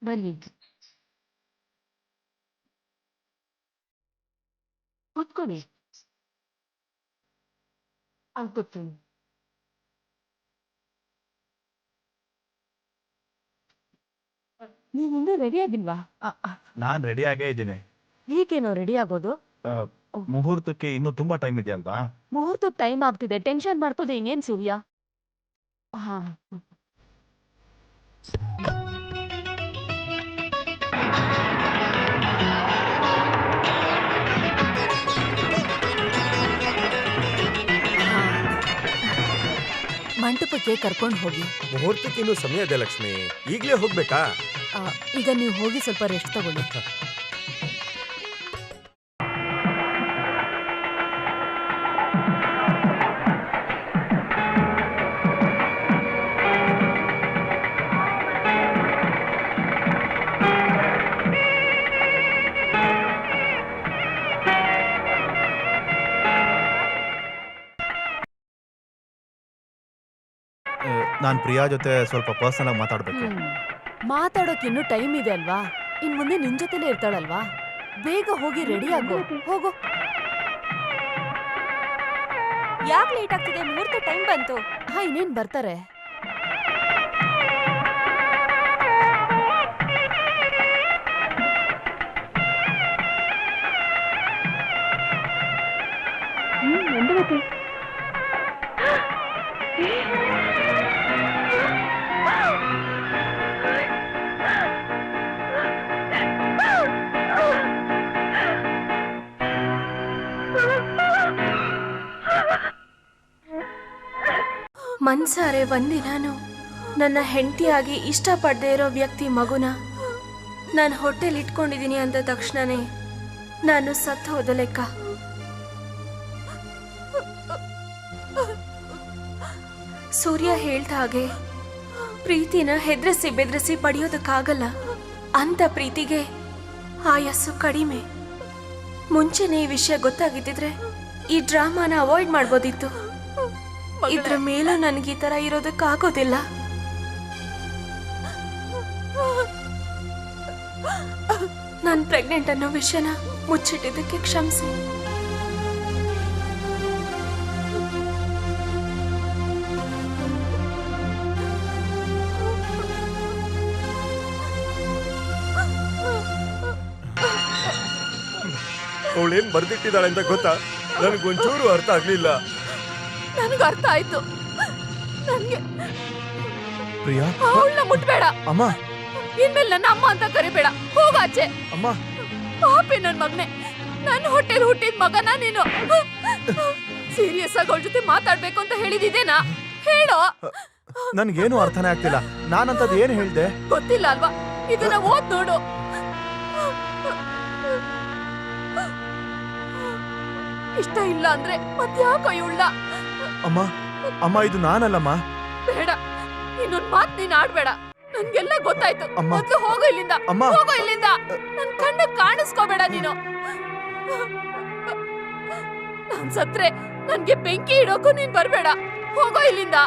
ಬನ್ನಿ, ಕೂತ್ಕೊಳ್ಳಿ. ಕೂತ್ಕೊಳ್ಳಿ. ನೀವು ಮುಂದೆ ರೆಡಿ ಆಗಿಲ್ವಾ? ನಾನ್ ರೆಡಿ ಆಗೇ ಇದ್ದೀನಿ. ಈಗೇನೋ ರೆಡಿ ಆಗೋದು? ಮುಹೂರ್ತಕ್ಕೆ ಇನ್ನೂ ತುಂಬಾ ಟೈಮ್ ಇದೆಯಲ್ವಾ? ಮುಹೂರ್ತಕ್ಕೆ ಟೈಮ್ ಆಗ್ತಿದೆ, ಟೆನ್ಷನ್ ಮಾಡ್ಕೋದೆ ಇನ್ನೇನ್ ಸೂರ್ಯ? ಮಂಟಪಕ್ಕೆ ಕರ್ಕೊಂಡು ಹೋಗಿ. ಮುಹೂರ್ತಕ್ಕೆ ಇನ್ನೂ ಸಮಯ ಇದೆ ಲಕ್ಷ್ಮಿ, ಈಗ್ಲೇ ಹೋಗ್ಬೇಕಾ? ಈಗ ನೀವು ಹೋಗಿ ಸ್ವಲ್ಪ ರೆಸ್ಟ್ ತಗೊಳ್ಳಿ. ನಾನ್ ಪ್ರಿಯಾ ಜೊತೆ ಸ್ವಲ್ಪ ಪರ್ಸನಲ್ ಆಗಿ ಮಾತಾಡ್ಬೇಕು. ಮಾತಾಡೋಕ್ ಇನ್ನೂ ಟೈಮ್ ಇದೆ ಅಲ್ವಾ? ಇನ್ ಮುಂದೆ ನಿನ್ ಜೊತೆಲೇ ಇರ್ತಾಳಲ್ವಾ? ಬೇಗ ಹೋಗಿ ರೆಡಿ ಆಗೋ. ಹೋಗೋ. ಯಾಕೆ ಲೇಟ್ ಆಗ್ತಿದೆ? ಮುಹೂರ್ತ ಟೈಮ್ ಬಂತು. ಇನ್ನೇನ್ ಬರ್ತಾರೆ. ಮನ್ಸಾರೆ ಒಂದಿನಾನು ನನ್ನ ಹೆಂಡತಿಯಾಗಿ ಇಷ್ಟಪಡದೇ ಇರೋ ವ್ಯಕ್ತಿ ಮಗುನ ನಾನು ಹೊಟ್ಟೆಲಿ ಇಟ್ಕೊಂಡಿದ್ದೀನಿ ಅಂದ ತಕ್ಷಣನೇ ನಾನು ಸತ್ತು ಹೋದ ಲೆಕ್ಕ. ಸೂರ್ಯ ಹೇಳ್ದ ಹಾಗೆ ಪ್ರೀತಿನ ಹೆದ್ರಿಸಿ ಬೆದ್ರಿಸಿ ಪಡೆಯೋದಕ್ಕಾಗಲ್ಲ. ಅಂತ ಪ್ರೀತಿಗೆ ಆಯಸ್ಸು ಕಡಿಮೆ. ಮುಂಚೆನೆ ಈ ವಿಷಯ ಗೊತ್ತಾಗಿದ್ದಿದ್ರೆ ಈ ಡ್ರಾಮಾನ ಅವಾಯ್ಡ್ ಮಾಡ್ಬೋದಿತ್ತು. ಇದ್ರ ಮೇಲೂ ನನಗೆ ಈ ತರ ಇರೋದಕ್ಕಾಗೋದಿಲ್ಲ. ನಾನು ಪ್ರೆಗ್ನೆಂಟ್ ಅನ್ನೋ ವಿಷಯನ ಮುಚ್ಚಿಟ್ಟಿದ್ದಕ್ಕೆ ಕ್ಷಮಿಸಿ. ಅವಳೇನ್ ಬರ್ದಿಟ್ಟಿದ್ದಾಳೆ ಅಂತ ಗೊತ್ತಾ? ನನಗೊಂಚೂರು ಅರ್ಥ ಆಗ್ಲಿಲ್ಲ. ನನಗೆ ಅರ್ಥ ಆಯ್ತು. ನನ್ಗೆ ಪ್ರಿಯಾ, ಅವಳನ್ನ ಮುಟ್ಬೇಡ. ಅಮ್ಮ, ಇನ್ಮೇಲೆ ನನ್ನ ಅಮ್ಮ ಅಂತ ಕರಿಬೇಡ. ಹೋಗಾಚೆ. ಅಮ್ಮ, ಪಾಪಿ ನನ್ ಮಗನೆ. ನನ್ನ ಹೊಟ್ಟೆಲ್ ಹುಟ್ಟಿದ ಮಗನ ನೀನು. ಸೀರಿಯಸ್ ಆಗಿ ಅವಳ ಜೊತೆ ಮಾತಾಡ್ಬೇಕು ಅಂತ ಹೇಳಿದಿದ್ದೇನಾ? ಹೇಳೋ. ನನ್ಗೇನು ಅರ್ಥನೇ ಆಗ್ತಿಲ್ಲ. ನಾನಂತದ್ ಏನ್ ಹೇಳ್ದೆ? ಗೊತ್ತಿಲ್ಲ ಅಲ್ವಾ? ಇದನ್ನ ಓದ್ ನೋಡು. ಇಷ್ಟ ಇಲ್ಲ ಅಂದ್ರೆ ಮತ್ಯಾಕೋ ಇವಳ? ಅಮ್ಮ, ಅಮ್ಮ, ಇದು ನಾನಲ್ಲಮ್ಮ. ಬೇಡ, ಇನ್ನೊಂದ್ ಮಾತ್ ನೀನ್ ಆಡ್ಬೇಡ. ನನ್ಗೆಲ್ಲ ಗೊತ್ತಾಯ್ತು. ಅಮ್ಮ, ಮೊದ್ಲು ಹೋಗೋ ಇಲ್ಲಿಂದ. ಅಮ್ಮ, ಹೋಗೋ ಇಲ್ಲಿಂದ. ನನ್ ಕಣ್ಣು ಕಾಣಿಸ್ಕೋಬೇಡ ನೀನು. ನಾನ್ ಸತ್ರೆ ನನ್ಗೆ ಬೆಂಕಿ ಇಡೋಕು ನೀನ್ ಬರ್ಬೇಡ. ಹೋಗೋ ಇಲ್ಲಿಂದ.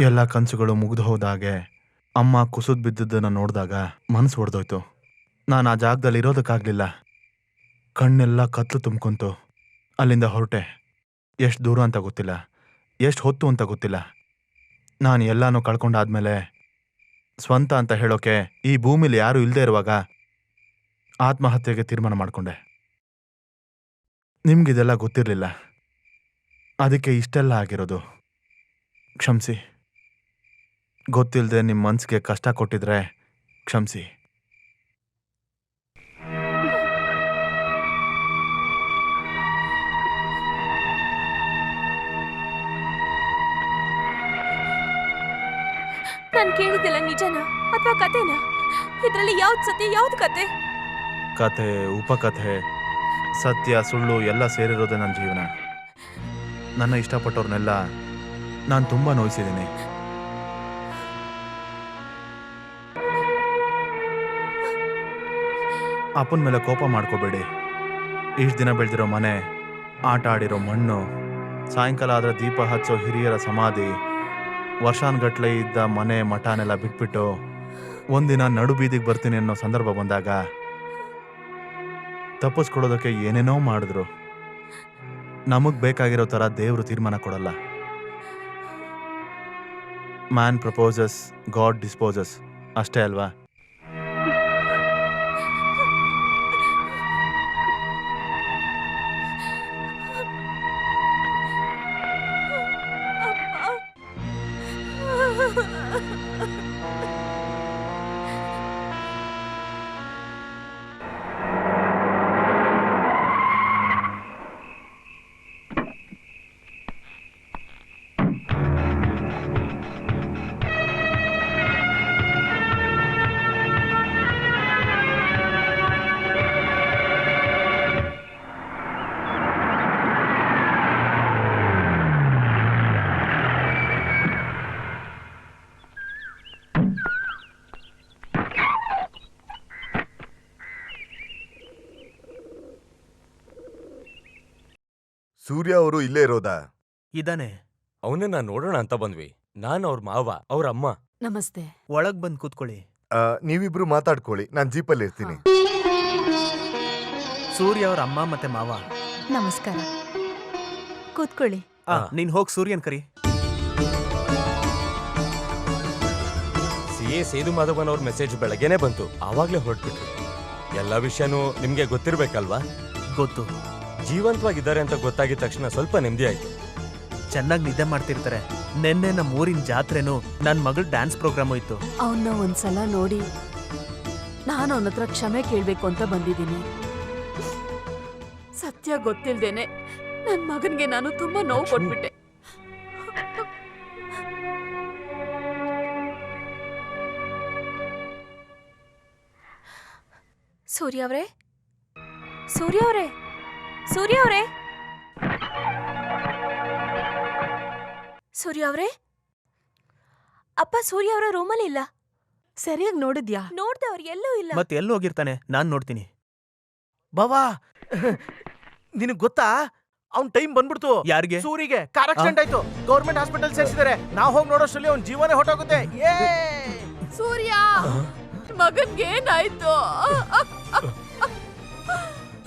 ಎಲ್ಲ ಕನ್ಸುಗಳು ಮುಗಿದು ಹೋದಾಗೆ ಅಮ್ಮ ಕುಸಿದ್ ಬಿದ್ದದ್ದನ್ನ ನೋಡಿದಾಗ ಮನಸ್ಸು ಹೊಡೆದೋಯ್ತು. ನಾನು ಆ ಜಾಗದಲ್ಲಿ ಇರೋದಕ್ಕಾಗ್ಲಿಲ್ಲ. ಕಣ್ಣೆಲ್ಲ ಕತ್ಲು ತುಂಬ್ಕೊಂತು. ಅಲ್ಲಿಂದ ಹೊರಟೆ. ಎಷ್ಟು ದೂರ ಅಂತ ಗೊತ್ತಿಲ್ಲ, ಎಷ್ಟು ಹೊತ್ತು ಅಂತ ಗೊತ್ತಿಲ್ಲ. ನಾನು ಎಲ್ಲಾನು ಕಳ್ಕೊಂಡಾದ್ಮೇಲೆ ಸ್ವಂತ ಅಂತ ಹೇಳೋಕೆ ಈ ಭೂಮಿಲಿ ಯಾರೂ ಇಲ್ಲದೆ ಇರುವಾಗ ಆತ್ಮಹತ್ಯೆಗೆ ತೀರ್ಮಾನ ಮಾಡಿಕೊಂಡೆ. ನಿಮ್ಗಿದೆಲ್ಲ ಗೊತ್ತಿರಲಿಲ್ಲ, ಅದಕ್ಕೆ ಇಷ್ಟೆಲ್ಲ ಆಗಿರೋದು. ಕ್ಷಮಿಸಿ. ಗೊತ್ತಿಲ್ಲದೆ ನಿಮ್ಮ ಮನಸ್ಸಿಗೆ ಕಷ್ಟ ಕೊಟ್ಟಿದ್ರೆ ಕ್ಷಮಿಸಿ. ನಾನು ಕೇಳಿದ್ದಿಲ್ಲ ನಿಜನಾ ಅಥವಾ ಕತೆನಾ? ಇದ್ರಲ್ಲಿ ಯಾವ್ದು ಸತ್ಯ ಯಾವ್ದು ಕತೆ? ಕತೆ, ಉಪಕಥೆ, ಸತ್ಯ, ಸುಳ್ಳು ಎಲ್ಲ ಸೇರಿರೋದೇ ನನ್ನ ಜೀವನ. ನನ್ನ ಇಷ್ಟಪಟ್ಟವ್ರನ್ನೆಲ್ಲ ನಾನು ತುಂಬ ನೋಯಿಸಿದ್ದೀನಿ. ಅಪ್ಪನ ಮೇಲೆ ಕೋಪ ಮಾಡ್ಕೋಬೇಡಿ. ಇಷ್ಟು ದಿನ ಬೆಳೆದಿರೋ ಮನೆ, ಆಟ ಆಡಿರೋ ಮಣ್ಣು, ಸಾಯಂಕಾಲ ಆದರೆ ದೀಪ ಹಚ್ಚೋ ಹಿರಿಯರ ಸಮಾಧಿ, ವರ್ಷಾನ್ಗಟ್ಲೆ ಇದ್ದ ಮನೆ ಮಠನೆಲ್ಲ ಬಿಟ್ಬಿಟ್ಟು ಒಂದಿನ ನಡು ಬೀದಿಗೆ ಬರ್ತೀನಿ ಅನ್ನೋ ಸಂದರ್ಭ ಬಂದಾಗ ತಪ್ಪಿಸ್ಕೊಡೋದಕ್ಕೆ ಏನೇನೋ ಮಾಡಿದ್ರು. ನಮಗೆ ಬೇಕಾಗಿರೋ ಥರ ದೇವರು ತೀರ್ಮಾನ ಕೊಡಲ್ಲ. ಮ್ಯಾನ್ ಪ್ರಪೋಸಸ್ ಗಾಡ್ ಡಿಸ್ಪೋಸಸ್ ಅಷ್ಟೇ ಅಲ್ವಾ? ಸೂರ್ಯ ಅವರು ಇಲ್ಲೇ ಇರೋದಾ? ಇದಾನೆ. ಅವನನ್ನ ನೋಡೋಣ ಅಂತ ಬಂದ್ವಿ. ನಾನ್ ಅವ್ರ ಮಾವ, ಅವ್ರ ಅಮ್ಮ. ನಮಸ್ತೆ. ಒಳಗ್ ಬಂದ್ ಕೂತ್ಕೊಳ್ಳಿ. ನೀವಿಬ್ರು ಮಾತಾಡ್ಕೊಳ್ಳಿ, ನಾನ್ ಜೀಪಲ್ಲಿ ಇರ್ತೀನಿ. ಸೂರ್ಯ ಅವ್ರ ಅಮ್ಮ ಮತ್ತೆ ಮಾವ. ನಮಸ್ಕಾರ. ಕೂತ್ಕೊಳ್ಳಿ. ನೀನ್ ಹೋಗ್ ಸೂರ್ಯನ್ ಕರಿ. CA ಸೇದು ಮಾಧವನ್ ಅವ್ರ ಮೆಸೇಜ್ ಬೆಳಗ್ಗೆನೆ ಬಂತು, ಆವಾಗ್ಲೇ ಹೊರಟ್ಬಿಟ್ರು. ಎಲ್ಲ ವಿಷಯನೂ ನಿಮ್ಗೆ ಗೊತ್ತಿರ್ಬೇಕಲ್ವಾ? ಗೊತ್ತು. ಜೀವಂತವಾಗಿದ್ದಾರೆ ಅಂತ ಗೊತ್ತಾಗಿದ ತಕ್ಷಣ ಸ್ವಲ್ಪ ನೆಮ್ಮದಿ ಆಯ್ತು. ಚೆನ್ನಾಗಿ ನಿದ್ದೆ ಮಾಡ್ತಿರ್ತಾರೆ. ನೆನ್ನೆ ನಮ್ಮ ಊರಿನ ಜಾತ್ರೆನೂ ನನ್ ಮಗಳ ಡ್ಯಾನ್ಸ್ ಪ್ರೋಗ್ರಾಮು ಇತ್ತು. ಅವನ್ನ ಒಂದ್ಸಲ ನೋಡಿ ನಾನು ಅವನ ಹತ್ರ ಕ್ಷಮೆ ಕೇಳ್ಬೇಕು ಅಂತ ಬಂದಿದ್ದೀನಿ. ಸತ್ಯ ಗೊತ್ತಿಲ್ದೇನೆ ನನ್ ಮಗನ್ಗೆ ನಾನು ತುಂಬಾ ನೋವು ಕೊಟ್ಬಿಟ್ಟೆ. ಸೂರ್ಯ ಅವರೇ, ಸೂರ್ಯ ಅವರೇ, ಸೂರ್ಯ ಅವರೇ, ಸೂರ್ಯ ಅವರೇ, ಅಪ್ಪ ಸೂರ್ಯ ಅವರ ರೂಮಲ್ಲಿ ಇಲ್ಲ. ಸರಿಯಾಗಿ ನೋಡಿದ್ಯಾ? ನೋಡ್ದೆ, ಅವ್ರು ಎಲ್ಲೂ ಇಲ್ಲ. ಮತ್ತೆ ಎಲ್ಲಿ ಹೋಗಿರ್ತಾನೆ? ನಾನ್ ನೋಡ್ತೀನಿ. ಬಾವಾ, ನಿನಗ್ ಗೊತ್ತಾ ಅವ್ನ್ ಟೈಮ್ ಬಂದ್ಬಿಡ್ತು. ಯಾರಿಗೆ? ಸೂರಿಗೆ ಕಾರ್ ಆಕ್ಸಿಡೆಂಟ್ ಆಯ್ತು. ಗೌರ್ಮೆಂಟ್ ಹಾಸ್ಪಿಟಲ್ ಸೇರಿಸಿದ್ದಾರೆ. ನಾವ್ ಹೋಗಿ ನೋಡೋಷ್ಟರಲ್ಲಿ ಅವ್ನ್ ಜೀವನೇ ಹೊಟ್ಟೋಗುತ್ತೆ. ಸೂರ್ಯ ಮಗನ್ಗೆ ಏನಾಯ್ತು?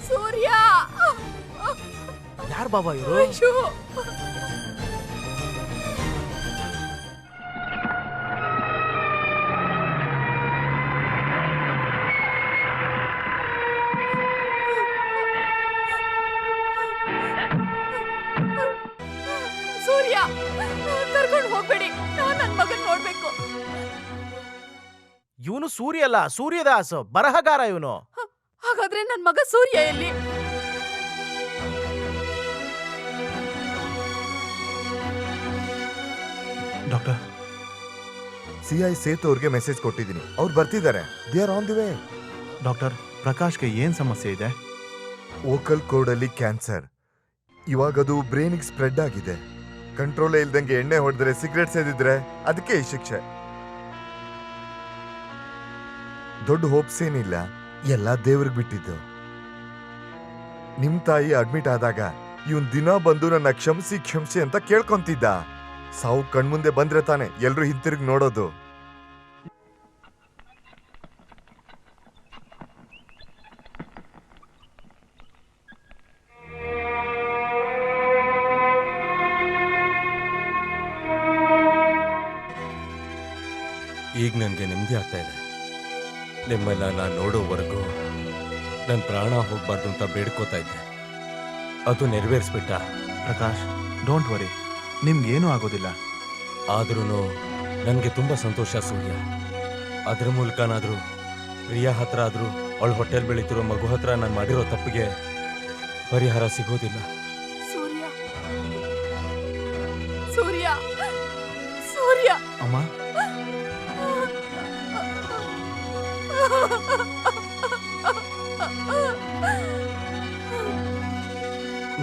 ಸೂರ್ಯ ಯಾರ್ ಬಾಬಾ ಇವರು? ಸೂರ್ಯ ಕರ್ಕೊಂಡು ಹೋಗ್ಬೇಡಿ, ನಾನು ನನ್ ಮಗನ್ ನೋಡ್ಬೇಕು. ಇವನು ಸೂರ್ಯ ಅಲ್ಲ, ಸೂರ್ಯದಾಸ್, ಬರಹಗಾರ ಇವನು. ಹಾಗಾದ್ರೆ ನನ್ ಮಗ ಸೂರ್ಯ ಎಲ್ಲಿ? ಡಾಕ್ಟರ್, CI ಸೇತು ಅವ್ರಿಗೆ ಮೆಸೇಜ್ ಕೊಟ್ಟಿದ್ದೀನಿ. ಅವ್ರು ಬರ್ತಿದ್ದಾರೆ. They are on the way. Doctor, ಪ್ರಕಾಶ್ಗೆ ಏನ್ ಸಮಸ್ಯೆ ಇದೆ? ವೋಕಲ್ ಕೋಡಲ್ಲಿ ಕ್ಯಾನ್ಸರ್. ಇವಾಗದು ಬ್ರೈನಿಗೆ ಸ್ಪ್ರೆಡ್ ಆಗಿದೆ. ಕಂಟ್ರೋಲೇ ಇಲ್ದಂಗೆ ಎಣ್ಣೆ ಹೊಡೆದ್ರೆ, ಸಿಗರೆಟ್ ಸೇದಿದ್ರೆ ಅದಕ್ಕೆ ಈ ಶಿಕ್ಷೆ. ದೊಡ್ಡ ಹೋಪ್ಸ್ ಏನಿಲ್ಲ, ಎಲ್ಲ ದೇವ್ರಿಗೆ ಬಿಟ್ಟಿದ್ದು. ನಿಮ್ ತಾಯಿ ಅಡ್ಮಿಟ್ ಆದಾಗ ಇವನ್ ದಿನ ಬಂದು ನನ್ನ ಕ್ಷಮಿಸಿ ಅಂತ ಕೇಳ್ಕೊಂತಿದ್ದ. ಸಾವು ಕಣ್ಮುಂದೆ ಬಂದ್ರೆ ತಾನೆ ಎಲ್ರು ಹಿಂತಿರುಗಿ ನೋಡೋದು. ಈಗ ನನಗೆ ನೆಮ್ಮದಿ ಆಗ್ತಾ ಇದೆ. ನಿಮ್ಮನ್ನ ನಾನು ನೋಡೋವರೆಗೂ ನನ್ನ ಪ್ರಾಣ ಹೋಗ್ಬಾರ್ದು ಅಂತ ಬೇಡ್ಕೋತಾ ಇದ್ದೆ. ಅದು ನೆರವೇರಿಸ್ಬಿಟ್ಟ. ಪ್ರಕಾಶ್, ಡೋಂಟ್ ವರಿ, ನಿಮ್ಗೇನೂ ಆಗೋದಿಲ್ಲ. ಆದ್ರೂ ನನಗೆ ತುಂಬ ಸಂತೋಷ ಸೂರ್ಯ. ಅದ್ರ ಮೂಲಕನಾದ್ರೂ ಪ್ರಿಯಾ ಹತ್ರ ಆದ್ರೂ ಅವಳ ಹೊಟ್ಟೆಲ್ ಬೆಳೀತಿರೋ ಮಗು ಹತ್ರ ನಾನು ಮಾಡಿರೋ ತಪ್ಪಿಗೆ ಪರಿಹಾರ ಸಿಗೋದಿಲ್ಲ. ಸೂರ್ಯ, ಸೂರ್ಯ, ಸೂರ್ಯ. ಅಮ್ಮ,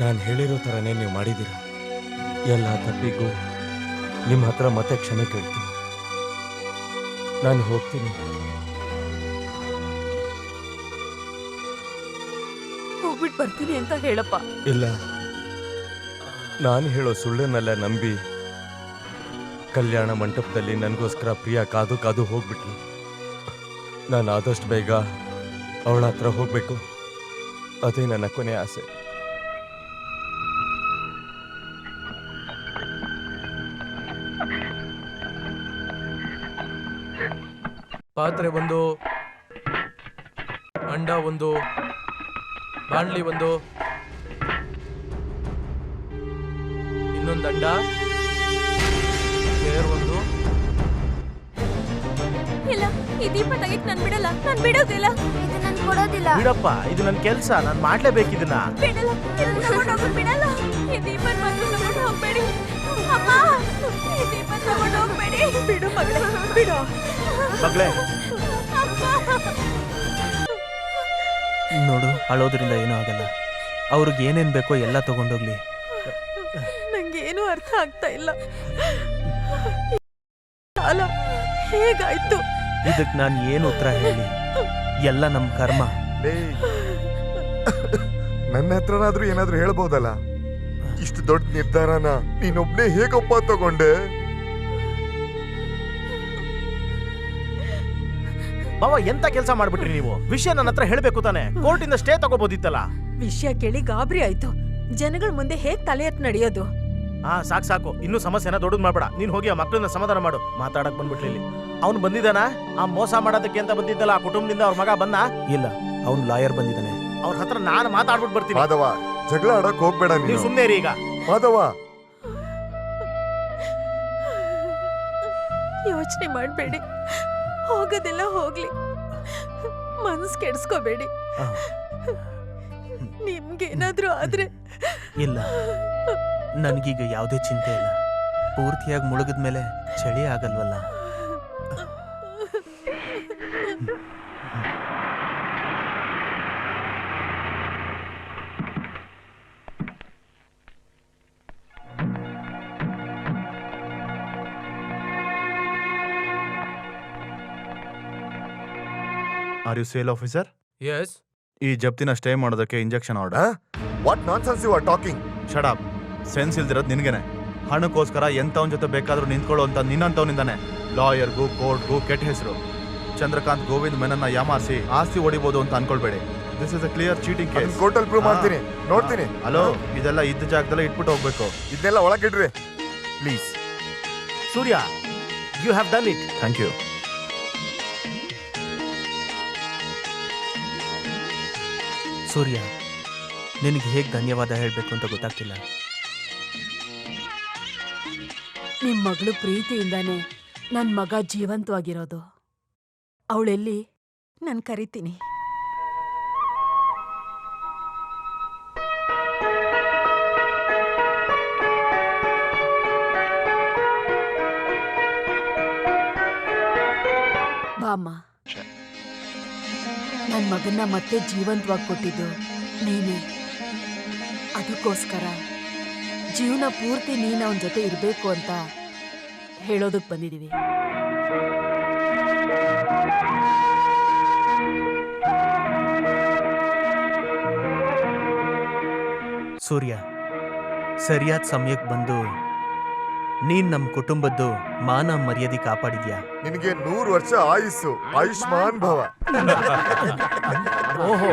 ನಾನು ಹೇಳಿರೋ ಥರನೇ ನೀವು ಮಾಡಿದ್ದೀರ. ಎಲ್ಲ ತಪ್ಪಿಗೂ ನಿಮ್ಮ ಹತ್ರ ಮತ್ತೆ ಕ್ಷಮೆ ಕೇಳ್ತೀನಿ. ನಾನು ಹೋಗ್ತೀನಿ. ಹೋಗ್ಬಿಟ್ಟು ಬರ್ತೀನಿ ಅಂತ ಹೇಳಪ್ಪ. ಇಲ್ಲ, ನಾನು ಹೇಳೋ ಸುಳ್ಳನ್ನೆಲ್ಲ ನಂಬಿ ಕಲ್ಯಾಣ ಮಂಟಪದಲ್ಲಿ ನನಗೋಸ್ಕರ ಪ್ರಿಯಾ ಕಾದು ಕಾದು ಹೋಗ್ಬಿಟ್ಲು. ನಾನು ಆದಷ್ಟು ಬೇಗ ಅವಳ ಹತ್ರ ಹೋಗ್ಬೇಕು. ಅದೇ ನನ್ನ ಕೊನೆ ಆಸೆ. ಪಾತ್ರೆ ಒಂದು, ಅಂಡ ಒಂದು, ಬಾಣ್ಲಿ ಒಂದು, ಇನ್ನೊಂದು ಅಂಡ, ಚೇರ್ ಒಂದು. ಇಲ್ಲ, ಈ ದೀಪ ತೆಗಿಕ್ ನಾನ್ ಬಿಡಲ್ಲ, ನಾನ್ ಬಿಡೋದಿಲ್ಲ. ಇದು ನನ್ ಕೊಡೋದಿಲ್ಲ. ಬಿಡಪ್ಪ, ಇದು ನನ್ನ ಕೆಲ್ಸ, ನಾನ್ ಮಾಡ್ಲೇಬೇಕಿದನ್ನ. ಬಿಡಲ್ಲ, ಇದನ್ನ ತಗೊಂಡ್ ಹೋಗೋದ್ ಬಿಡಲ್ಲ. ಈ ದೀಪನ್ ಮಾತ್ರ ತಗೊಂಡ್ ಹೋಗ್ಬೇಡಿ. ಅಮ್ಮ, ಈ ದೀಪನ್ ತಗೊಂಡ್ ಹೋಗ್ಬೇಡಿ. ಬಿಡು ಮಗಳೇ, ಬಿಡು. ಮಗಳೇ, ನೋಡು, ಅಳೋದ್ರಿಂದ ಏನೂ ಆಗಲ್ಲ. ಅವ್ರಿಗೆ ಏನೇನ್ ಬೇಕೋ ಎಲ್ಲ ತಗೊಂಡೋಗ್ಲಿ. ನಂಗೇನು ಅರ್ಥ ಆಗ್ತಾ ಇಲ್ಲ. ಕಾಲ ಹೇಗಾಯ್ತು? ಇದಕ್ ನಾನು ಏನು ಉತ್ತರ ಹೇಳಿ? ಎಲ್ಲ ನಮ್ ಕರ್ಮ. ಲೇ, ನನ್ನ ಹತ್ರನಾದ್ರೂ ಏನಾದ್ರೂ ಹೇಳ್ಬೋದಲ್ಲ. ಇಷ್ಟು ದೊಡ್ಡ ನಿರ್ಧಾರನ ನೀನೊಬ್ನೇ ಹೇಗಪ್ಪ ತಗೊಂಡೆ? ಬಾವ, ಎಂತ ಕೆಲಸ ಮಾಡ್ಬಿಟ್ರಿ ನೀವು? ವಿಷಯ ನನ್ನ ಹತ್ರ ಹೇಳ್ಬೇಕು ತಾನೆ. ಕೋರ್ಟಿಂದ ಸ್ಟೇ ತಗೋಬೋದಿತ್ತಲ್ಲ. ವಿಷಯ ಕೇಳಿ ಗಾಬರಿ ಆಯ್ತು. ಜನಗಳ ಮುಂದೆ ಹೇಗ್ ತಲೆ ಎತ್ತು ನಡೆಯೋದು? ಸಾಕು, ಇನ್ನೂ ಸಮಸ್ಯೆನ ದೊಡ್ಡದ್ ಮಾಡ್ಬೇಡ. ನೀನ್ ಹೋಗಿ ಆ ಮಕ್ಕಳನ್ನ ಸಮಾಧಾನ ಮಾಡು. ಮಾತಾಡಕ್ ಬಂದ್ಬಿಟ್ಲಿ ಇಲ್ಲಿ. ಅವ್ನು ಬಂದಿದ್ದಾನ? ಆ ಮೋಸ ಮಾಡೋದಕ್ಕೆ ಅಂತ ಬಂದಿದ್ದಲ್ಲ ಆ ಕುಟುಂಬದಿಂದ ಅವ್ರ ಮಗ ಬಂದ? ಇಲ್ಲ, ಅವ್ನ್ ಲಾಯರ್ ಬಂದಿದ್ದಾನೆ. ಅವ್ರ ಹತ್ರ ನಾನು ಮಾತಾಡ್ಬಿಟ್ಟು ಬರ್ತೀನಿ. ಮಾಧವ, ಜಗಳ ಆಡಕ್ ಹೋಗ್ಬೇಡ ನೀವು ನೀನು. ಸುಮ್ಮನೆ ಇರಿ ಈಗ. ಮಾಧವ, ಯೋಚನೆ ಮಾಡ್ಬೇಡಿ. ಹೋಗೋದೆಲ್ಲ ಹೋಗ್ಲಿ, ಮನ್ಸ್ ಕೆಡ್ಸ್ಕೋಬೇಡಿ. ನಿಮ್ಗೇನಾದ್ರೂ ಆದ್ರೆ? ಇಲ್ಲ, ನನ್ಗೀಗ ಯಾವುದೇ ಚಿಂತೆ ಇಲ್ಲ. ಪೂರ್ತಿಯಾಗಿ ಮುಳುಗಿದ್ಮೇಲೆ ಚಳಿ ಆಗಲ್ವಲ್ಲ. Are you sale officer? Yes. ಈ ಜಪ್ತಿನ ಸ್ಟೇ ಮಾಡೋದಕ್ಕೆ injection order. What nonsense you are talking? Shut up. Sense ಇಲ್ದಿರೋದು ನಿನ್ಗೆನೆ. ಹಣಕ್ಕೋಸ್ಕರ ಎಂತವನ್ ಜೊತೆ ಬೇಕಾದ್ರೂ ನಿಂತ್ಕೊಳ್ಳೋ ಅಂತ ನಿನ್ನಂತವನಿಂದಾನೆ ಲಾಯರ್ಗೂ ಕೋರ್ಟ್ಗೂ ಕೆಟ್ಟ ಹೆಸರು. ಚಂದ್ರಕಾಂತ್ ಗೋವಿಂದ್ ಮೆನನ್ನ ಯಾಮಾರಿಸಿ ಆಸ್ತಿ ಹೊಡಿಬಹುದು ಅಂತ ಅನ್ಕೊಳ್ಬೇಡಿ. This is a clear cheating case. ಕೋರ್ಟಲ್ ಪ್ರೂವ್ ಮಾಡ್ತೀನಿ, ನೋಡ್ತೀನಿ. ಹಲೋ, ಇದೆಲ್ಲ ಇದ್ದ ಜಾಗದಲ್ಲೇ ಇಟ್ಬಿಟ್ಟು ಹೋಗ್ಬೇಕು. ಇದನ್ನೆಲ್ಲ ಒಳಗಿಡ್ರಿ please. Surya, you have done it. Thank you. Surya, ನಿನಗೆ ಹೇಗೆ ಧನ್ಯವಾದ ಹೇಳಬೇಕು ಅಂತ ಗೊತ್ತಾಗ್ತಿಲ್ಲ. ನಿಮ್ ಮಗಳು ಪ್ರೀತಿಯಿಂದಾನೆ ನನ್ ಮಗ ಜೀವಂತವಾಗಿರೋದು. ಅವಳೆಲ್ಲಿ? ನಾನ್ ಕರಿತೀನಿ. ಬಾಮ್ಮ, ನನ್ ಮಗನ್ನ ಮತ್ತೆ ಜೀವಂತವಾಗಿ ಕೊಟ್ಟಿದ್ದು ನೀನೇ. ಅದಕ್ಕೋಸ್ಕರ ಜೀವನ ಪೂರ್ತಿ ನೀನು ಅವನ ಜೊತೆ ಇರಬೇಕು ಅಂತ ಹೇಳೋದಕ್ ಬಂದಿದೀವಿ. ಸೂರ್ಯ, ಸರಿಯಾದ ಸಮಯಕ್ಕೆ ಬಂದು ನೀನ್ ನಮ್ಮ ಕುಟುಂಬದ್ದು ಮಾನ ಮರ್ಯಾದೆ ಕಾಪಾಡಿದ್ಯಾ. ನಿನಗೆ 100 ವರ್ಷ ಆಯುಸ್ಸು. ಆಯುಷ್ಮಾನ್ ಭವ. ಓಹೋ